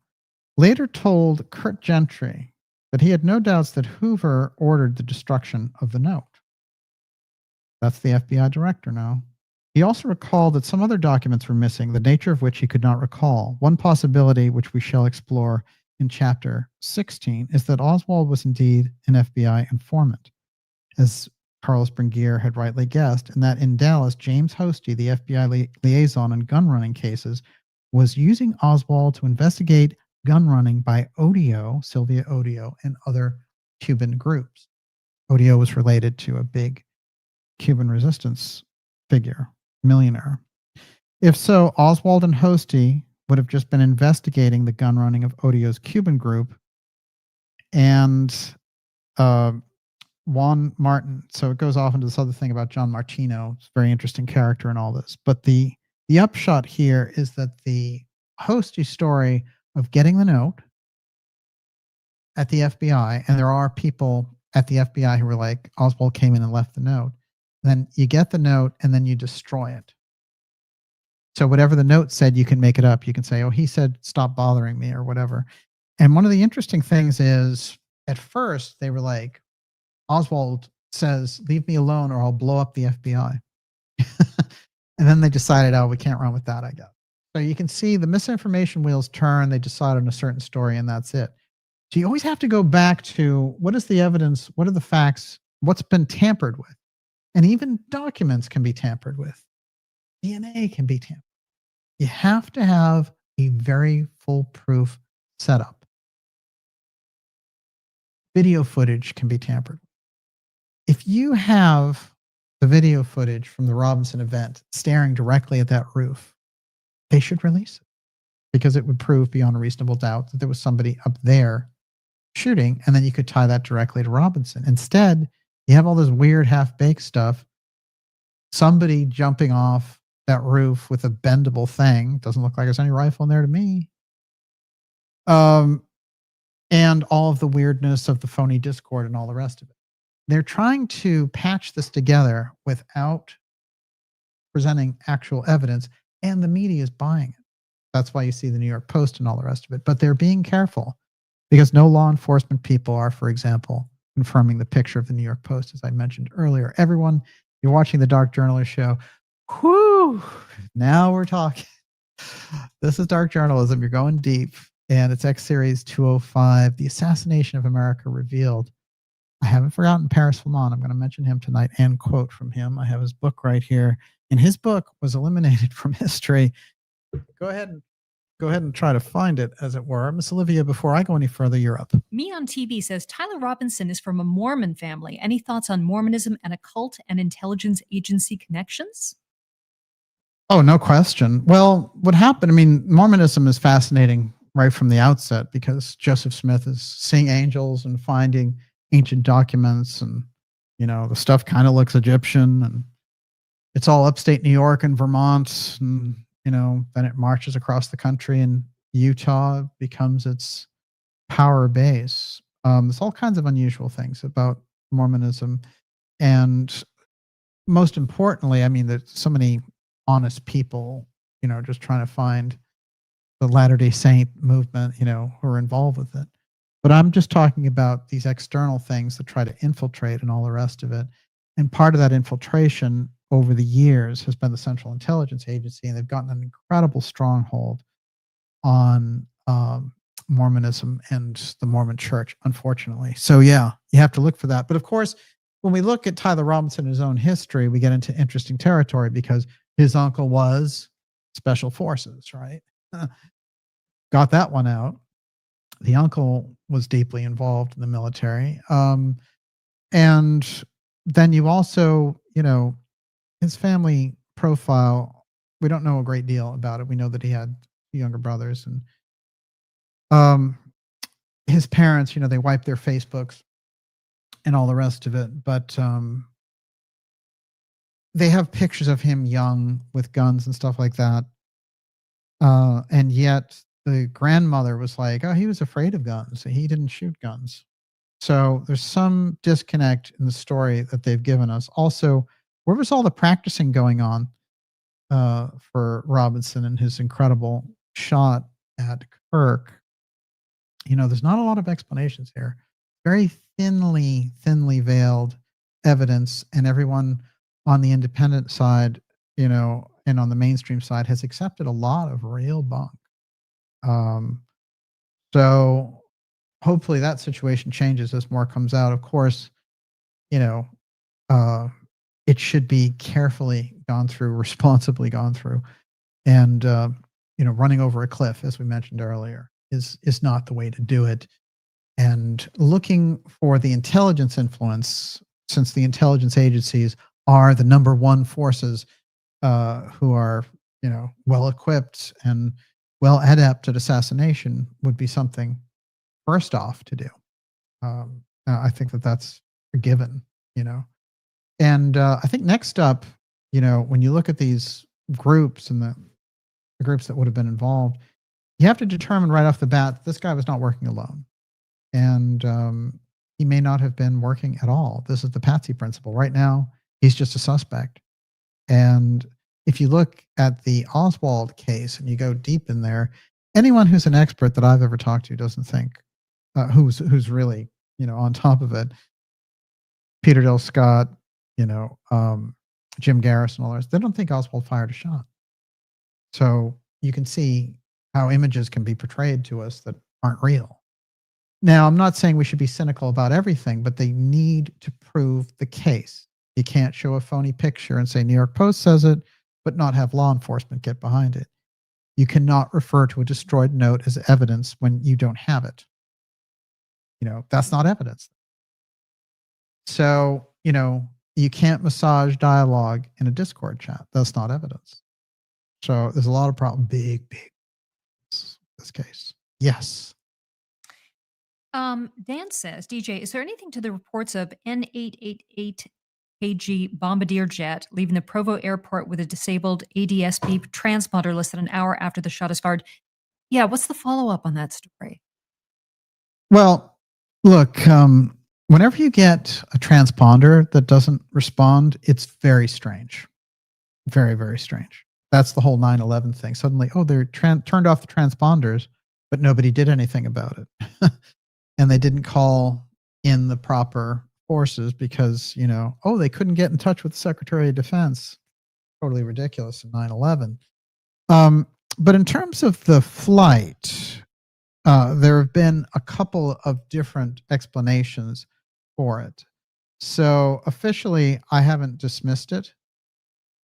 later told Kurt Gentry that he had no doubts that Hoover ordered the destruction of the note. That's the FBI director now. He also recalled that some other documents were missing, the nature of which he could not recall. One possibility, which we shall explore in chapter 16, is that Oswald was indeed an FBI informant, as Carlos Bringier had rightly guessed, and that in Dallas, James Hosty, the FBI liaison in gun running cases, was using Oswald to investigate gun running by Odio, Sylvia Odio, and other Cuban groups. Odio was related to a big Cuban resistance figure, millionaire. If so, Oswald and Hosty would have just been investigating the gun running of Odio's Cuban group, and Juan Martin. So it goes off into this other thing about John Martino. It's a very interesting character in all this. But the upshot here is that the Hosty story of getting the note at the FBI, and there are people at the FBI who were like, Oswald came in and left the note. Then you get the note and then you destroy it. So whatever the note said, you can make it up. You can say, oh, he said, stop bothering me or whatever. And one of the interesting things is, at first they were like, Oswald says, leave me alone or I'll blow up the FBI. And then they decided, oh, we can't run with that, I guess. So you can see the misinformation wheels turn. They decide on a certain story and that's it. So you always have to go back to what is the evidence, what are the facts, what's been tampered with. And even documents can be tampered with. DNA can be tampered. You have to have a very foolproof setup. Video footage can be tampered. If you have the video footage from the Robinson event staring directly at that roof, they should release it because it would prove beyond a reasonable doubt that there was somebody up there shooting, and then you could tie that directly to Robinson. Instead, you have all this weird half-baked stuff. Somebody jumping off that roof with a bendable thing. Doesn't look like there's any rifle in there to me. And all of the weirdness of the phony Discord and all the rest of it. They're trying to patch this together without presenting actual evidence, and the media is buying it. That's why you see the New York Post and all the rest of it. But they're being careful because no law enforcement people are, for example, confirming the picture of the New York Post, as I mentioned earlier. Everyone, you're watching the Dark Journalist show. Whew, now we're talking. This is Dark Journalism. You're going deep. And it's X Series 205, The Assassination of America Revealed. I haven't forgotten Paris Flamand. I'm going to mention him tonight and quote from him. I have his book right here. And his book was eliminated from history. Go ahead and try to find it, as it were. Miss Olivia, before I go any further, you're up. Me on TV says Tyler Robinson is from a Mormon family. Any thoughts on Mormonism and occult and intelligence agency connections? Oh, no question. Well, what happened, Mormonism is fascinating right from the outset because Joseph Smith is seeing angels and finding ancient documents, and, the stuff kind of looks Egyptian, and it's all upstate New York and Vermont, and, then it marches across the country, and Utah becomes its power base. There's all kinds of unusual things about Mormonism. And most importantly, there's so many honest people, just trying to find the Latter-day Saint movement, who are involved with it. But I'm just talking about these external things that try to infiltrate and all the rest of it. And part of that infiltration over the years has been the Central Intelligence Agency, and they've gotten an incredible stronghold on Mormonism and the Mormon Church, unfortunately. So yeah, you have to look for that. But of course, when we look at Tyler Robinson and his own history, we get into interesting territory because his uncle was Special Forces, right? Got that one out. The uncle was deeply involved in the military. And then you also, his family profile, we don't know a great deal about it. We know that he had younger brothers, and his parents, they wiped their Facebooks and all the rest of it. But they have pictures of him young with guns and stuff like that. And yet the grandmother was like, oh, he was afraid of guns. He didn't shoot guns. So there's some disconnect in the story that they've given us. Also, where was all the practicing going on for Robinson and his incredible shot at Kirk? There's not a lot of explanations here. Very thinly veiled evidence, and everyone on the independent side, and on the mainstream side has accepted a lot of real bunk. So hopefully that situation changes as more comes out. Of course, it should be carefully gone through, responsibly gone through, and running over a cliff, as we mentioned earlier, is not the way to do it. And looking for the intelligence influence, since the intelligence agencies are the number one forces who are, well equipped and well adept at assassination, would be something first off to do. I think that's a given, And I think next up, when you look at these groups and the groups that would have been involved, you have to determine right off the bat that this guy was not working alone. And he may not have been working at all. This is the Patsy principle. Right now, he's just a suspect. And if you look at the Oswald case and you go deep in there, anyone who's an expert that I've ever talked to doesn't think, who's really, on top of it, Peter Dale Scott, Jim Garrison, all those, they don't think Oswald fired a shot. So you can see how images can be portrayed to us that aren't real. Now, I'm not saying we should be cynical about everything, but they need to prove the case. You can't show a phony picture and say New York Post says it, but not have law enforcement get behind it. You cannot refer to a destroyed note as evidence when you don't have it. That's not evidence. So, you can't massage dialogue in a Discord chat. That's not evidence. So there's a lot of problem. Big this case. Yes. Dan says, DJ, is there anything to the reports of N888 KG bombardier jet leaving the Provo airport with a disabled ADSB transponder less than an hour after the shot is fired? Yeah, what's the follow-up on that story? Well, look, whenever you get a transponder that doesn't respond, it's very strange. Very, very strange. That's the whole 9/11 thing. Suddenly, they turned off the transponders, but nobody did anything about it. And they didn't call in the proper forces because, they couldn't get in touch with the Secretary of Defense. Totally ridiculous in 9/11. But in terms of the flight, there have been a couple of different explanations for it. So officially, I haven't dismissed it,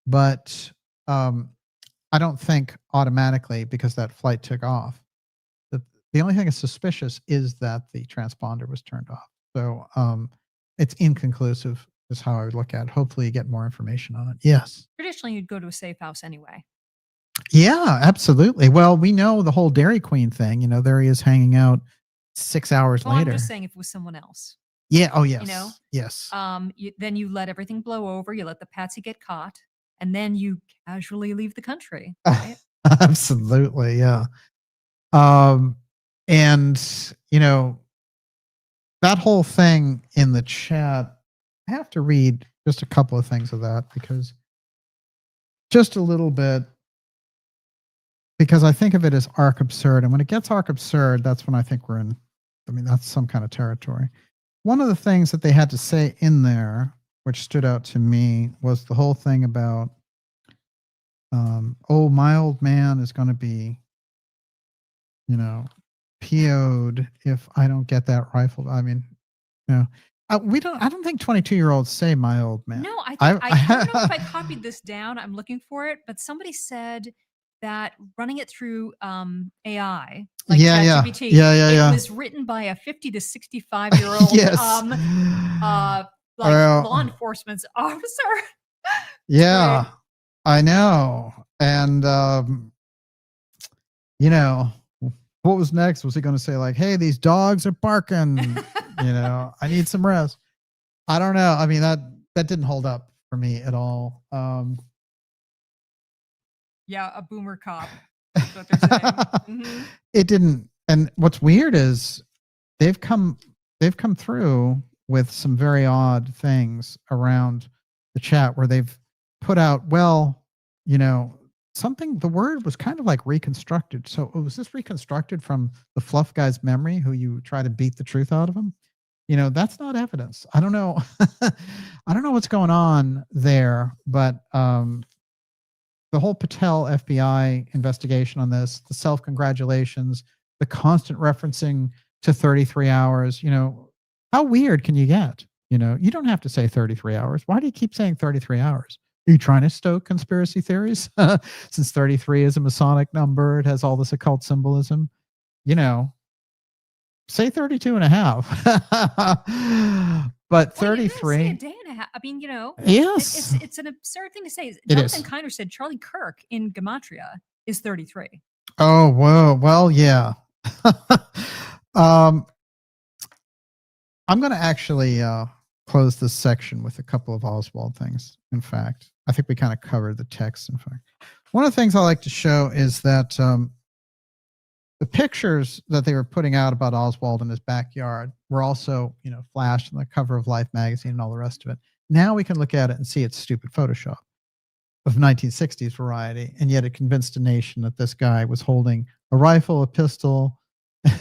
but I don't think automatically because that flight took off. The only thing that's suspicious is that the transponder was turned off. So it's inconclusive is how I would look at it. Hopefully you get more information on it. Yes. Traditionally, you'd go to a safe house anyway. Yeah, absolutely. Well, we know the whole Dairy Queen thing. There he is hanging out 6 hours later. I'm just saying if it was someone else. Yeah. Oh, yes. Yes. Then you let everything blow over. You let the Patsy get caught. And then you casually leave the country. Right? Absolutely. Yeah. And, that whole thing in the chat, I have to read just a couple of things of that because just a little bit, because I think of it as arc absurd. And when it gets arc absurd, that's when I think we're in, that's some kind of territory. One of the things that they had to say in there, which stood out to me, was the whole thing about, my old man is going to be, PO'd if I don't get that rifle. I don't think 22-year-olds say my old man. No, I don't know if I copied this down. I'm looking for it, but somebody said that running it through AI, like ChatGPT, it was written by a 50 to 65-year-old yes. law enforcement officer. Yeah, I know. And what was next? Was he going to say like, "Hey, these dogs are barking. I need some rest"? I don't know. That didn't hold up for me at all. Yeah, a boomer cop. That's what they're saying. Mm-hmm. It didn't. And what's weird is they've come through with some very odd things around the chat where they've put out, something, the word was kind of like reconstructed. So was this reconstructed from the fluff guy's memory who you try to beat the truth out of him? That's not evidence. I don't know. I don't know what's going on there, but the whole Patel FBI investigation on this, the self-congratulations, the constant referencing to 33 hours, how weird can you get? You don't have to say 33 hours. Why do you keep saying 33 hours? Are you trying to stoke conspiracy theories? Since 33 is a Masonic number, it has all this occult symbolism. Say 32 and a half. But 33. Say a day and a half. Yes. It's an absurd thing to say. It Jonathan is. Kiner said Charlie Kirk in Gematria is 33. Oh, whoa. Well, yeah. I'm going to actually close this section with a couple of Oswald things. In fact, I think we kind of covered the text. In fact, one of the things I like to show is that the pictures that they were putting out about Oswald in his backyard were also, flashed on the cover of Life magazine and all the rest of it. Now we can look at it and see it's stupid Photoshop of 1960s variety, and yet it convinced a nation that this guy was holding a rifle, a pistol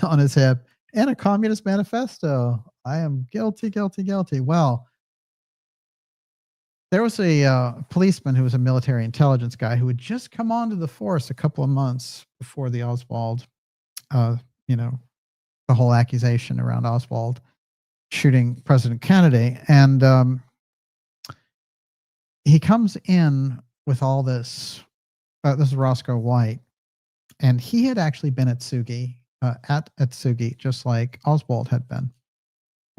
on his hip, and a communist manifesto. I am guilty, guilty, guilty. Well, there was a policeman who was a military intelligence guy who had just come onto the force a couple of months before the Oswald, the whole accusation around Oswald shooting President Kennedy. And he comes in with all this. This is Roscoe White, and he had actually been at Tsugi, at Tsugi, just like Oswald had been.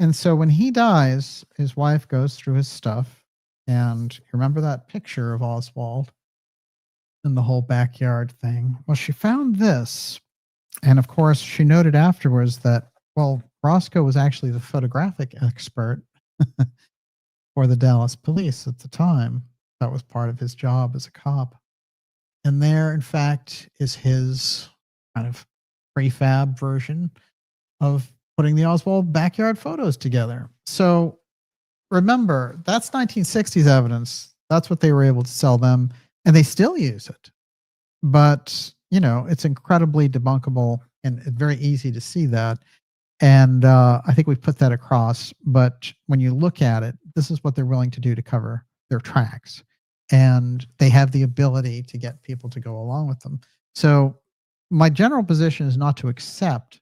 And so when he dies, his wife goes through his stuff, and you remember that picture of Oswald and the whole backyard thing? Well, she found this, and of course, she noted afterwards that, well, Roscoe was actually the photographic expert for the Dallas police at the time. That was part of his job as a cop. And there, in fact, is his kind of prefab version of putting the Oswald backyard photos together. So remember, that's 1960s evidence. That's what they were able to sell them, and they still use it. But, you know, it's incredibly debunkable and very easy to see that. And I think we've put that across. But when you look at it, this is what they're willing to do to cover their tracks. And they have the ability to get people to go along with them. So my general position is not to accept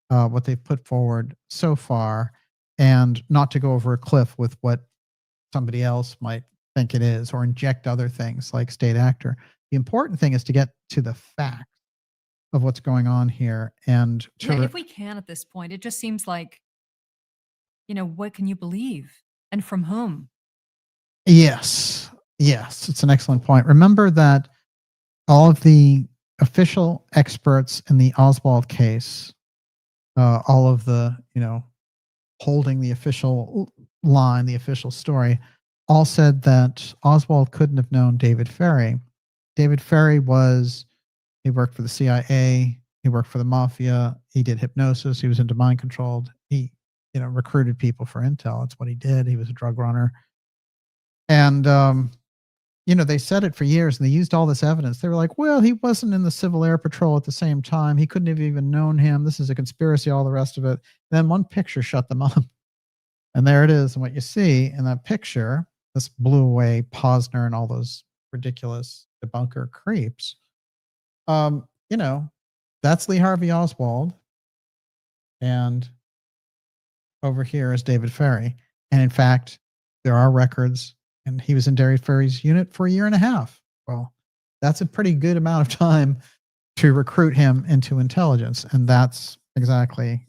what they've put forward so far, and not to go over a cliff with what somebody else might think it is, or inject other things like state actor. The important thing is to get to the facts of what's going on here. And Yeah, if we can at this point, it just seems like, you know, what can you believe and from whom? Yes, it's an excellent point. Remember that all of the official experts in the Oswald case, all of the, you know, holding the official line, the official story, all said that Oswald couldn't have known David Ferrie. David Ferrie he worked for the CIA, he worked for the mafia, he did hypnosis, he was into mind control, he, you know, recruited people for intel. That's what he did. He was a drug runner. And you know, they said it for years, and they used all this evidence. They were like, well, he wasn't in the Civil Air Patrol at the same time. He couldn't have even known him. This is a conspiracy, all the rest of it. Then one picture shut them up. And there it is. And what you see in that picture, this blew away Posner and all those ridiculous debunker creeps. You know, that's Lee Harvey Oswald. And over here is David Ferrie. And in fact, there are records, and he was in David Ferrie's unit for 1.5 years. Well, that's a pretty good amount of time to recruit him into intelligence. And that's exactly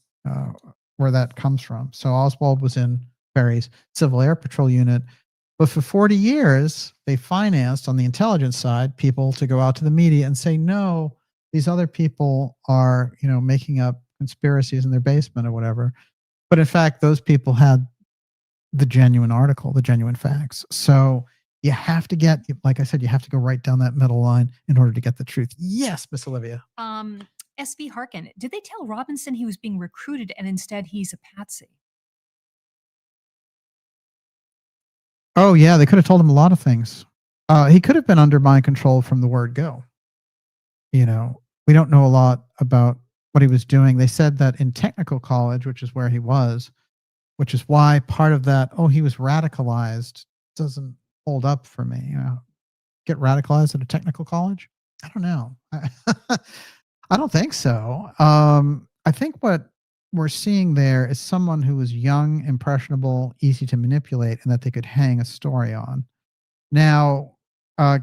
where that comes from. So Oswald was in Ferrie's Civil Air Patrol unit, but for 40 years, they financed on the intelligence side people to go out to the media and say, no, these other people are, you know, making up conspiracies in their basement or whatever. But in fact, those people had the genuine article, the genuine facts. So you have to get, like I said, you have to go right down that middle line in order to get the truth. Yes, Miss Olivia. SV Harkin, did they tell Robinson he was being recruited and instead he's a patsy? Oh, yeah, they could have told him a lot of things. He could have been under mind control from the word go. You know, we don't know a lot about what he was doing. They said that in technical college, which is where he was, which is why part of that, oh, he was radicalized, doesn't hold up for me. You know, get radicalized at a technical college? I don't know. I don't think so. I think what we're seeing there is someone who was young, impressionable, easy to manipulate, and that they could hang a story on. Now,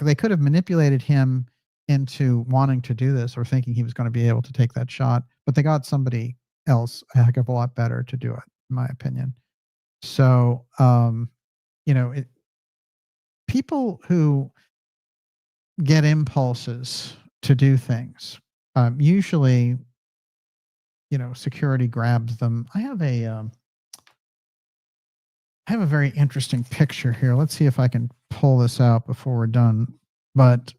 they could have manipulated him into wanting to do this or thinking he was going to be able to take that shot, but they got somebody else a heck of a lot better to do it, in my opinion. So, you know, people who get impulses to do things, usually, you know, security grabs them. I have a very interesting picture here. Let's see if I can pull this out before we're done. But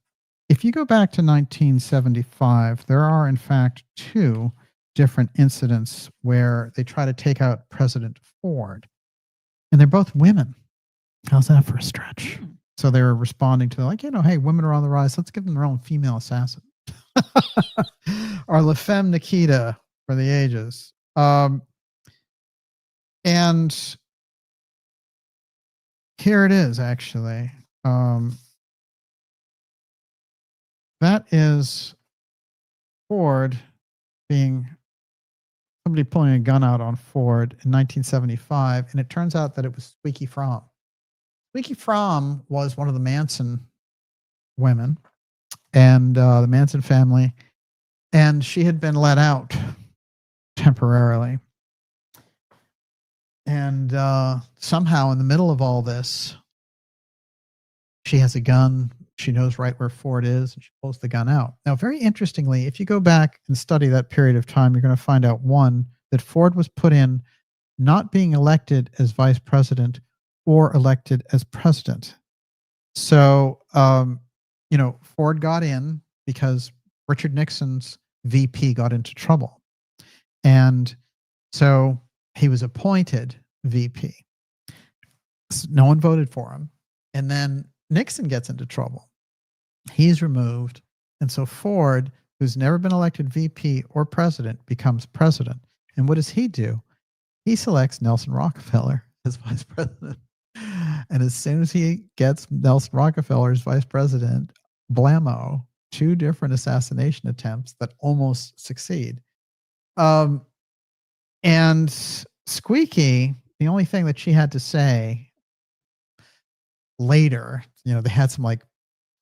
if you go back to 1975, there are in fact 2 different incidents where they try to take out President Ford, and they're both women. How's that for a stretch? So they were responding to, like, you know, hey, women are on the rise. Let's give them their own female assassin. Or La Femme Nikita for the ages. And here it is, actually. That is Ford being somebody pulling a gun out on Ford in 1975, and it turns out that it was Squeaky Fromm. Squeaky Fromm was one of the Manson women and the Manson family, and she had been let out temporarily. And somehow in the middle of all this, she has a gun. She knows right where Ford is, and she pulls the gun out. Now, very interestingly, if you go back and study that period of time, you're going to find out, one, that Ford was put in not being elected as vice president or elected as president. So, Ford got in because Richard Nixon's VP got into trouble. And so he was appointed VP. No one voted for him. And then Nixon gets into trouble. He's removed. And so Ford, who's never been elected VP or president, becomes president. And what does he do? He selects Nelson Rockefeller as vice president. And as soon as he gets Nelson Rockefeller as vice president, blammo, 2 different assassination attempts that almost succeed. And Squeaky, the only thing that she had to say later, they had some like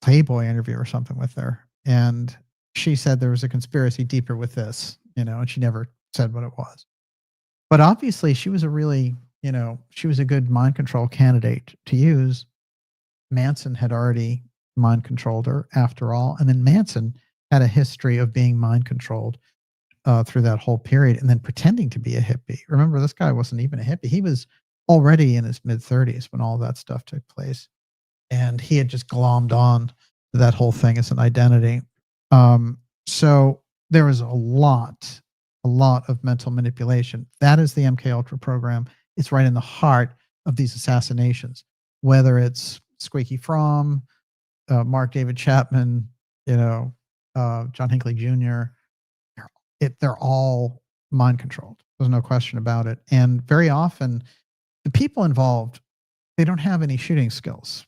Playboy interview or something with her, and she said there was a conspiracy deeper with this, and she never said what it was. But obviously she was a really, she was a good mind control candidate to use. Manson had already mind controlled her after all. And then Manson had a history of being mind controlled through that whole period, and then pretending to be a hippie. Remember, this guy wasn't even a hippie. He was already in his mid-30s when all that stuff took place. And he had just glommed on to that whole thing as an identity. So there was a lot of mental manipulation. That is the MK Ultra program. It's right in the heart of these assassinations, whether it's Squeaky Fromm, Mark David Chapman, John Hinckley Jr. They're all mind controlled. There's no question about it. And very often the people involved, they don't have any shooting skills.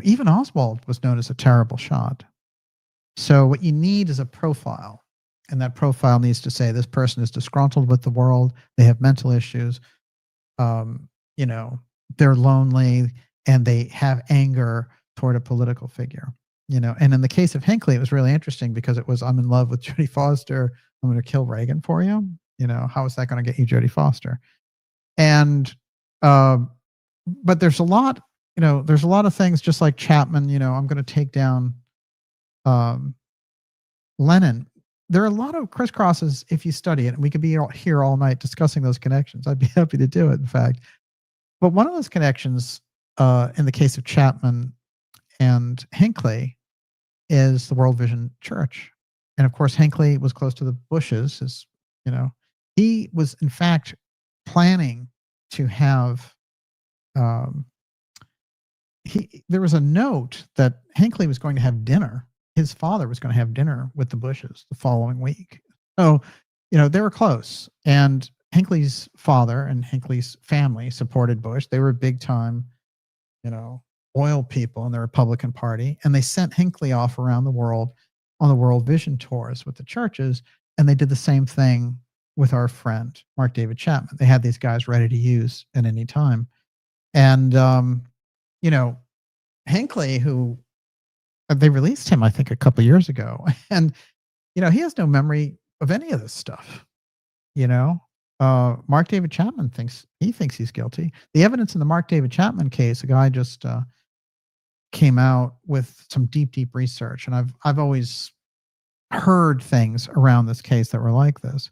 Even Oswald was known as a terrible shot. So what you need is a profile. And that profile needs to say this person is disgruntled with the world. They have mental issues. They're lonely, and they have anger toward a political figure. And in the case of Hinckley, it was really interesting because it was, I'm in love with Jodie Foster. I'm going to kill Reagan for you. How is that going to get you Jodie Foster? And, but there's a lot of things, just like Chapman, I'm going to take down Lenin. There are a lot of crisscrosses if you study it, and we could be here all night discussing those connections. I'd be happy to do it, in fact. But one of those connections, in the case of Chapman and Hinckley, is the World Vision Church. And of course, Hinckley was close to the Bushes. He was in fact planning to have. There was a note that Hinckley was going to have dinner. His father was going to have dinner with the Bushes the following week. So, they were close. And Hinckley's father and Hinckley's family supported Bush. They were big time, oil people in the Republican Party. And they sent Hinckley off around the world on the World Vision tours with the churches. And they did the same thing with our friend, Mark David Chapman. They had these guys ready to use at any time. And, Hinckley, who they released him, I think, a couple of years ago. And, he has no memory of any of this stuff. Mark David Chapman thinks he's guilty. The evidence in the Mark David Chapman case, a guy just came out with some deep research. And I've always heard things around this case that were like this.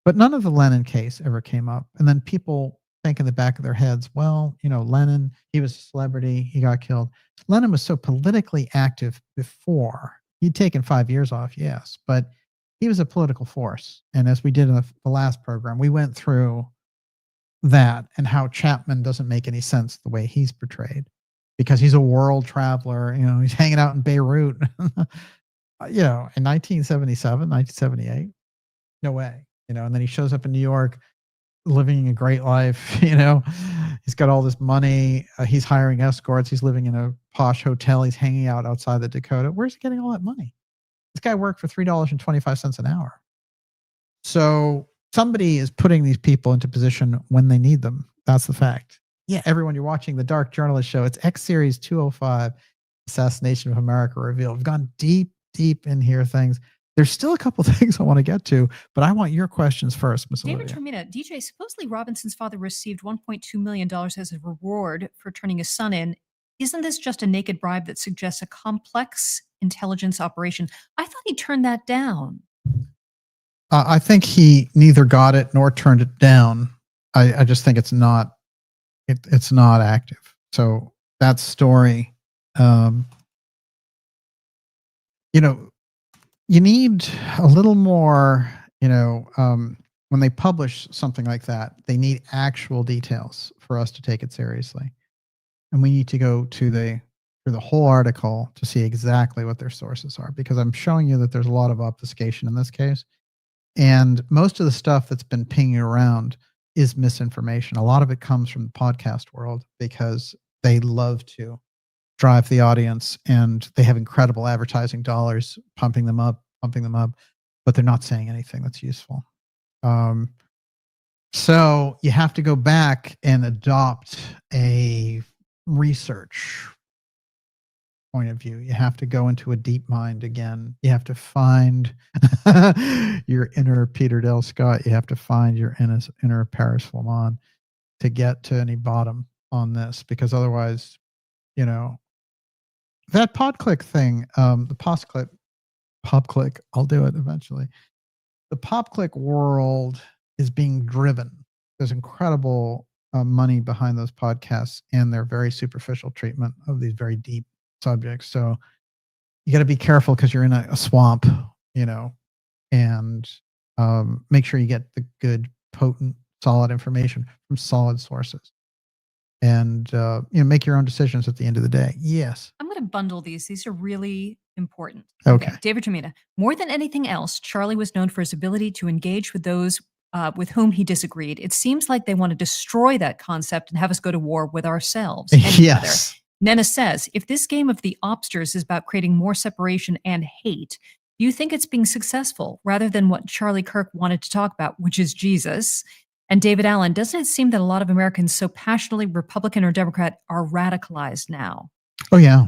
But none of the Lenin case ever came up. And then people think in the back of their heads, well, Lenin, he was a celebrity, he got killed. Lenin was so politically active before. He'd taken 5 years off, yes, but he was a political force. And as we did in the last program, we went through that and how Chapman doesn't make any sense the way he's portrayed, because he's a world traveler. He's hanging out in Beirut, in 1977, 1978. No way, and then he shows up in New York living a great life. He's got all this money. He's hiring escorts. He's living in a posh hotel. He's hanging out outside the Dakota. Where's he getting all that money? This guy worked for $3.25 an hour. So somebody is putting these people into position when they need them. That's the fact. Yeah, everyone, you're watching the Dark Journalist Show. It's X Series 205, Assassination of America Revealed. We've gone deep in here things. There's still a couple things I want to get to, but I want your questions first, Miss David Olivia. Termina, DJ, supposedly Robinson's father received $1.2 million as a reward for turning his son in. Isn't this just a naked bribe that suggests a complex intelligence operation? I thought he turned that down. I think he neither got it nor turned it down. I just think it's not active. So that story, you need a little more, when they publish something like that, they need actual details for us to take it seriously. And we need to go through the whole article to see exactly what their sources are, because I'm showing you that there's a lot of obfuscation in this case. And most of the stuff that's been pinging around is misinformation. A lot of it comes from the podcast world because they love to drive the audience, and they have incredible advertising dollars pumping them up, but they're not saying anything that's useful. So you have to go back and adopt a research point of view. You have to go into a deep mind again. You have to find your inner Peter Dale Scott. You have to find your inner Paris Flamand to get to any bottom on this, because otherwise, that PodClick thing, the PopClick, I'll do it eventually. The PopClick world is being driven. There's incredible money behind those podcasts and their very superficial treatment of these very deep subjects. So you got to be careful, because you're in a swamp, and make sure you get the good, potent, solid information from solid sources, and make your own decisions at the end of the day. Yes. I'm going to bundle these. These are really important. Okay. David Termina, more than anything else, Charlie was known for his ability to engage with those with whom he disagreed. It seems like they want to destroy that concept and have us go to war with ourselves. Yes. Nena says, if this game of the obsters is about creating more separation and hate, do you think it's being successful rather than what Charlie Kirk wanted to talk about, which is Jesus? And David Allen, doesn't it seem that a lot of Americans so passionately Republican or Democrat are radicalized now? Oh, yeah.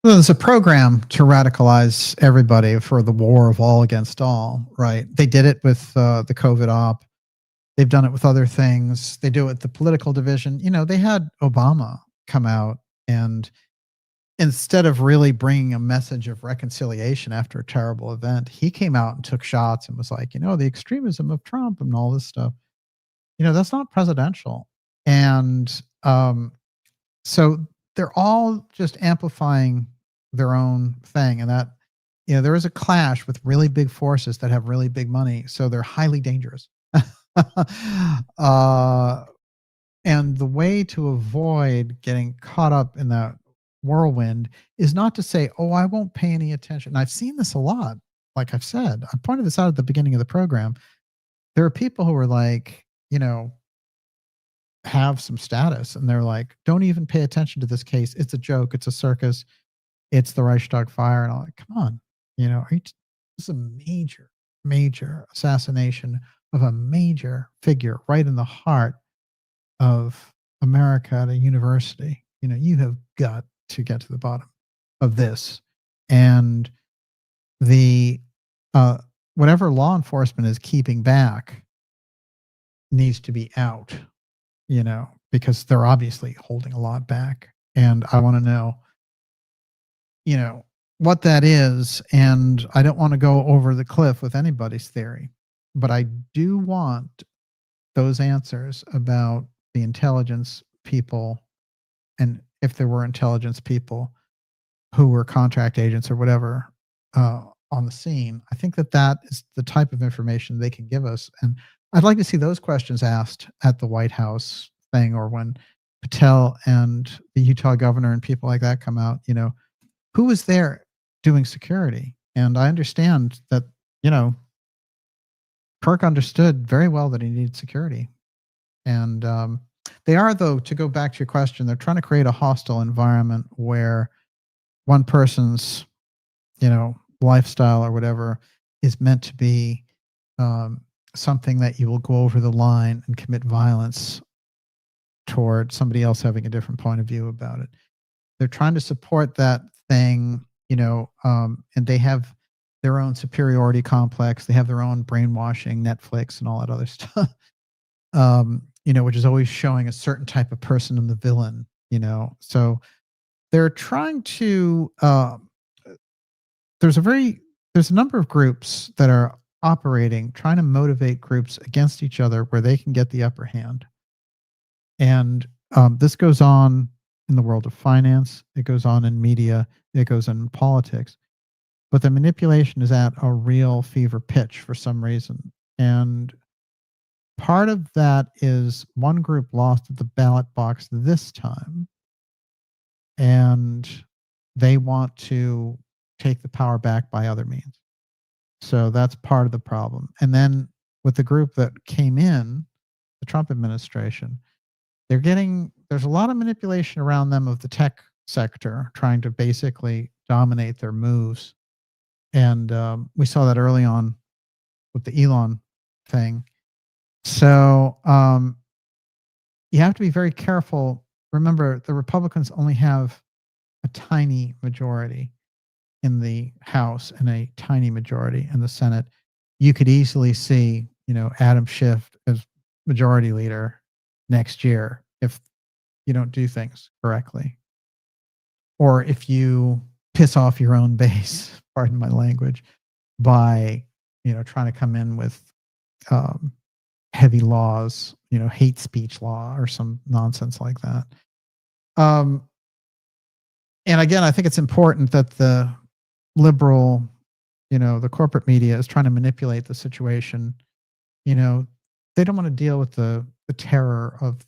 Well, there's a program to radicalize everybody for the war of all against all, right? They did it with the COVID op. They've done it with other things. They do it with the political division. They had Obama come out, and instead of really bringing a message of reconciliation after a terrible event, he came out and took shots and was like, the extremism of Trump and all this stuff. That's not presidential. And so they're all just amplifying their own thing. And that, there is a clash with really big forces that have really big money. So they're highly dangerous. And the way to avoid getting caught up in that whirlwind is not to say, oh, I won't pay any attention. And I've seen this a lot. Like I've said, I pointed this out at the beginning of the program. There are people who are like, have some status, and they're like, don't even pay attention to this case. It's a joke. It's a circus. It's the Reichstag fire. And I'm like, come on, this is a major, major assassination of a major figure right in the heart of America at a university. You have got to get to the bottom of this. And the whatever law enforcement is keeping back needs to be out, because they're obviously holding a lot back. And I want to know, what that is. And I don't want to go over the cliff with anybody's theory, but I do want those answers about the intelligence people, and if there were intelligence people who were contract agents or whatever on the scene. I think that is the type of information they can give us. And I'd like to see those questions asked at the White House thing, or when Patel and the Utah governor and people like that come out, who was there doing security? And I understand that, Kirk understood very well that he needed security. And they are, though, to go back to your question, they're trying to create a hostile environment where one person's, lifestyle or whatever is meant to be something that you will go over the line and commit violence toward somebody else having a different point of view about it. They're trying to support that thing, and they have their own superiority complex. They have their own brainwashing, Netflix, and all that other stuff. Which is always showing a certain type of person in the villain. So they're trying to. There's a number of groups that are operating, trying to motivate groups against each other where they can get the upper hand. And this goes on in the world of finance. It goes on in media. It goes on in politics. But the manipulation is at a real fever pitch for some reason. And part of that is one group lost at the ballot box this time. And they want to take the power back by other means. So that's part of the problem. And then with the group that came in, the Trump administration, there's a lot of manipulation around them of the tech sector, trying to basically dominate their moves. And we saw that early on with the Elon thing. So you have to be very careful. Remember, the Republicans only have a tiny majority in the House and a tiny majority in the Senate. You could easily see, Adam Schiff as majority leader next year if you don't do things correctly, or if you piss off your own base, pardon my language, by trying to come in with heavy laws, hate speech law or some nonsense like that. And again, I think it's important that the liberal, the corporate media is trying to manipulate the situation. They don't want to deal with the terror of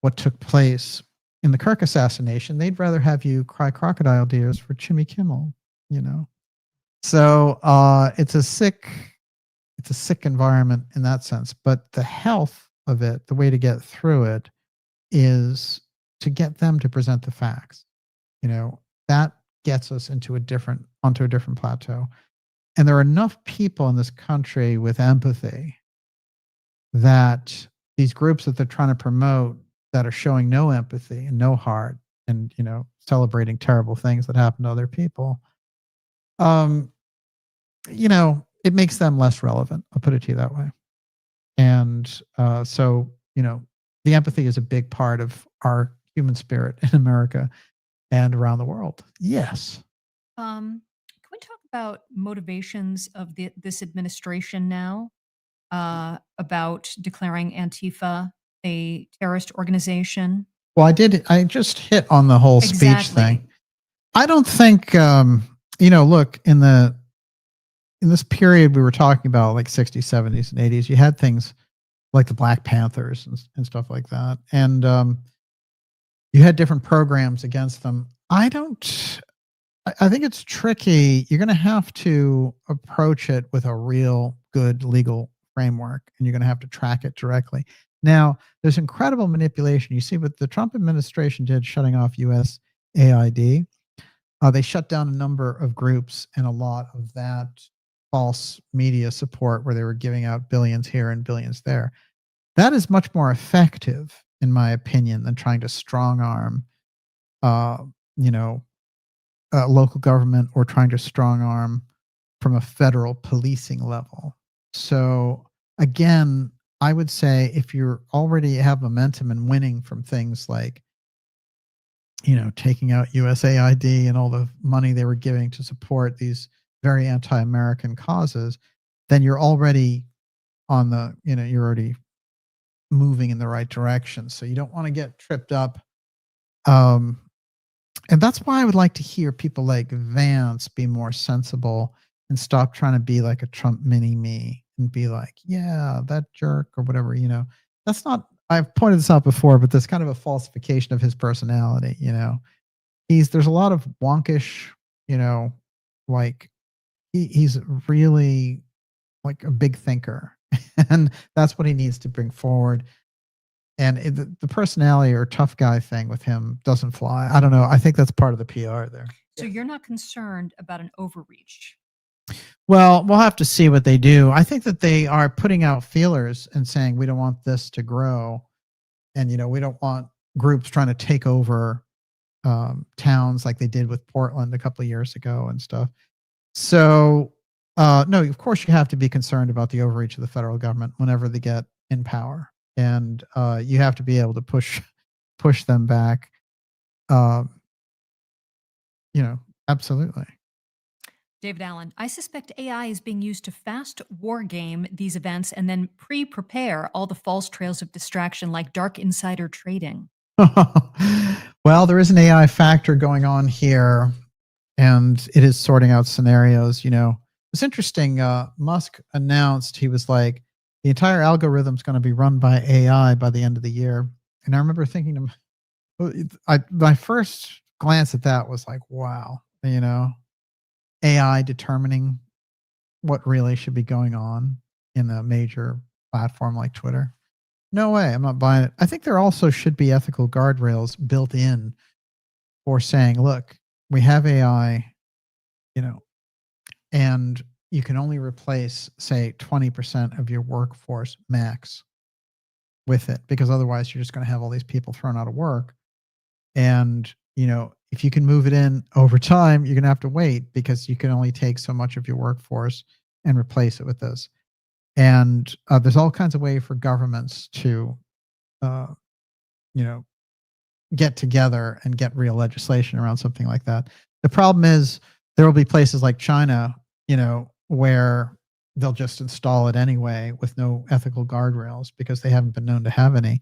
what took place in the Kirk assassination. They'd rather have you cry crocodile tears for Jimmy Kimmel, So it's a sick environment in that sense. But the health of it, the way to get through it, is to get them to present the facts. That gets us onto a different plateau. And there are enough people in this country with empathy that these groups that they're trying to promote that are showing no empathy and no heart and, celebrating terrible things that happen to other people, it makes them less relevant. I'll put it to you that way. And so, the empathy is a big part of our human spirit in America and around the world. Yes. Can we talk about motivations of this administration now about declaring Antifa a terrorist organization? Well, I just hit on the whole speech thing. I don't think, look, in this period we were talking about, like 60s, 70s, and 80s, you had things like the Black Panthers and stuff like that. And you had different programs against them. I think it's tricky. You're going to have to approach it with a real good legal framework, and you're going to have to track it directly. Now, there's incredible manipulation. You see what the Trump administration did, shutting off USAID. They shut down a number of groups and a lot of that false media support where they were giving out billions here and billions there. That is much more effective, in my opinion, than trying to strong arm, local government or trying to strong arm from a federal policing level. So again, I would say if you already have momentum and winning from things like, taking out USAID and all the money they were giving to support these very anti-American causes, then you're already you're already moving in the right direction. So you don't want to get tripped up. And that's why I would like to hear people like Vance be more sensible and stop trying to be like a Trump mini-me and be like, yeah, that jerk or whatever, that's not, I've pointed this out before, but that's kind of a falsification of his personality. There's a lot of wonkish, like he's really like a big thinker and that's what he needs to bring forward. And the personality or tough guy thing with him doesn't fly. I don't know. I think that's part of the PR there. So you're not concerned about an overreach? Well, we'll have to see what they do. I think that they are putting out feelers and saying we don't want this to grow, and we don't want groups trying to take over towns like they did with Portland a couple of years ago and stuff. So, no, of course you have to be concerned about the overreach of the federal government whenever they get in power, and you have to be able to push them back. Absolutely. David Allen, I suspect AI is being used to fast war game these events and then prepare all the false trails of distraction like dark insider trading. Well, there is an AI factor going on here, and it is sorting out scenarios. It's interesting. Musk announced, he was like, the entire algorithm is going to be run by AI by the end of the year. And I remember thinking, my first glance at that was like, wow, AI determining what really should be going on in a major platform like Twitter. No way, I'm not buying it. I think there also should be ethical guardrails built in for saying, look, we have AI, and you can only replace, say, 20% of your workforce max with it, because otherwise you're just going to have all these people thrown out of work. And, if you can move it in over time, you're going to have to wait because you can only take so much of your workforce and replace it with this. And there's all kinds of ways for governments to, get together and get real legislation around something like that. The problem is there will be places like China, where they'll just install it anyway with no ethical guardrails because they haven't been known to have any.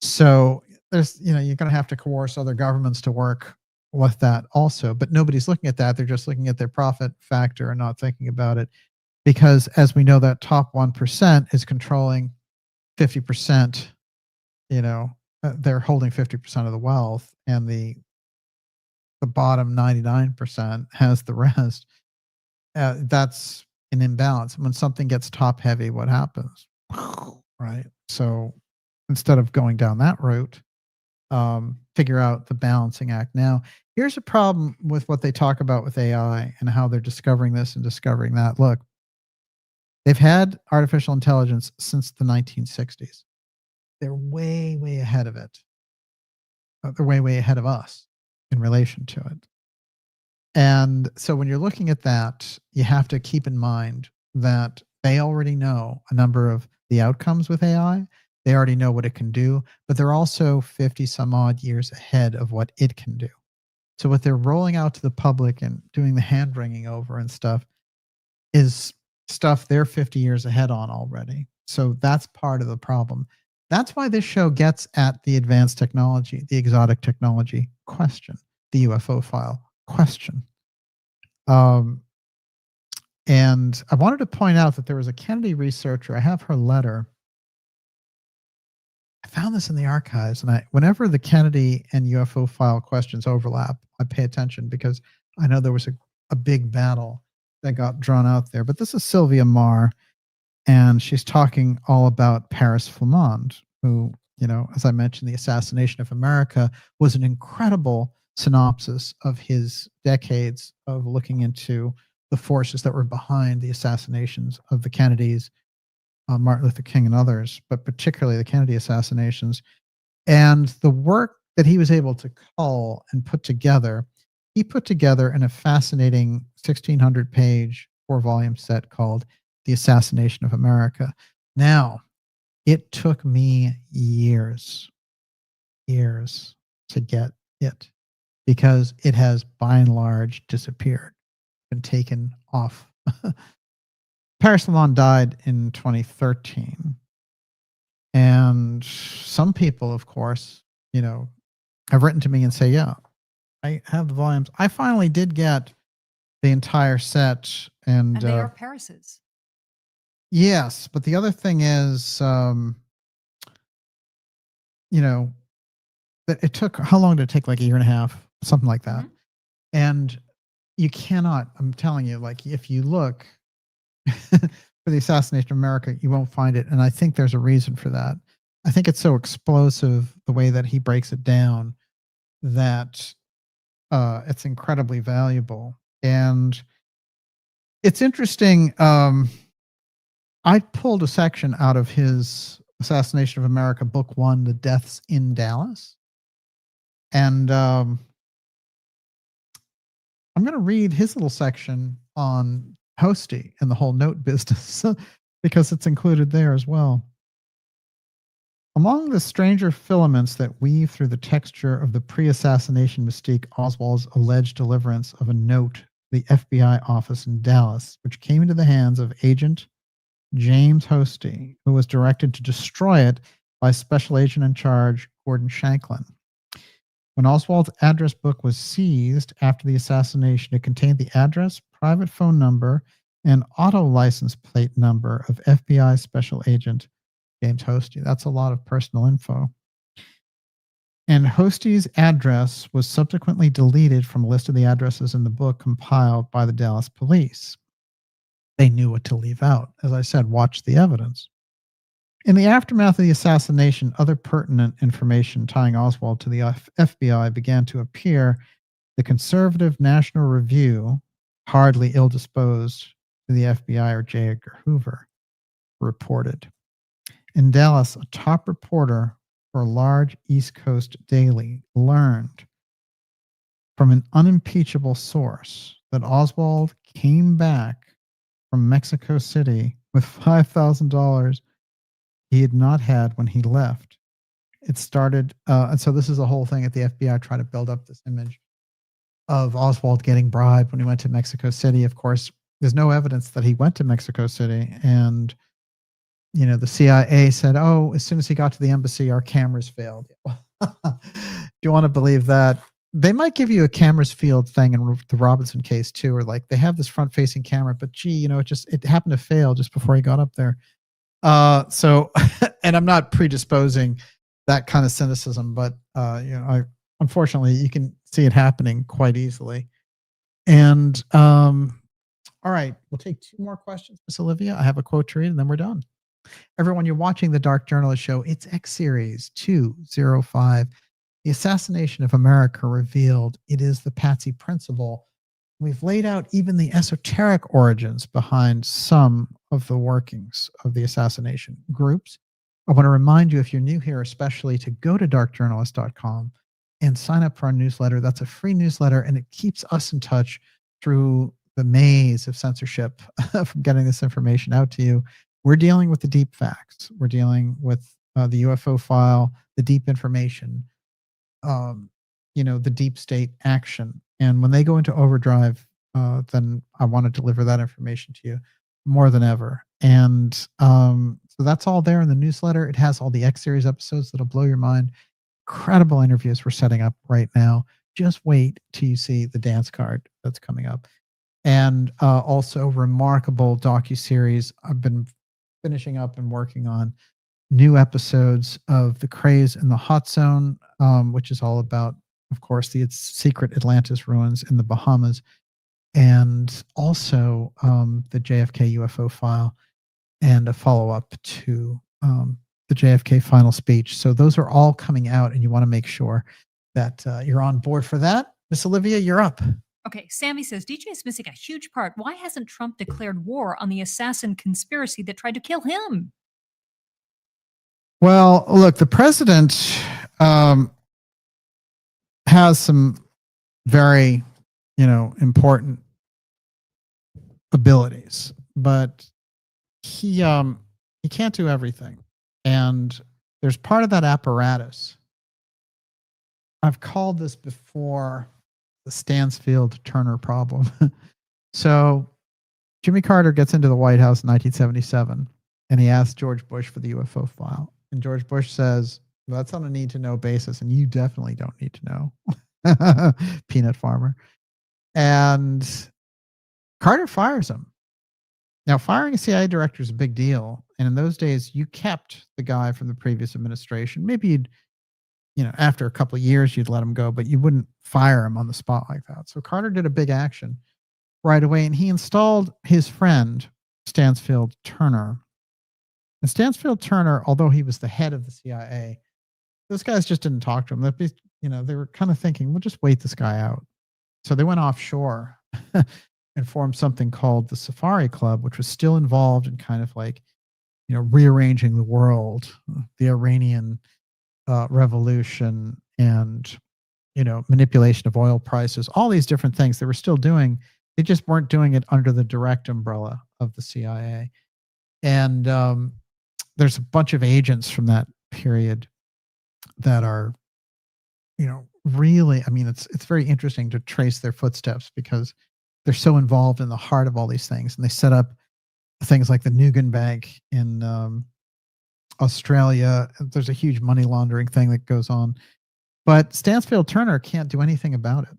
So there's, you're going to have to coerce other governments to work with that also. But nobody's looking at that. They're just looking at their profit factor and not thinking about it. Because as we know, that top 1% is controlling 50%, they're holding 50% of the wealth, and the bottom 99% has the rest. That's an imbalance. When something gets top heavy, what happens? Right? So instead of going down that route, figure out the balancing act. Now, here's a problem with what they talk about with AI and how they're discovering this and discovering that. Look, they've had artificial intelligence since the 1960s. They're way, way ahead of it. They're way, way ahead of us in relation to it. And so when you're looking at that, you have to keep in mind that they already know a number of the outcomes with AI. They already know what it can do, but they're also 50 some odd years ahead of what it can do. So what they're rolling out to the public and doing the hand wringing over and stuff is stuff they're 50 years ahead on already. So that's part of the problem. That's why this show gets at the advanced technology, the exotic technology question, the UFO file question. And I wanted to point out that there was a Kennedy researcher. I have her letter. I found this in the archives, and whenever the Kennedy and UFO file questions overlap, I pay attention because I know there was a big battle that got drawn out there. But this is Sylvia Marr, and she's talking all about Paris Flamand, who, as I mentioned, the Assassination of America was an incredible synopsis of his decades of looking into the forces that were behind the assassinations of the Kennedys, Martin Luther King and others, but particularly the Kennedy assassinations. And the work that he was able to cull and put together, he put together in a fascinating 1,600-page 4-volume set called The Assassination of America. Now, it took me years to get it, because it has by and large disappeared, been taken off. Paris Lamond died in 2013. And some people, of course, have written to me and say, yeah, I have the volumes. I finally did get the entire set. And they are Paris's. Yes. But the other thing is, that it took, how long did it take? Like a year and a half, something like that. Mm-hmm. And you cannot, I'm telling you, like, if you look for the Assassination of America, you won't find it. And I think there's a reason for that. I think it's so explosive, the way that he breaks it down, that it's incredibly valuable. And It's interesting. I pulled a section out of his Assassination of America, Book 1, The Deaths in Dallas. And I'm going to read his little section on Hosty and the whole note business because it's included there as well. Among the stranger filaments that weave through the texture of the pre-assassination mystique, Oswald's alleged deliverance of a note to the FBI office in Dallas, which came into the hands of Agent James Hosty, who was directed to destroy it by Special Agent in Charge Gordon Shanklin. When Oswald's address book was seized after the assassination, it contained the address, private phone number, and auto license plate number of FBI Special Agent James Hosty. That's a lot of personal info. And Hosty's address was subsequently deleted from a list of the addresses in the book compiled by the Dallas police. They knew what to leave out. As I said, watch the evidence. In the aftermath of the assassination, other pertinent information tying Oswald to the FBI began to appear. The conservative National Review, hardly ill-disposed to the FBI or J. Edgar Hoover, reported. In Dallas, a top reporter for a large East Coast daily learned from an unimpeachable source that Oswald came back from Mexico City with $5,000 he had not had when he left. It started, and so this is a whole thing at the FBI trying to build up this image of Oswald getting bribed when he went to Mexico City. Of course, there's no evidence that he went to Mexico City, and the CIA said, "Oh, as soon as he got to the embassy, our cameras failed." Do you want to believe that? They might give you a cameras failed thing in the Robinson case too, or like they have this front-facing camera, but gee, it happened to fail just before he got up there. So, and I'm not predisposing that kind of cynicism, but unfortunately, you can see it happening quite easily. And all right, we'll take 2 more questions, Miss Olivia. I have a quote to read, and then we're done. Everyone, you're watching the Dark Journalist Show. It's X Series 205. The Assassination of America revealed. It is the Patsy principle. We've laid out even the esoteric origins behind some of the workings of the assassination groups. I want to remind you, if you're new here, especially to go to darkjournalist.com and sign up for our newsletter. That's a free newsletter, and it keeps us in touch through the maze of censorship from getting this information out to you. We're dealing with the deep facts. We're dealing with the UFO file, the deep information, the deep state action. And when they go into overdrive, then I want to deliver that information to you more than ever. And so that's all there in the newsletter. It has all the X Series episodes that'll blow your mind. Incredible interviews we're setting up right now. Just wait till you see the dance card that's coming up. And also remarkable docuseries. I've been finishing up and working on new episodes of The Craze in the Hot Zone, which is all about, of course, the secret Atlantis ruins in the Bahamas, and also the JFK UFO file and a follow-up to the JFK final speech. So those are all coming out, and you want to make sure that you're on board for that. Miss Olivia, you're up. Okay, Sammy says, DJ is missing a huge part. Why hasn't Trump declared war on the assassin conspiracy that tried to kill him? Well, look, the president has some very, important abilities, but he can't do everything. And there's part of that apparatus. I've called this before the Stansfield-Turner problem. So Jimmy Carter gets into the White House in 1977, and he asks George Bush for the UFO file. And George Bush says, well, that's on a need-to-know basis, and you definitely don't need to know. Peanut farmer. And Carter fires him. Now, firing a CIA director is a big deal. And in those days, you kept the guy from the previous administration. Maybe you'd, after a couple of years, you'd let him go, but you wouldn't fire him on the spot like that. So Carter did a big action right away, and he installed his friend, Stansfield Turner. And Stansfield Turner, although he was the head of the CIA, those guys just didn't talk to him. They were kind of thinking, we'll just wait this guy out. So they went offshore and formed something called the Safari Club, which was still involved in kind of like, rearranging the world, the Iranian revolution, and manipulation of oil prices, all these different things they were still doing. They just weren't doing it under the direct umbrella of the CIA. And there's a bunch of agents from that period that are, really, I mean, it's very interesting to trace their footsteps because they're so involved in the heart of all these things. And they set up things like the Nugan Bank in Australia. There's a huge money laundering thing that goes on. But Stansfield Turner can't do anything about it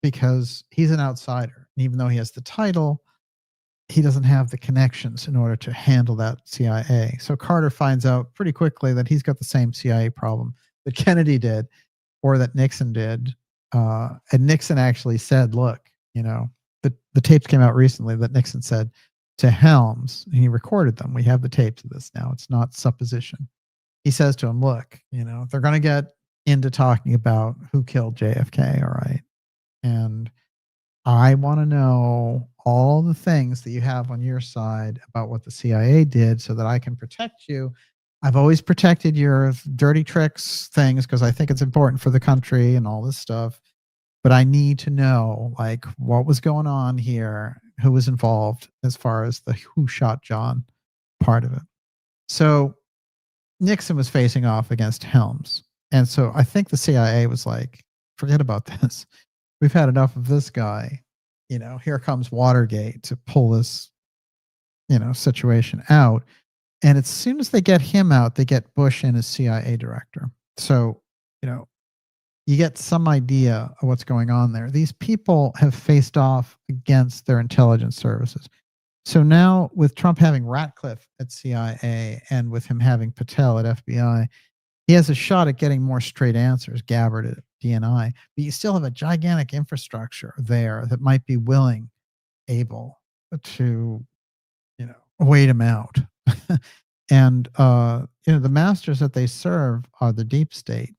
because he's an outsider. And even though he has the title, he doesn't have the connections in order to handle that CIA. So Carter finds out pretty quickly that he's got the same CIA problem that Kennedy did or that Nixon did. And Nixon actually said, look, the tapes came out recently that Nixon said to Helms, and he recorded them. We have the tapes of this now. It's not supposition. He says to him, look, they're going to get into talking about who killed JFK, all right? And I want to know all the things that you have on your side about what the CIA did so that I can protect you. I've always protected your dirty tricks things because I think it's important for the country and all this stuff. But I need to know, like, what was going on here, who was involved as far as the who shot John part of it. So Nixon was facing off against Helms. And so I think the CIA was like, forget about this. We've had enough of this guy. Here comes Watergate to pull this, situation out. And as soon as they get him out, they get Bush in as CIA director. So, you get some idea of what's going on there. These people have faced off against their intelligence services. So now with Trump having Ratcliffe at CIA and with him having Patel at FBI, he has a shot at getting more straight answers, Gabbard at DNI, but you still have a gigantic infrastructure there that might be willing, able to, wait him out. And, the masters that they serve are the deep state,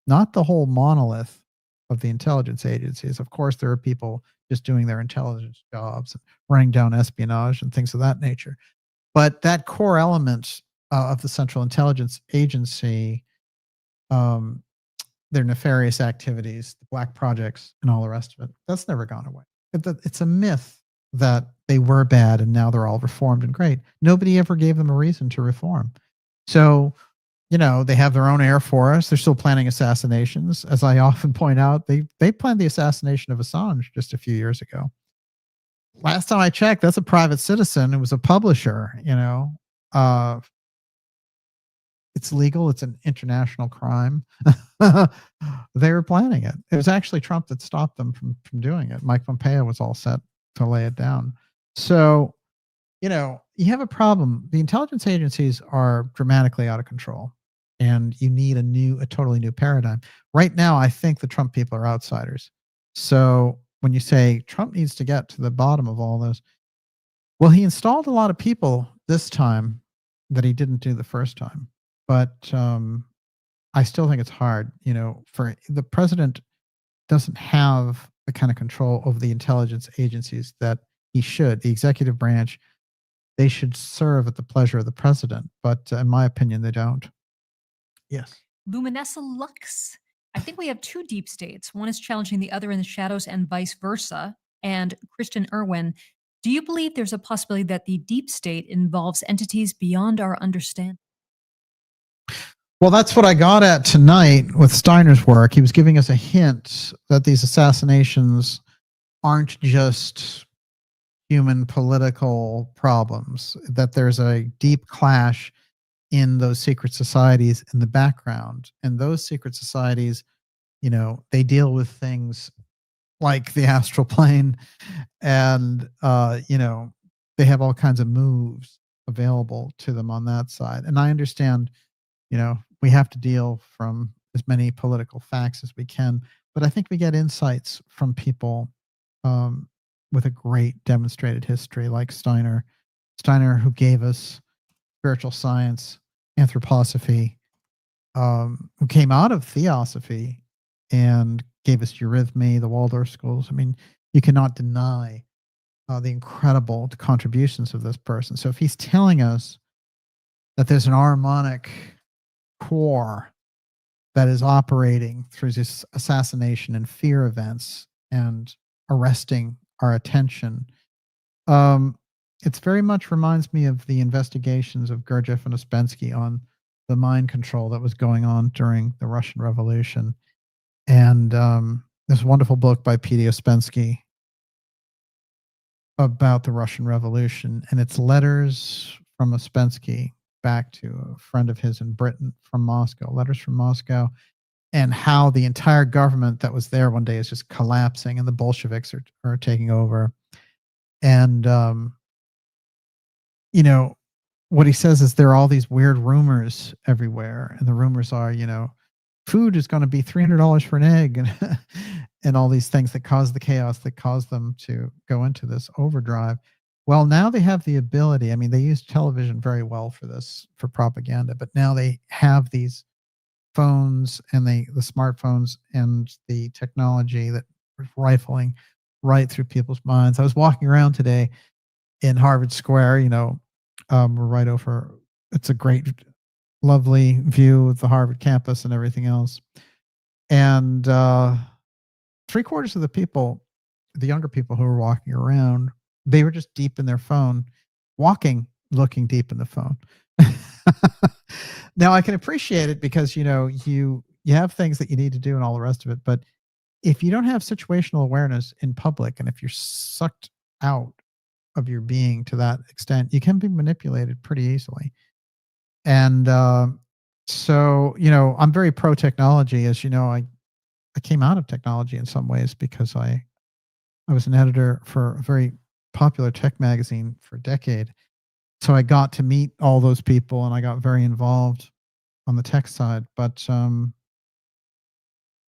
not the whole monolith of the intelligence agencies. Of course, there are people just doing their intelligence jobs, running down espionage and things of that nature. But that core element of the Central Intelligence Agency, their nefarious activities, the black projects, and all the rest of it, that's never gone away. It's a myth that they were bad and now they're all reformed and great. Nobody ever gave them a reason to reform. So, they have their own Air Force. They're still planning assassinations. As I often point out, they planned the assassination of Assange just a few years ago. Last time I checked, that's a private citizen. It was a publisher, it's legal. It's an international crime. They were planning it. It was actually Trump that stopped them from doing it. Mike Pompeo was all set to lay it down. So, you have a problem. The intelligence agencies are dramatically out of control, and you need a totally new paradigm. Right now, I think the Trump people are outsiders. So when you say Trump needs to get to the bottom of all this, well, he installed a lot of people this time that he didn't do the first time. But I still think it's hard, for the president doesn't have the kind of control over the intelligence agencies that he should. The executive branch, they should serve at the pleasure of the president. But in my opinion, they don't. Yes. Luminessa Lux. I think we have two deep states. One is challenging the other in the shadows and vice versa. And Christian Irwin, do you believe there's a possibility that the deep state involves entities beyond our understanding? Well, that's what I got at tonight with Steiner's work. He was giving us a hint that these assassinations aren't just human political problems, that there's a deep clash in those secret societies in the background. And those secret societies, they deal with things like the astral plane and, they have all kinds of moves available to them on that side. And I understand, we have to deal from as many political facts as we can, but I think we get insights from people with a great demonstrated history like Steiner, who gave us spiritual science, anthroposophy, who came out of theosophy and gave us eurythmy, the Waldorf schools. I mean, you cannot deny the incredible contributions of this person. So if he's telling us that there's an harmonic core that is operating through this assassination and fear events and arresting our attention, it's very much reminds me of the investigations of Gurdjieff and Ouspensky on the mind control that was going on during the Russian Revolution. And there's a wonderful book by P.D. Ouspensky about the Russian Revolution, and it's letters from Ouspensky back to a friend of his in Britain from Moscow, letters from Moscow, and how the entire government that was there one day is just collapsing and the Bolsheviks are taking over. And, you know, what he says is there are all these weird rumors everywhere. And the rumors are, you know, food is going to be $300 for an egg and, and all these things that cause the chaos that cause them to go into this overdrive. Well, now they have the ability. I mean, they use television very well for this, for propaganda, but now they have these phones and the smartphones and the technology that is rifling right through people's minds. I was walking around today in Harvard Square, you know, we're right over, it's a great, lovely view of the Harvard campus and everything else. And 3/4 of the people, the younger people who were walking around, they were just deep in their phone, walking, looking deep in the phone. Now I can appreciate it because, you know, you have things that you need to do and all the rest of it. But if you don't have situational awareness in public, and if you're sucked out of your being to that extent, you can be manipulated pretty easily. And so, you know, I'm very pro technology. As you know, I came out of technology in some ways because I was an editor for a very popular tech magazine for a decade. So I got to meet all those people and I got very involved on the tech side. But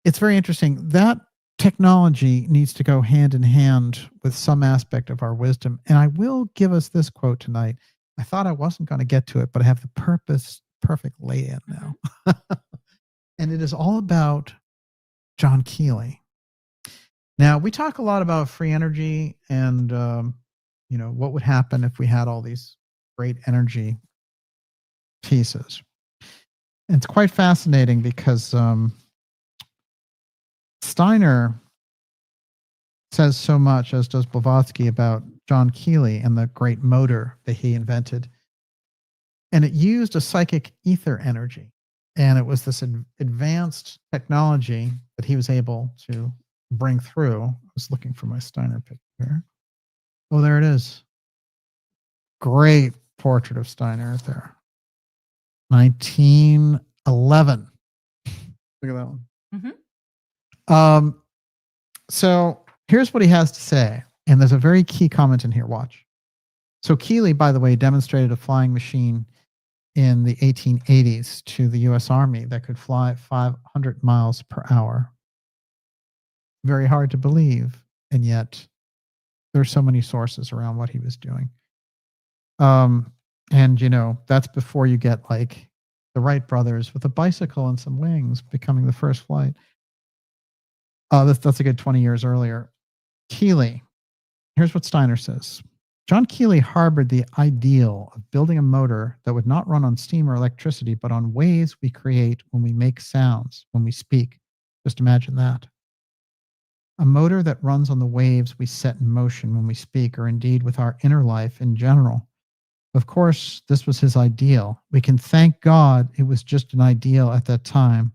it's very interesting. That technology needs to go hand in hand with some aspect of our wisdom. And I will give us this quote tonight. I thought I wasn't going to get to it, but I have the perfect lay-in now. And it is all about John Keeley. Now, we talk a lot about free energy and, you know, what would happen if we had all these great energy pieces. And it's quite fascinating because Steiner says so much, as does Blavatsky, about John Keeley and the great motor that he invented. And it used a psychic ether energy. And it was this advanced technology that he was able to bring through. I was looking for my Steiner picture here. Oh, there it is. Great portrait of Steiner there. 1911. Look at that one. Mm-hmm. So here's what he has to say. And there's a very key comment in here. Watch. So Keeley, by the way, demonstrated a flying machine in the 1880s to the U.S. Army that could fly 500 miles per hour. Very hard to believe. And yet there's so many sources around what he was doing. And, you know, that's before you get like the Wright brothers with a bicycle and some wings becoming the first flight. That's a good 20 years earlier. Keeley, here's what Steiner says. John Keeley harbored the ideal of building a motor that would not run on steam or electricity, but on waves we create when we make sounds, when we speak. Just imagine that. A motor that runs on the waves we set in motion when we speak, or indeed with our inner life in general. Of course, this was his ideal. We can thank God it was just an ideal at that time.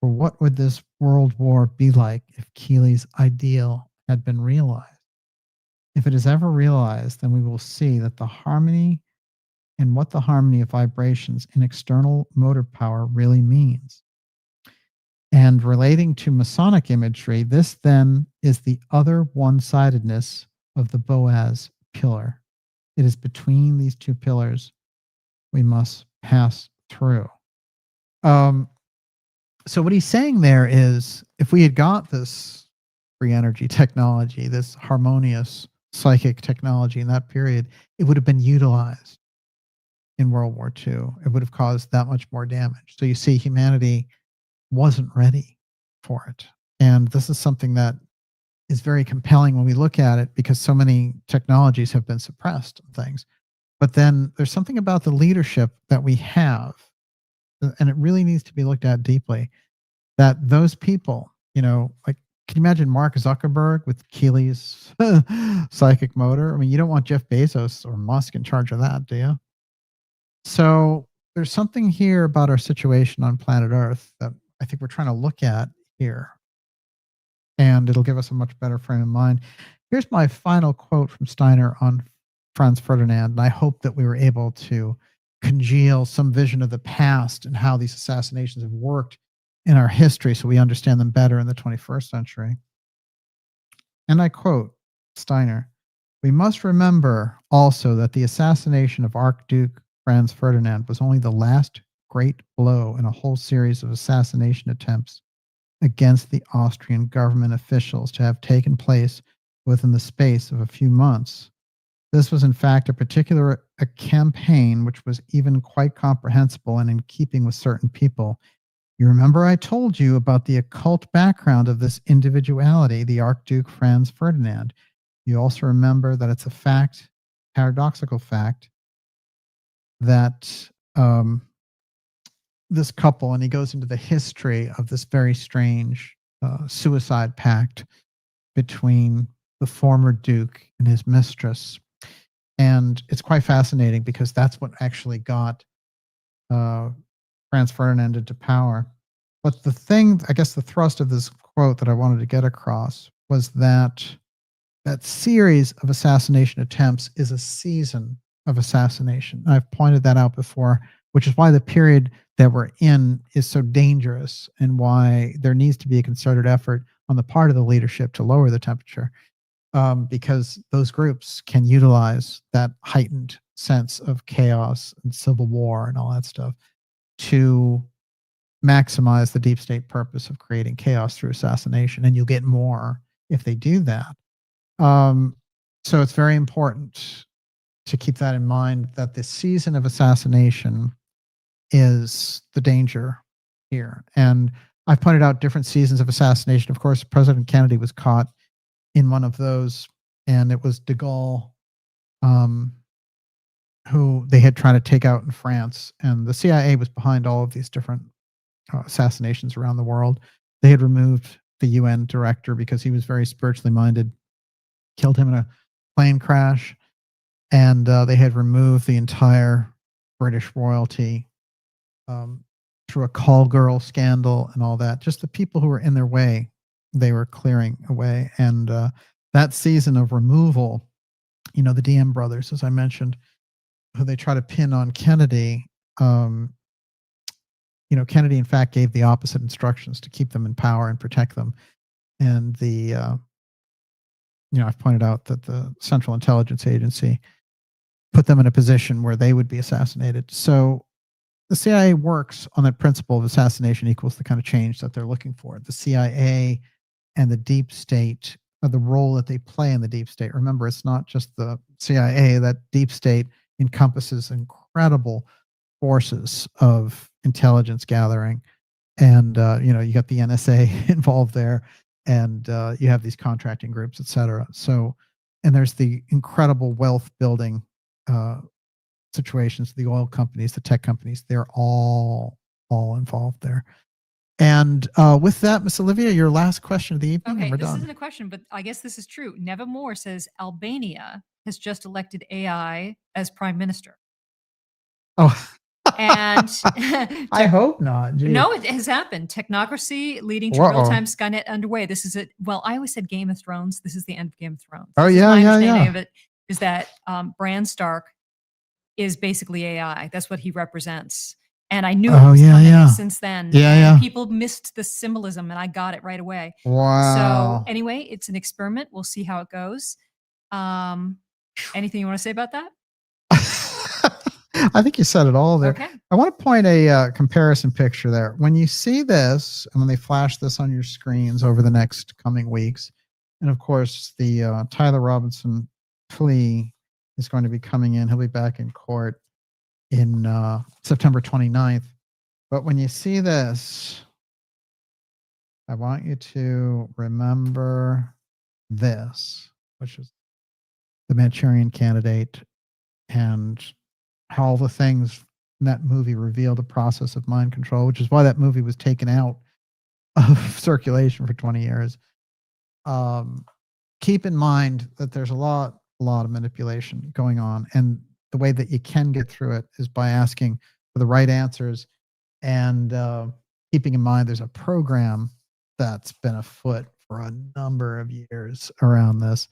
For what would this world war be like if Keeley's ideal had been realized? If it is ever realized, then we will see that the harmony and what the harmony of vibrations in external motor power really means. And relating to Masonic imagery, this then is the other one-sidedness of the Boaz pillar. It is between these two pillars we must pass through. So what he's saying there is, if we had got this free energy technology, this harmonious psychic technology in that period, it would have been utilized in World War II. It would have caused that much more damage. So you see, humanity wasn't ready for it. And this is something that is very compelling when we look at it because so many technologies have been suppressed and things. But then there's something about the leadership that we have, and it really needs to be looked at deeply, that those people, like, can you imagine Mark Zuckerberg with Keely's psychic motor? I mean, you don't want Jeff Bezos or Musk in charge of that, do you? So there's something here about our situation on planet Earth that I think we're trying to look at here, and it'll give us a much better frame of mind. Here's my final quote from Steiner on Franz Ferdinand, and I hope that we were able to congeal some vision of the past and how these assassinations have worked in our history so we understand them better in the 21st century. And I quote Steiner, "We must remember also that the assassination of Archduke Franz Ferdinand was only the last great blow in a whole series of assassination attempts against the Austrian government officials to have taken place within the space of a few months. This was in fact a campaign which was even quite comprehensible and in keeping with certain people. You remember I told you about the occult background of this individuality, the Archduke Franz Ferdinand. You also remember that it's a fact, paradoxical fact, that this couple," and he goes into the history of this very strange suicide pact between the former Duke and his mistress. And it's quite fascinating because that's what actually got Franz Ferdinand into power. But the thing, I guess the thrust of this quote that I wanted to get across was that that series of assassination attempts is a season of assassination. I've pointed that out before, which is why the period that we're in is so dangerous and why there needs to be a concerted effort on the part of the leadership to lower the temperature, because those groups can utilize that heightened sense of chaos and civil war and all that stuff to maximize the deep state purpose of creating chaos through assassination. And you'll get more if they do that. So it's very important to keep that in mind, that this season of assassination is the danger here. And I've pointed out different seasons of assassination. Of course, President Kennedy was caught in one of those, and it was de Gaulle, who they had tried to take out in France. And the CIA was behind all of these different assassinations around the world. They had removed the UN director because he was very spiritually minded, killed him in a plane crash. And they had removed the entire British royalty through a call girl scandal and all that. Just the people who were in their way, they were clearing away. And that season of removal, the DM brothers, as I mentioned, who they try to pin on Kennedy, Kennedy, in fact, gave the opposite instructions to keep them in power and protect them. And I've pointed out that the Central Intelligence Agency put them in a position where they would be assassinated. So the CIA works on that principle of assassination equals the kind of change that they're looking for. The CIA and the deep state, the role that they play in the deep state. Remember, it's not just the CIA. That deep state encompasses incredible forces of intelligence gathering. And, you got the NSA involved there, and you have these contracting groups, et cetera. So, and there's the incredible wealth building situations, the oil companies, the tech companies, they're all involved there. And with that, Miss Olivia, your last question of the evening, Okay, and we're this done. isn't a question, but I guess this is true. Nevermore says Albania has just elected AI as prime minister. Oh, And I hope not. Gee. No, it has happened. Technocracy leading to Uh-oh. real-time Skynet underway. This is it. Well, I always said Game of Thrones. This is the end of Game of Thrones. Oh, This is yeah, my yeah, understanding yeah. of it is that Bran Stark is basically AI. That's what he represents. And I knew it was coming since then. And people missed the symbolism, and I got it right away. Wow. So anyway, it's an experiment. We'll see how it goes. Anything you want to say about that? I think you said it all there. Okay. I want to point a comparison picture there. When you see this, and when they flash this on your screens over the next coming weeks, and of course, the Tyler Robinson plea is going to be coming in. He'll be back in court in September 29th. But when you see this, I want you to remember this, which is the Manchurian Candidate, and how all the things in that movie reveal the process of mind control, which is why that movie was taken out of circulation for 20 years. Keep in mind that there's a lot of manipulation going on, and the way that you can get through it is by asking for the right answers and keeping in mind there's a program that's been afoot for a number of years around this,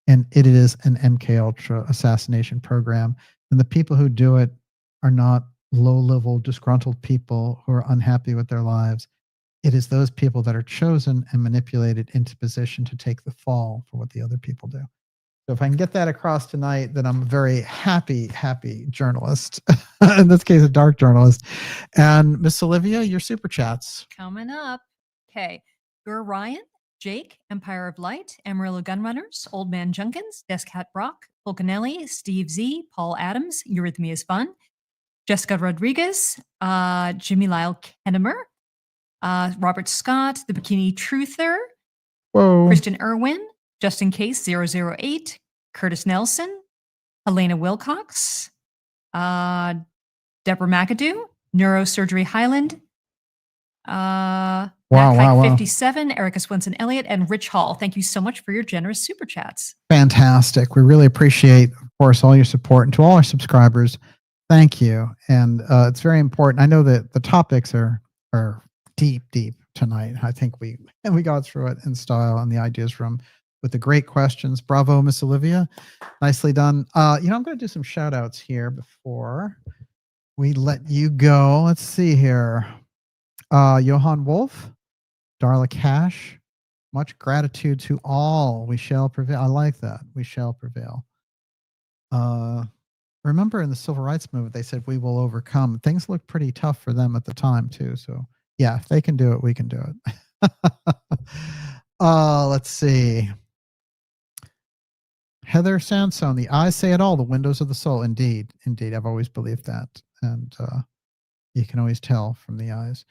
and it is an MK Ultra assassination program, and the people who do it are not low-level disgruntled people who are unhappy with their lives. It is those people that are chosen and manipulated into position to take the fall for what the other people do. So if I can get that across tonight, then I'm a very happy journalist. In this case, a dark journalist. And Miss Olivia, your super chats. Coming up. Okay. Gur Ryan, Jake, Empire of Light, Amarillo Gunrunners, Old Man Junkins, Descat Brock, Fulcanelli, Steve Z, Paul Adams, Eurythmia's Fun, Jessica Rodriguez, Jimmy Lyle Kennemer, Robert Scott, The Bikini Truther, Whoa. Christian Irwin, Just in Case 008, Curtis Nelson, Elena Wilcox, Deborah McAdoo, Neurosurgery Highland, Wow. 57, Erica Swenson Elliott, and Rich Hall. Thank you so much for your generous super chats. Fantastic. We really appreciate, of course, all your support. And to all our subscribers, thank you. And it's very important. I know that the topics are deep tonight. I think we got through it in style and the ideas room with the great questions. Bravo, Miss Olivia. Nicely done. I'm going to do some shout outs here before we let you go. Let's see here. Johann Wolf, Darla Cash, much gratitude to all. We shall prevail. I like that. We shall prevail. Remember in the civil rights movement, they said we will overcome. Things looked pretty tough for them at the time too. So yeah, if they can do it, we can do it. Let's see. Heather Sansone, the eyes say it all, the windows of the soul. Indeed. I've always believed that. And you can always tell from the eyes.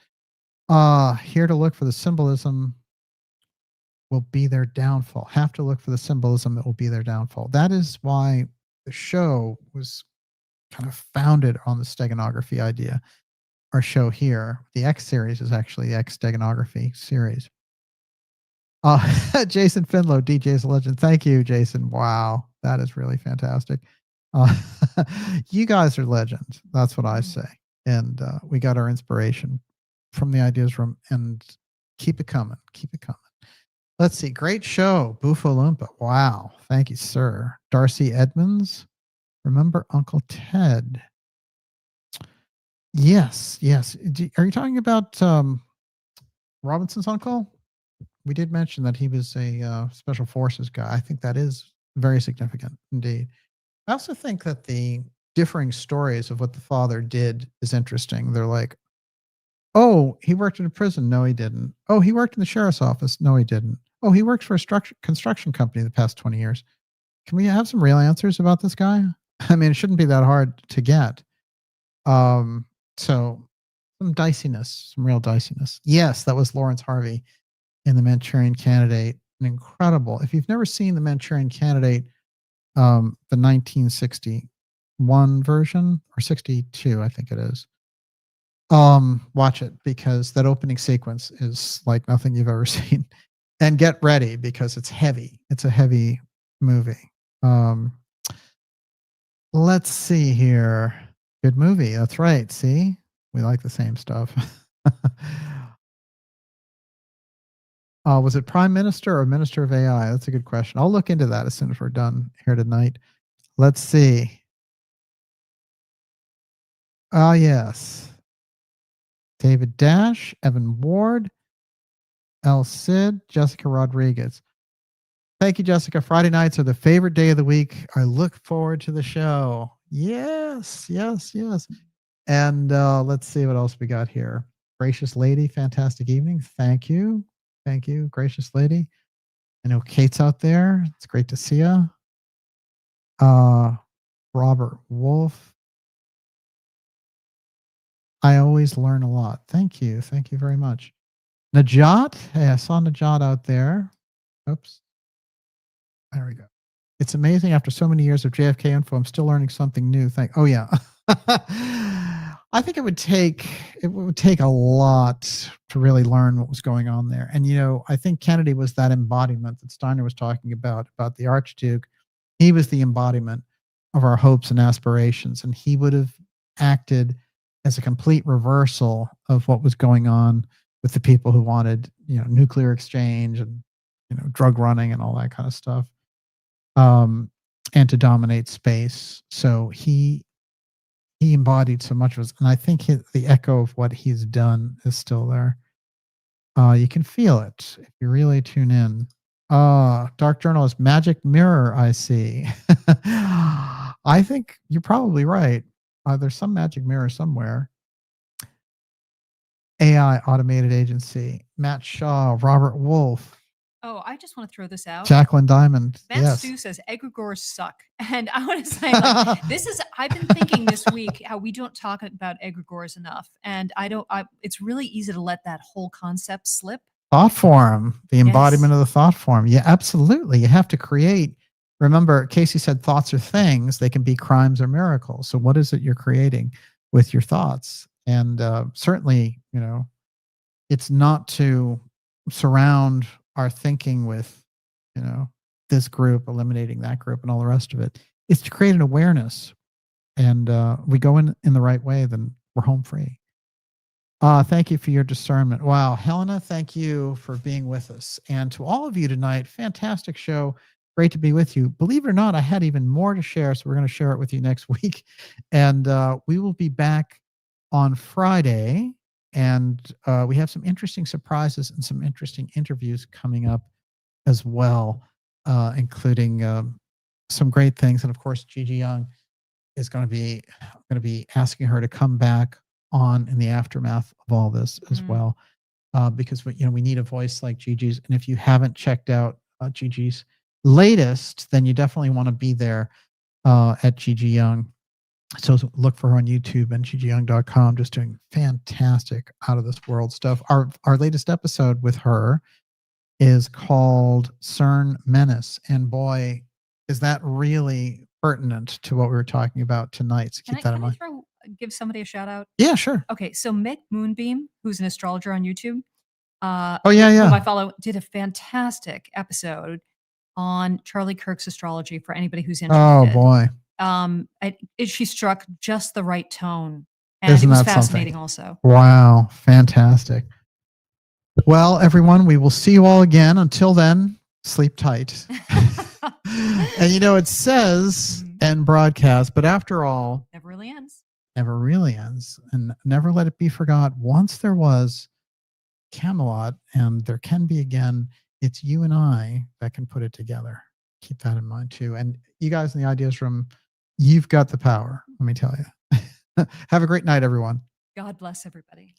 Here to look for the symbolism will be their downfall. Have to look for the symbolism that will be their downfall. That is why the show was kind of founded on the steganography idea. Our show here, the X series, is actually the X steganography series. Jason Finlow, DJ's a legend. Thank you, Jason. Wow, that is really fantastic. You guys are legends. That's what I say. And we got our inspiration from the ideas room, and keep it coming. Keep it coming. Let's see. Great show. Bufo Loompa. Wow. Thank you, sir. Darcy Edmonds. Remember Uncle Ted? Yes. Are you talking about Robinson's uncle? We did mention that he was a special forces guy. I think that is very significant indeed. I also think that the differing stories of what the father did is interesting. They're like, oh, he worked in a prison. No, he didn't. Oh, he worked in the sheriff's office. No, he didn't. Oh, he worked for a construction company the past 20 years. Can we have some real answers about this guy? I mean, it shouldn't be that hard to get. So some diciness, some real diciness. Yes, that was Lawrence Harvey in The Manchurian Candidate. An incredible. If you've never seen The Manchurian Candidate, the 1961 version, or 62, I think it is. Watch it, because that opening sequence is like nothing you've ever seen. And get ready, because it's heavy. It's a heavy movie. Let's see here. Good movie. That's right. See, we like the same stuff. Was it Prime Minister or Minister of AI? That's a good question. I'll look into that as soon as we're done here tonight. Let's see. Yes. David Dash, Evan Ward, El Cid, Jessica Rodriguez. Thank you, Jessica. Friday nights are the favorite day of the week. I look forward to the show. Yes. And let's see what else we got here. Gracious Lady, fantastic evening. Thank you, Gracious Lady. I know Kate's out there. It's great to see you. Robert Wolf. I always learn a lot. Thank you very much. Najat. Hey, I saw Najat out there. Oops. There we go. It's amazing after so many years of JFK info, I'm still learning something new. Oh yeah. I think it would take a lot to really learn what was going on there. And I think Kennedy was that embodiment that Steiner was talking about the Archduke. He was the embodiment of our hopes and aspirations, and he would have acted as a complete reversal of what was going on with the people who wanted, nuclear exchange and drug running and all that kind of stuff, and to dominate space. So he embodied so much of it, and I think the echo of what he's done is still there. You can feel it if you really tune in. Dark Journalist, magic mirror, I see. I think you're probably right. There's some magic mirror somewhere. AI automated agency, Matt Shaw, Robert Wolf. Oh, I just want to throw this out. Jacqueline Diamond. Matt Yes. Stu says egregores suck. And I want to say, I've been thinking this week how we don't talk about egregores enough. And it's really easy to let that whole concept slip. Thought form, the embodiment of the thought form. Yeah, absolutely. You have to create. Remember, Casey said thoughts are things. They can be crimes or miracles. So what is it you're creating with your thoughts? And certainly, it's not to surround our thinking with, this group, eliminating that group and all the rest of it. It's to create an awareness. And we go in the right way, then we're home free. Thank you for your discernment. Wow. Helena, thank you for being with us. And to all of you tonight, fantastic show. Great to be with you. Believe it or not, I had even more to share, so we're going to share it with you next week. And we will be back on Friday. And we have some interesting surprises and some interesting interviews coming up as well, including some great things. And of course, Gigi Young is going to be asking her to come back on in the aftermath of all this as well, because we need a voice like Gigi's. And if you haven't checked out Gigi's latest, then you definitely want to be there at Gigi Young. So look for her on YouTube and gigiyoung.com, just doing fantastic out of this world stuff. Our latest episode with her is called CERN Menace, and boy, is that really pertinent to what we were talking about tonight. So keep that in mind. Give somebody a shout out? Yeah, sure. Okay, so Mick Moonbeam, who's an astrologer on YouTube, whom I follow, did a fantastic episode on Charlie Kirk's astrology for anybody who's interested. Oh boy. She struck just the right tone, and Isn't it was that fascinating something? also. Wow, fantastic. Well, everyone, we will see you all again. Until then, sleep tight. And it says end broadcast, but after all, never really ends. Never really ends. And never let it be forgot. Once there was Camelot, and there can be again. It's you and I that can put it together. Keep that in mind too. And you guys in the Ideas Room, you've got the power. Let me tell you. Have a great night, everyone. God bless everybody.